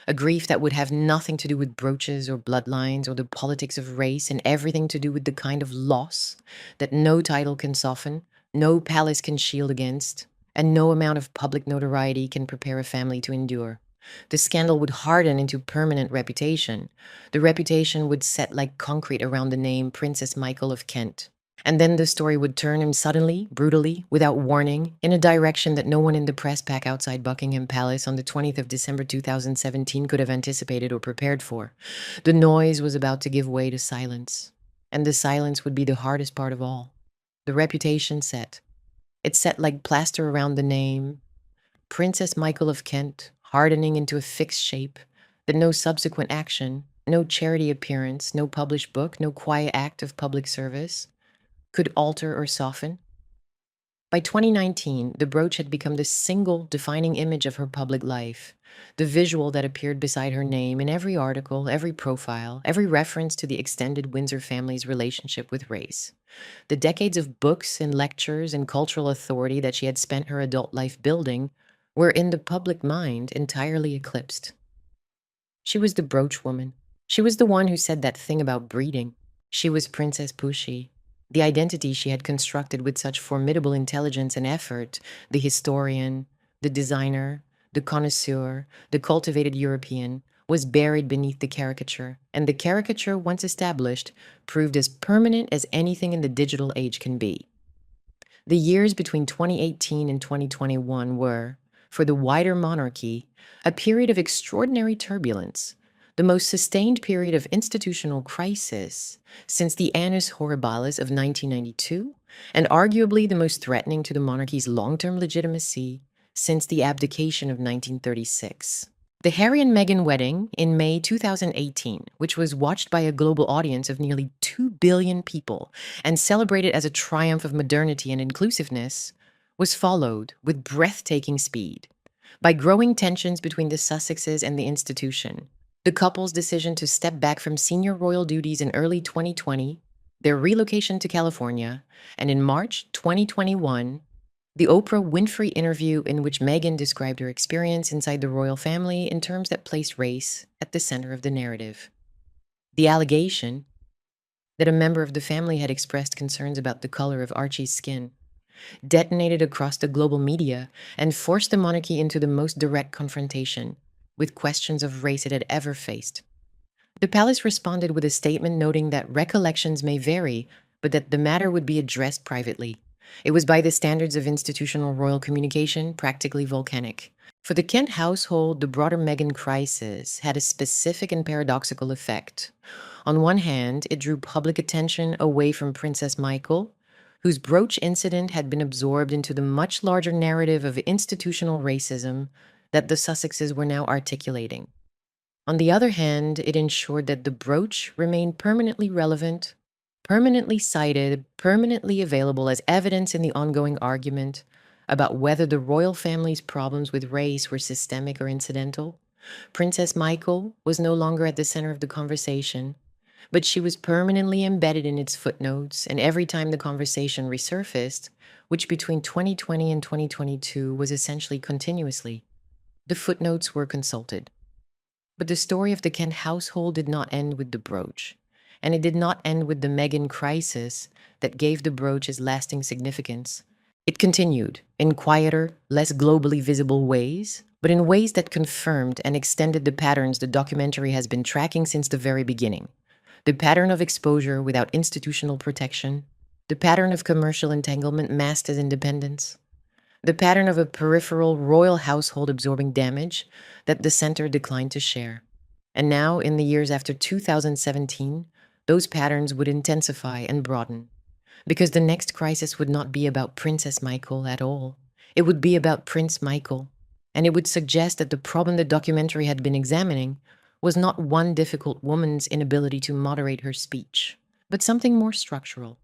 A grief that would have nothing to do with brooches or bloodlines or the politics of race, and everything to do with the kind of loss that no title can soften, no palace can shield against, and no amount of public notoriety can prepare a family to endure. The scandal would harden into permanent reputation. The reputation would set like concrete around the name Princess Michael of Kent. And then the story would turn him suddenly, brutally, without warning, in a direction that no one in the press pack outside Buckingham Palace on the 20th of December 2017 could have anticipated or prepared for. The noise was about to give way to silence. And the silence would be the hardest part of all. The reputation set. It set like plaster around the name Princess Michael of Kent, hardening into a fixed shape that no subsequent action, no charity appearance, no published book, no quiet act of public service could alter or soften. By 2019, the brooch had become the single defining image of her public life, the visual that appeared beside her name in every article, every profile, every reference to the extended Windsor family's relationship with race. The decades of books and lectures and cultural authority that she had spent her adult life building were in the public mind entirely eclipsed. She was the brooch woman. She was the one who said that thing about breeding. She was Princess Pushy. The identity she had constructed with such formidable intelligence and effort, the historian, the designer, the connoisseur, the cultivated European, was buried beneath the caricature, and the caricature, once established, proved as permanent as anything in the digital age can be. The years between 2018 and 2021 were, for the wider monarchy, a period of extraordinary turbulence, the most sustained period of institutional crisis since the Annus Horribilis of 1992, and arguably the most threatening to the monarchy's long-term legitimacy since the abdication of 1936. The Harry and Meghan wedding in May 2018, which was watched by a global audience of nearly 2 billion people and celebrated as a triumph of modernity and inclusiveness, was followed with breathtaking speed by growing tensions between the Sussexes and the institution. The couple's decision to step back from senior royal duties in early 2020, their relocation to California, and in March 2021, the Oprah Winfrey interview in which Meghan described her experience inside the royal family in terms that placed race at the center of the narrative. The allegation that a member of the family had expressed concerns about the color of Archie's skin detonated across the global media and forced the monarchy into the most direct confrontation with questions of race it had ever faced. The palace responded with a statement noting that recollections may vary, but that the matter would be addressed privately. It was by the standards of institutional royal communication, practically volcanic. For the Kent household, the broader Meghan crisis had a specific and paradoxical effect. On one hand, it drew public attention away from Princess Michael, whose brooch incident had been absorbed into the much larger narrative of institutional racism that the Sussexes were now articulating. On the other hand, it ensured that the brooch remained permanently relevant, permanently cited, permanently available as evidence in the ongoing argument about whether the royal family's problems with race were systemic or incidental. Princess Michael was no longer at the center of the conversation, but she was permanently embedded in its footnotes, and every time the conversation resurfaced, which between 2020 and 2022 was essentially continuously, the footnotes were consulted. But the story of the Kent household did not end with the brooch, and it did not end with the Meghan crisis that gave the brooch its lasting significance. It continued in quieter, less globally visible ways, but in ways that confirmed and extended the patterns the documentary has been tracking since the very beginning. The pattern of exposure without institutional protection, the pattern of commercial entanglement masked as independence, the pattern of a peripheral royal household absorbing damage that the center declined to share. And now, in the years after 2017, those patterns would intensify and broaden. Because the next crisis would not be about Princess Michael at all. It would be about Prince Michael. And it would suggest that the problem the documentary had been examining was not one difficult woman's inability to moderate her speech, but something more structural.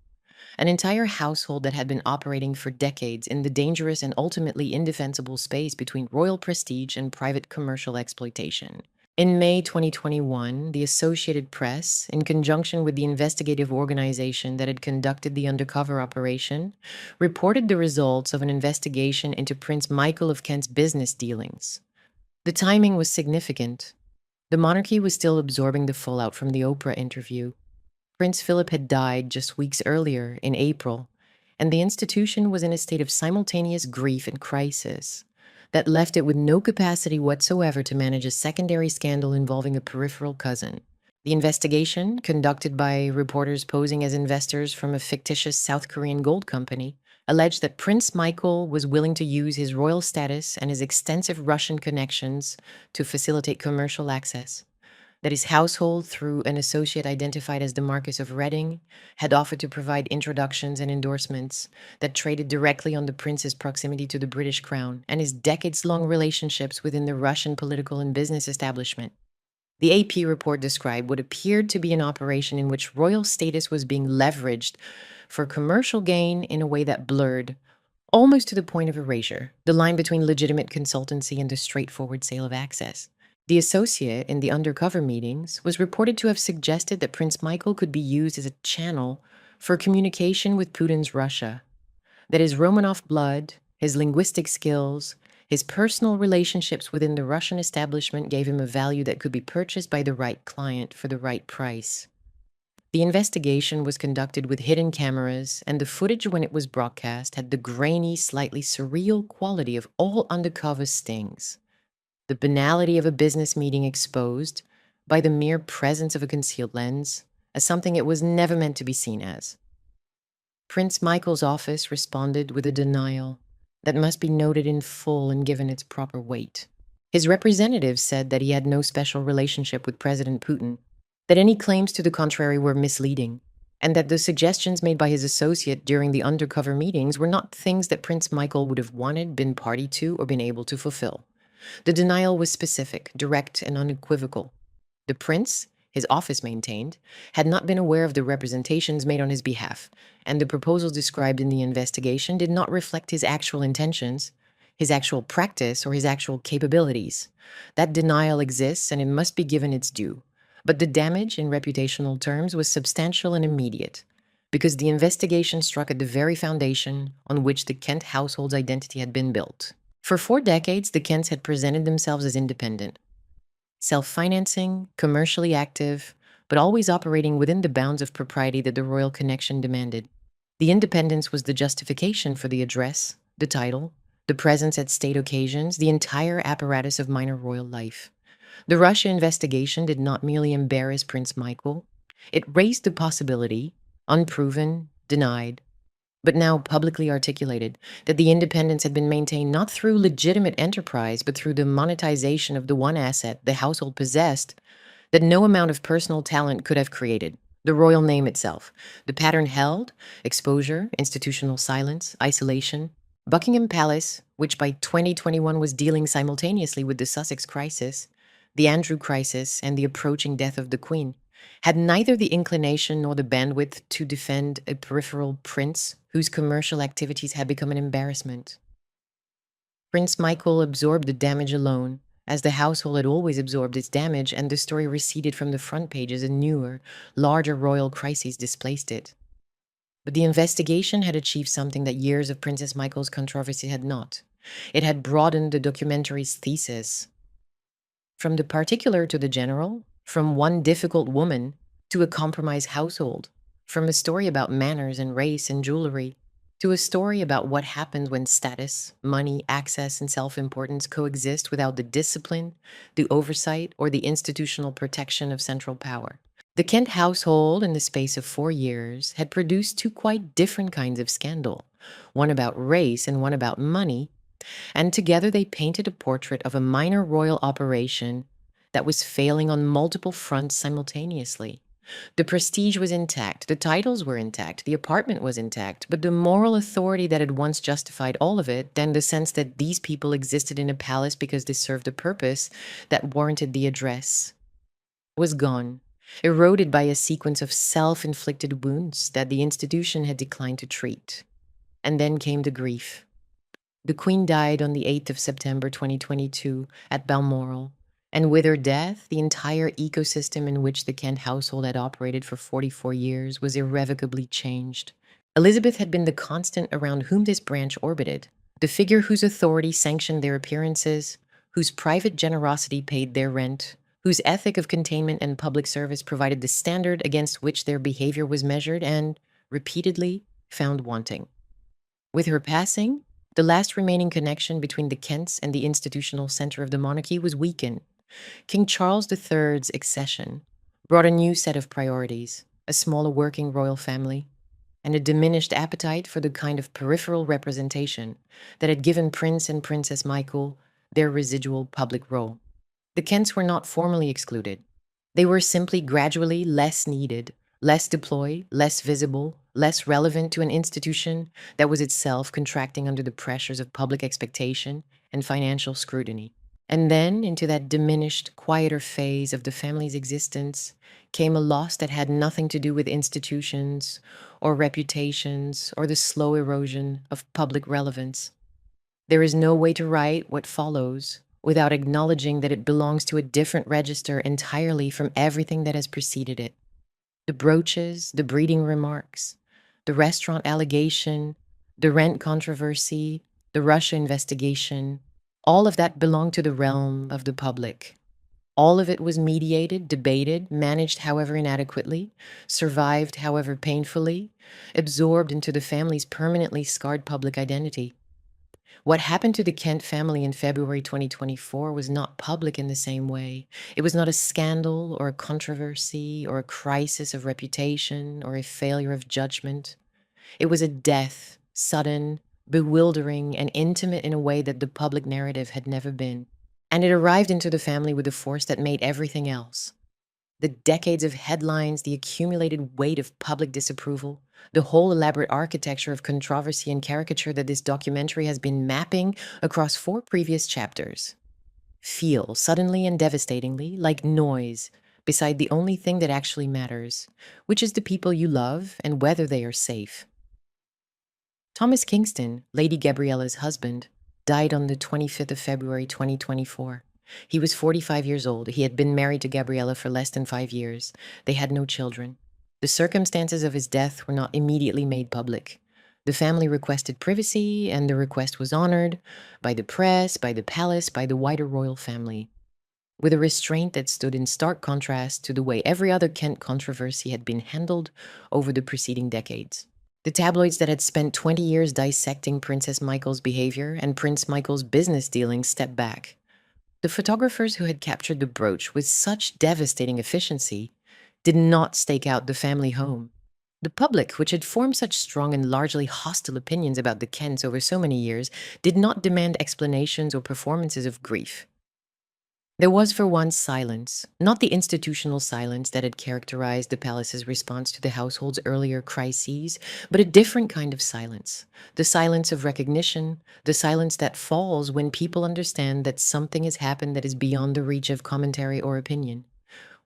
An entire household that had been operating for decades in the dangerous and ultimately indefensible space between royal prestige and private commercial exploitation. In May 2021, the Associated Press, in conjunction with the investigative organization that had conducted the undercover operation, reported the results of an investigation into Prince Michael of Kent's business dealings. The timing was significant. The monarchy was still absorbing the fallout from the Oprah interview. Prince Philip had died just weeks earlier, in April, and the institution was in a state of simultaneous grief and crisis that left it with no capacity whatsoever to manage a secondary scandal involving a peripheral cousin. The investigation, conducted by reporters posing as investors from a fictitious South Korean gold company, alleged that Prince Michael was willing to use his royal status and his extensive Russian connections to facilitate commercial access, that his household, through an associate identified as the Marquis of Reading, had offered to provide introductions and endorsements that traded directly on the prince's proximity to the British crown and his decades-long relationships within the Russian political and business establishment. The AP report described what appeared to be an operation in which royal status was being leveraged for commercial gain in a way that blurred, almost to the point of erasure, the line between legitimate consultancy and the straightforward sale of access. The associate in the undercover meetings was reported to have suggested that Prince Michael could be used as a channel for communication with Putin's Russia, that his Romanov blood, his linguistic skills, his personal relationships within the Russian establishment gave him a value that could be purchased by the right client for the right price. The investigation was conducted with hidden cameras, and the footage when it was broadcast had the grainy, slightly surreal quality of all undercover stings. The banality of a business meeting exposed, by the mere presence of a concealed lens, as something it was never meant to be seen as. Prince Michael's office responded with a denial that must be noted in full and given its proper weight. His representatives said that he had no special relationship with President Putin, that any claims to the contrary were misleading, and that the suggestions made by his associate during the undercover meetings were not things that Prince Michael would have wanted, been party to, or been able to fulfill. The denial was specific, direct, and unequivocal. The prince, his office maintained, had not been aware of the representations made on his behalf, and the proposals described in the investigation did not reflect his actual intentions, his actual practice, or his actual capabilities. That denial exists, and it must be given its due. But the damage, in reputational terms, was substantial and immediate, because the investigation struck at the very foundation on which the Kent household's identity had been built. For 4 decades, the Kents had presented themselves as independent, self-financing, commercially active, but always operating within the bounds of propriety that the royal connection demanded. The independence was the justification for the address, the title, the presence at state occasions, the entire apparatus of minor royal life. The Russia investigation did not merely embarrass Prince Michael. It raised the possibility, unproven, denied, but now publicly articulated, that the independence had been maintained not through legitimate enterprise, but through the monetization of the one asset the household possessed that no amount of personal talent could have created: the royal name itself. The pattern held: exposure, institutional silence, isolation. Buckingham Palace, which by 2021 was dealing simultaneously with the Sussex crisis, the Andrew crisis, and the approaching death of the Queen, had neither the inclination nor the bandwidth to defend a peripheral prince whose commercial activities had become an embarrassment. Prince Michael absorbed the damage alone, as the household had always absorbed its damage, and the story receded from the front pages and newer, larger royal crises displaced it. But the investigation had achieved something that years of Princess Michael's controversy had not. It had broadened the documentary's thesis. From the particular to the general, from one difficult woman to a compromised household, from a story about manners and race and jewellery to a story about what happens when status, money, access, and self-importance coexist without the discipline, the oversight, or the institutional protection of central power. The Kent household, in the space of 4 years, had produced two quite different kinds of scandal, one about race and one about money, and together they painted a portrait of a minor royal operation that was failing on multiple fronts simultaneously. The prestige was intact, the titles were intact, the apartment was intact, but the moral authority that had once justified all of it, and the sense that these people existed in a palace because they served a purpose that warranted the address, was gone, eroded by a sequence of self-inflicted wounds that the institution had declined to treat. And then came the grief. The Queen died on the 8th of September 2022 at Balmoral, and with her death, the entire ecosystem in which the Kent household had operated for 44 years was irrevocably changed. Elizabeth had been the constant around whom this branch orbited, the figure whose authority sanctioned their appearances, whose private generosity paid their rent, whose ethic of containment and public service provided the standard against which their behavior was measured and, repeatedly, found wanting. With her passing, the last remaining connection between the Kents and the institutional center of the monarchy was weakened. King Charles III's accession brought a new set of priorities, a smaller working royal family, and a diminished appetite for the kind of peripheral representation that had given Prince and Princess Michael their residual public role. The Kents were not formally excluded. They were simply gradually less needed, less deployed, less visible, less relevant to an institution that was itself contracting under the pressures of public expectation and financial scrutiny. And then, into that diminished, quieter phase of the family's existence, came a loss that had nothing to do with institutions or reputations or the slow erosion of public relevance. There is no way to write what follows without acknowledging that it belongs to a different register entirely from everything that has preceded it. The brooches, the breeding remarks, the restaurant allegation, the rent controversy, the Russia investigation, all of that belonged to the realm of the public. All of it was mediated, debated, managed however inadequately, survived however painfully, absorbed into the family's permanently scarred public identity. What happened to the Kent family in February 2024 was not public in the same way. It was not a scandal or a controversy or a crisis of reputation or a failure of judgment. It was a death, sudden, bewildering, and intimate in a way that the public narrative had never been. And it arrived into the family with a force that made everything else. The decades of headlines, the accumulated weight of public disapproval, the whole elaborate architecture of controversy and caricature that this documentary has been mapping across 4 previous chapters feel, suddenly and devastatingly, like noise beside the only thing that actually matters, which is the people you love and whether they are safe. Thomas Kingston, Lady Gabriella's husband, died on the 25th of February 2024. He was 45 years old. He had been married to Gabriella for less than 5 years. They had no children. The circumstances of his death were not immediately made public. The family requested privacy, and the request was honored by the press, by the palace, by the wider royal family, with a restraint that stood in stark contrast to the way every other Kent controversy had been handled over the preceding decades. The tabloids that had spent 20 years dissecting Princess Michael's behavior and Prince Michael's business dealings stepped back. The photographers who had captured the brooch with such devastating efficiency did not stake out the family home. The public, which had formed such strong and largely hostile opinions about the Kents over so many years, did not demand explanations or performances of grief. There was for once silence, not the institutional silence that had characterized the palace's response to the household's earlier crises, but a different kind of silence. The silence of recognition, the silence that falls when people understand that something has happened that is beyond the reach of commentary or opinion.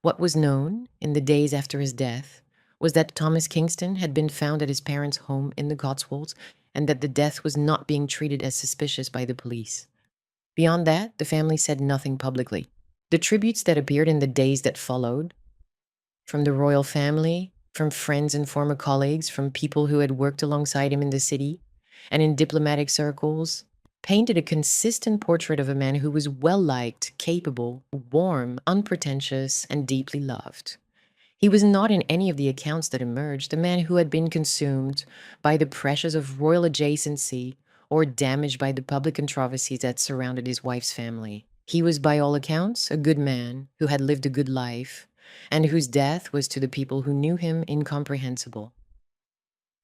What was known, in the days after his death, was that Thomas Kingston had been found at his parents' home in the Cotswolds, and that the death was not being treated as suspicious by the police. Beyond that, the family said nothing publicly. The tributes that appeared in the days that followed, from the royal family, from friends and former colleagues, from people who had worked alongside him in the city and in diplomatic circles, painted a consistent portrait of a man who was well liked, capable, warm, unpretentious, and deeply loved. He was not in any of the accounts that emerged a man who had been consumed by the pressures of royal adjacency or damaged by the public controversies that surrounded his wife's family. He was, by all accounts, a good man who had lived a good life and whose death was to the people who knew him incomprehensible.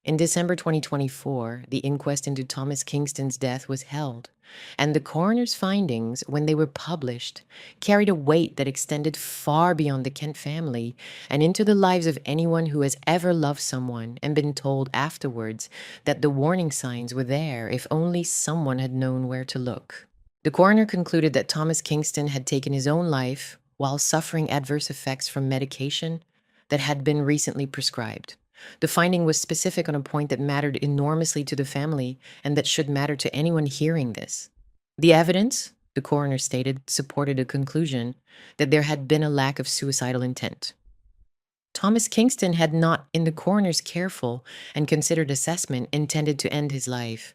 In December 2024, the inquest into Thomas Kingston's death was held, and the coroner's findings, when they were published, carried a weight that extended far beyond the Kent family and into the lives of anyone who has ever loved someone and been told afterwards that the warning signs were there if only someone had known where to look. The coroner concluded that Thomas Kingston had taken his own life while suffering adverse effects from medication that had been recently prescribed. The finding was specific on a point that mattered enormously to the family and that should matter to anyone hearing this. The evidence, the coroner stated, supported a conclusion that there had been a lack of suicidal intent. Thomas Kingston had not, in the coroner's careful and considered assessment, intended to end his life.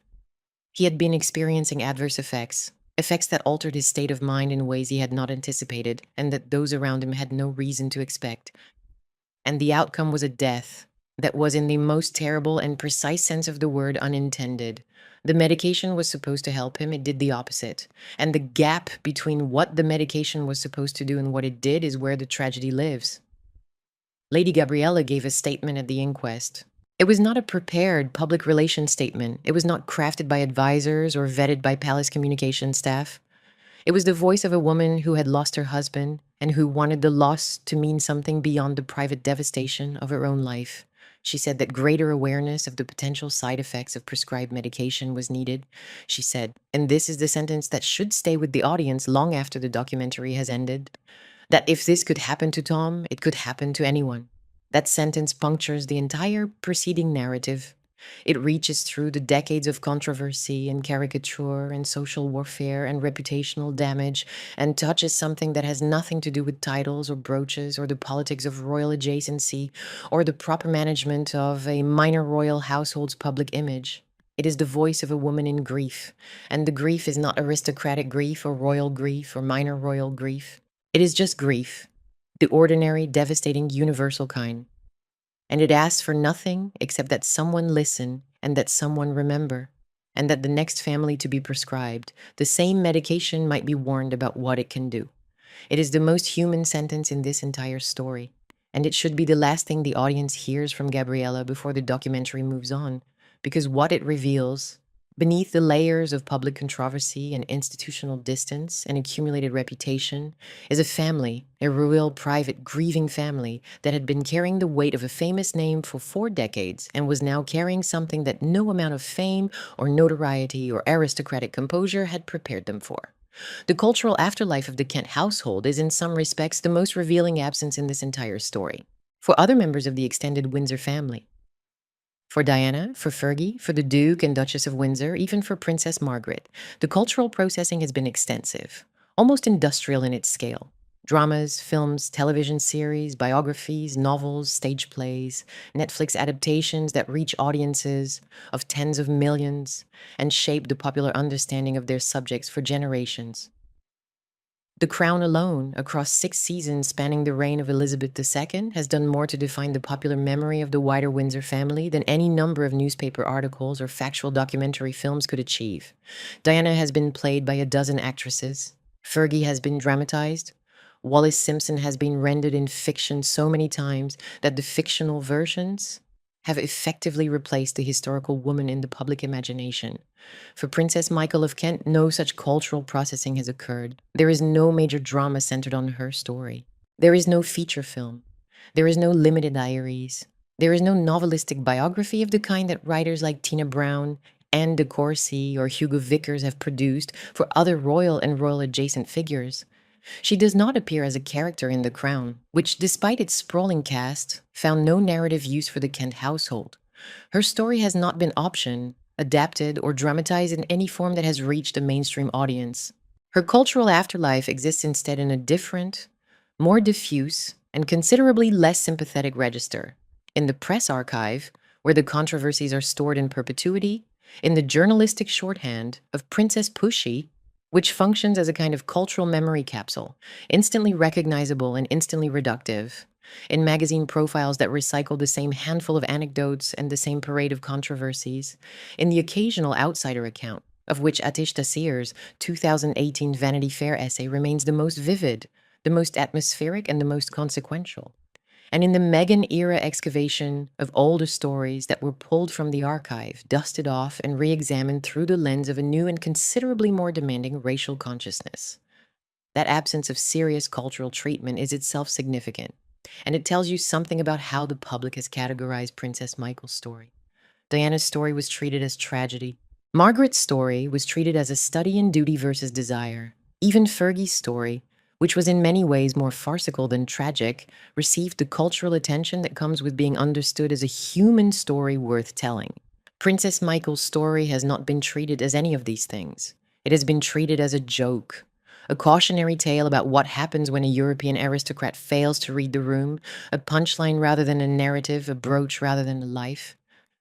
He had been experiencing adverse effects, effects that altered his state of mind in ways he had not anticipated and that those around him had no reason to expect. And the outcome was a death that was, in the most terrible and precise sense of the word, unintended. The medication was supposed to help him, it did the opposite. And the gap between what the medication was supposed to do and what it did is where the tragedy lives. Lady Gabriella gave a statement at the inquest. It was not a prepared public relations statement. It was not crafted by advisors or vetted by palace communication staff. It was the voice of a woman who had lost her husband and who wanted the loss to mean something beyond the private devastation of her own life. She said that greater awareness of the potential side effects of prescribed medication was needed. She said, and this is the sentence that should stay with the audience long after the documentary has ended, that if this could happen to Tom, it could happen to anyone. That sentence punctures the entire preceding narrative. It reaches through the decades of controversy and caricature and social warfare and reputational damage and touches something that has nothing to do with titles or brooches or the politics of royal adjacency or the proper management of a minor royal household's public image. It is the voice of a woman in grief, and the grief is not aristocratic grief or royal grief or minor royal grief. It is just grief, the ordinary, devastating, universal kind. And it asks for nothing except that someone listen and that someone remember, and that the next family to be prescribed the same medication might be warned about what it can do. It is the most human sentence in this entire story, and it should be the last thing the audience hears from Gabriella before the documentary moves on, because what it reveals, beneath the layers of public controversy and institutional distance and accumulated reputation, is a family, a royal, private, grieving family that had been carrying the weight of a famous name for 4 decades and was now carrying something that no amount of fame or notoriety or aristocratic composure had prepared them for. The cultural afterlife of the Kent household is in some respects the most revealing absence in this entire story. For other members of the extended Windsor family, for Diana, for Fergie, for the Duke and Duchess of Windsor, even for Princess Margaret, the cultural processing has been extensive, almost industrial in its scale. Dramas, films, television series, biographies, novels, stage plays, Netflix adaptations that reach audiences of tens of millions and shape the popular understanding of their subjects for generations. The Crown alone, across 6 seasons spanning the reign of Elizabeth II, has done more to define the popular memory of the wider Windsor family than any number of newspaper articles or factual documentary films could achieve. Diana has been played by a dozen actresses. Fergie has been dramatized. Wallis Simpson has been rendered in fiction so many times that the fictional versions have effectively replaced the historical woman in the public imagination. For Princess Michael of Kent, no such cultural processing has occurred. There is no major drama centered on her story. There is no feature film. There is no limited diaries. There is no novelistic biography of the kind that writers like Tina Brown, Anne de Courcy, or Hugo Vickers have produced for other royal and royal-adjacent figures. She does not appear as a character in The Crown, which, despite its sprawling cast, found no narrative use for the Kent household. Her story has not been optioned, adapted, or dramatized in any form that has reached a mainstream audience. Her cultural afterlife exists instead in a different, more diffuse, and considerably less sympathetic register. In the press archive, where the controversies are stored in perpetuity, in the journalistic shorthand of Princess Pushy, which functions as a kind of cultural memory capsule, instantly recognizable and instantly reductive, in magazine profiles that recycle the same handful of anecdotes and the same parade of controversies, in the occasional outsider account, of which Atish Tasir's 2018 Vanity Fair essay remains the most vivid, the most atmospheric, and the most consequential. And in the Meghan era excavation of older stories that were pulled from the archive, dusted off, and re examined through the lens of a new and considerably more demanding racial consciousness. That absence of serious cultural treatment is itself significant, and it tells you something about how the public has categorized Princess Michael's story. Diana's story was treated as tragedy. Margaret's story was treated as a study in duty versus desire. Even Fergie's story, which was in many ways more farcical than tragic, received the cultural attention that comes with being understood as a human story worth telling. Princess Michael's story has not been treated as any of these things. It has been treated as a joke, a cautionary tale about what happens when a European aristocrat fails to read the room, a punchline rather than a narrative, a brooch rather than a life.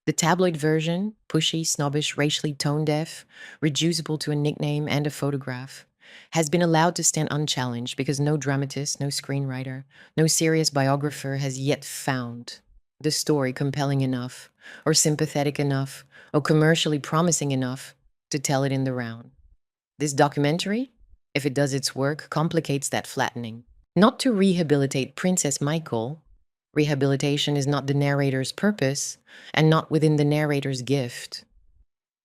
The tabloid version, pushy, snobbish, racially tone-deaf, reducible to a nickname and a photograph, has been allowed to stand unchallenged because no dramatist, no screenwriter, no serious biographer has yet found the story compelling enough, or sympathetic enough, or commercially promising enough to tell it in the round. This documentary, if it does its work, complicates that flattening. Not to rehabilitate Princess Michael. Rehabilitation is not the narrator's purpose and not within the narrator's gift,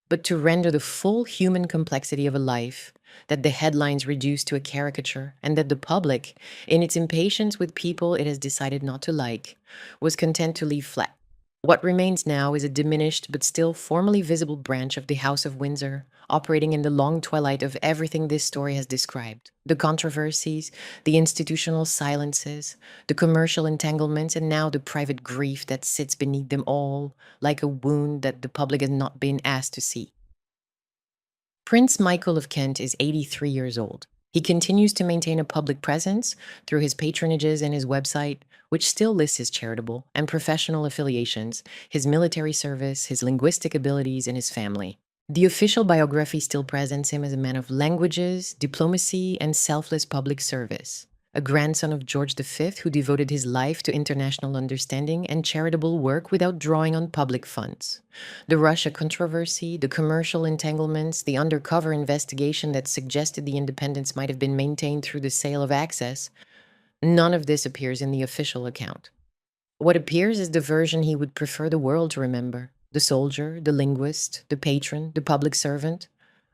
but to render the full human complexity of a life that the headlines reduce to a caricature and that the public, in its impatience with people it has decided not to like, was content to leave flat. What remains now is a diminished but still formally visible branch of the House of Windsor, operating in the long twilight of everything this story has described. The controversies, the institutional silences, the commercial entanglements, and now the private grief that sits beneath them all, like a wound that the public has not been asked to see. Prince Michael of Kent is 83 years old. He continues to maintain a public presence through his patronages and his website, which still lists his charitable and professional affiliations, his military service, his linguistic abilities, and his family. The official biography still presents him as a man of languages, diplomacy, and selfless public service, a grandson of George V who devoted his life to international understanding and charitable work without drawing on public funds. The Russia controversy, the commercial entanglements, the undercover investigation that suggested the independence might have been maintained through the sale of access, none of this appears in the official account. What appears is the version he would prefer the world to remember: the soldier, the linguist, the patron, the public servant.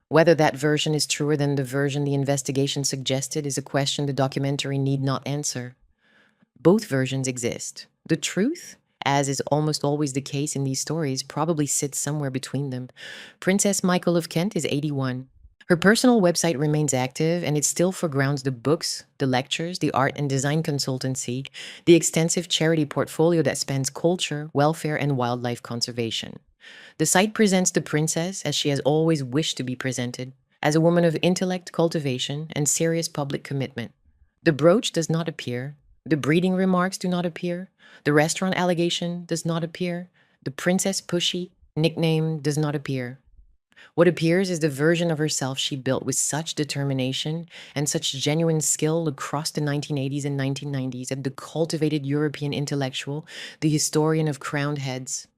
Whether that version is truer than the version the investigation suggested is a question the documentary need not answer. Both versions exist. The truth, as is almost always the case in these stories, probably sits somewhere between them. Princess Michael of Kent is 81. Her personal website remains active, and it still foregrounds the books, the lectures, the art and design consultancy, the extensive charity portfolio that spans culture, welfare, and wildlife conservation. The site presents the princess as she has always wished to be presented, as a woman of intellect, cultivation, and serious public commitment. The brooch does not appear, the breeding remarks do not appear, the restaurant allegation does not appear, the Princess Pushy nickname does not appear. What appears is the version of herself she built with such determination and such genuine skill across the 1980s and 1990s as the cultivated European intellectual, the historian of crowned heads,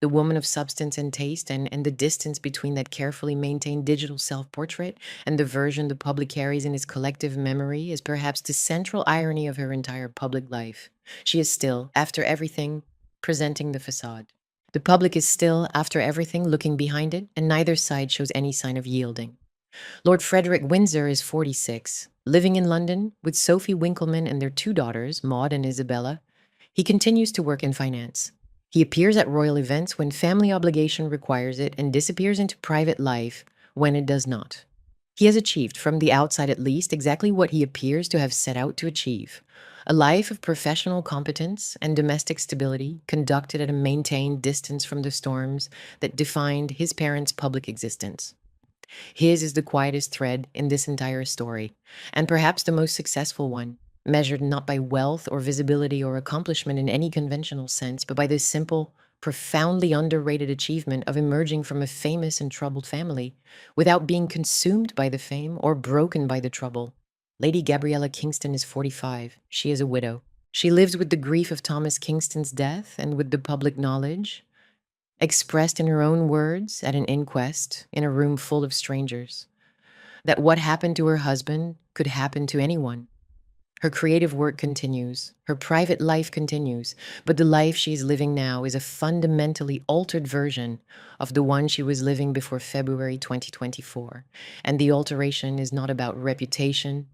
the woman of substance and taste, and the distance between that carefully maintained digital self-portrait and the version the public carries in its collective memory is perhaps the central irony of her entire public life. She is still, after everything, presenting the facade. The public is still, after everything, looking behind it, and neither side shows any sign of yielding. Lord Frederick Windsor is 46, living in London with Sophie Winkleman and their two daughters, Maud and Isabella. He continues to work in finance. He appears at royal events when family obligation requires it and disappears into private life when it does not. He has achieved, from the outside at least, exactly what he appears to have set out to achieve: a life of professional competence and domestic stability conducted at a maintained distance from the storms that defined his parents' public existence. His is the quietest thread in this entire story, and perhaps the most successful one, measured not by wealth or visibility or accomplishment in any conventional sense, but by this simple, profoundly underrated achievement of emerging from a famous and troubled family without being consumed by the fame or broken by the trouble. Lady Gabriella Kingston is 45. She is a widow. She lives with the grief of Thomas Kingston's death and with the public knowledge, expressed in her own words at an inquest in a room full of strangers, that what happened to her husband could happen to anyone. Her creative work continues, her private life continues, but the life she is living now is a fundamentally altered version of the one she was living before February 2024. And the alteration is not about reputation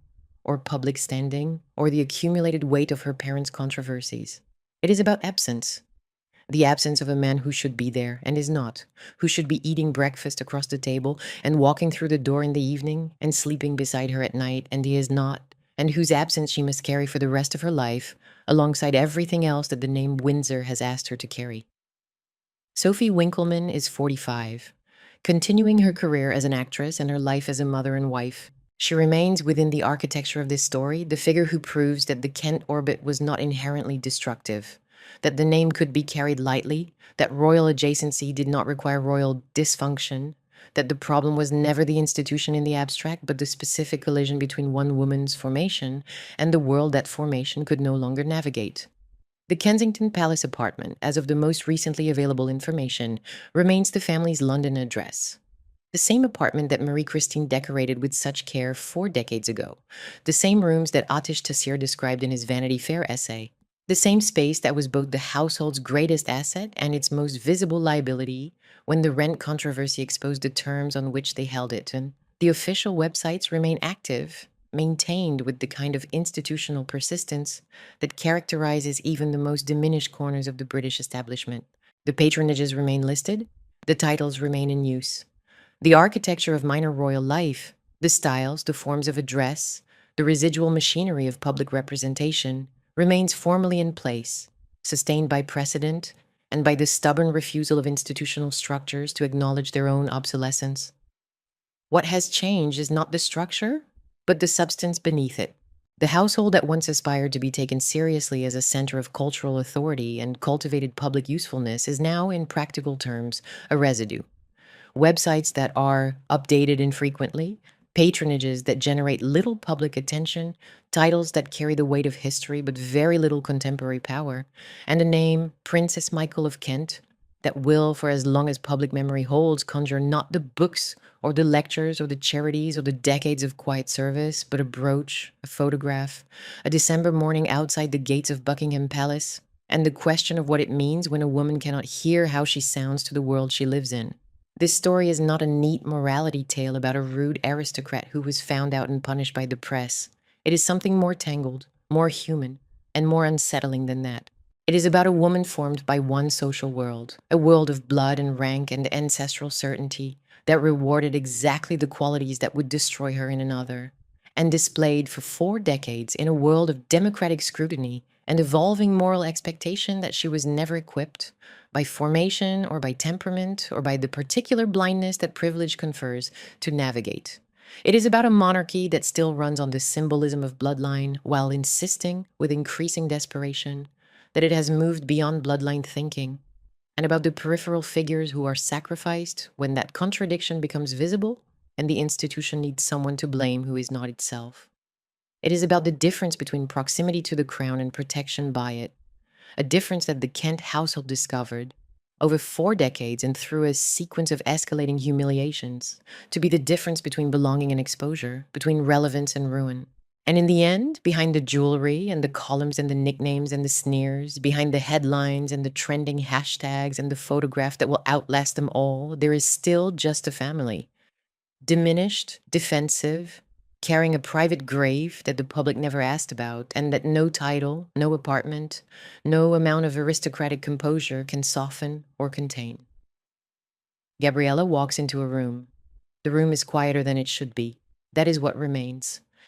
or public standing or the accumulated weight of her parents' controversies. It is about absence. The absence of a man who should be there and is not, who should be eating breakfast across the table and walking through the door in the evening and sleeping beside her at night, and he is not, and whose absence she must carry for the rest of her life, alongside everything else that the name Windsor has asked her to carry. Sophie Winkleman is 45, continuing her career as an actress and her life as a mother and wife. She remains within the architecture of this story, the figure who proves that the Kent orbit was not inherently destructive, that the name could be carried lightly, that royal adjacency did not require royal dysfunction, that the problem was never the institution in the abstract, but the specific collision between one woman's formation and the world that formation could no longer navigate. The Kensington Palace apartment, as of the most recently available information, remains the family's London address. The same apartment that Marie-Christine decorated with such care 4 decades ago. The same rooms that Atish Taseer described in his Vanity Fair essay. The same space that was both the household's greatest asset and its most visible liability when the rent controversy exposed the terms on which they held it. And the official websites remain active, maintained with the kind of institutional persistence that characterizes even the most diminished corners of the British establishment. The patronages remain listed, the titles remain in use. The architecture of minor royal life, the styles, the forms of address, the residual machinery of public representation remains formally in place, sustained by precedent and by the stubborn refusal of institutional structures to acknowledge their own obsolescence. What has changed is not the structure, but the substance beneath it. The household that once aspired to be taken seriously as a center of cultural authority and cultivated public usefulness is now, in practical terms, a residue. Websites that are updated infrequently, patronages that generate little public attention, titles that carry the weight of history but very little contemporary power, and a name, Princess Michael of Kent, that will, for as long as public memory holds, conjure not the books or the lectures or the charities or the decades of quiet service, but a brooch, a photograph, a December morning outside the gates of Buckingham Palace, and the question of what it means when a woman cannot hear how she sounds to the world she lives in. This story is not a neat morality tale about a rude aristocrat who was found out and punished by the press. It is something more tangled, more human, and more unsettling than that. It is about a woman formed by one social world, a world of blood and rank and ancestral certainty that rewarded exactly the qualities that would destroy her in another, and displayed for 4 decades in a world of democratic scrutiny and evolving moral expectation that she was never equipped, by formation or by temperament or by the particular blindness that privilege confers, to navigate. It is about a monarchy that still runs on the symbolism of bloodline while insisting, with increasing desperation, that it has moved beyond bloodline thinking, and about the peripheral figures who are sacrificed when that contradiction becomes visible and the institution needs someone to blame who is not itself. It is about the difference between proximity to the crown and protection by it, a difference that the Kent household discovered over 4 decades and through a sequence of escalating humiliations, to be the difference between belonging and exposure, between relevance and ruin. And in the end, behind the jewelry and the columns and the nicknames and the sneers, behind the headlines and the trending hashtags and the photograph that will outlast them all, there is still just a family. Diminished, defensive, carrying a private grave that the public never asked about, and that no title, no apartment, no amount of aristocratic composure can soften or contain. Gabriella walks into a room. The room is quieter than it should be. That is what remains.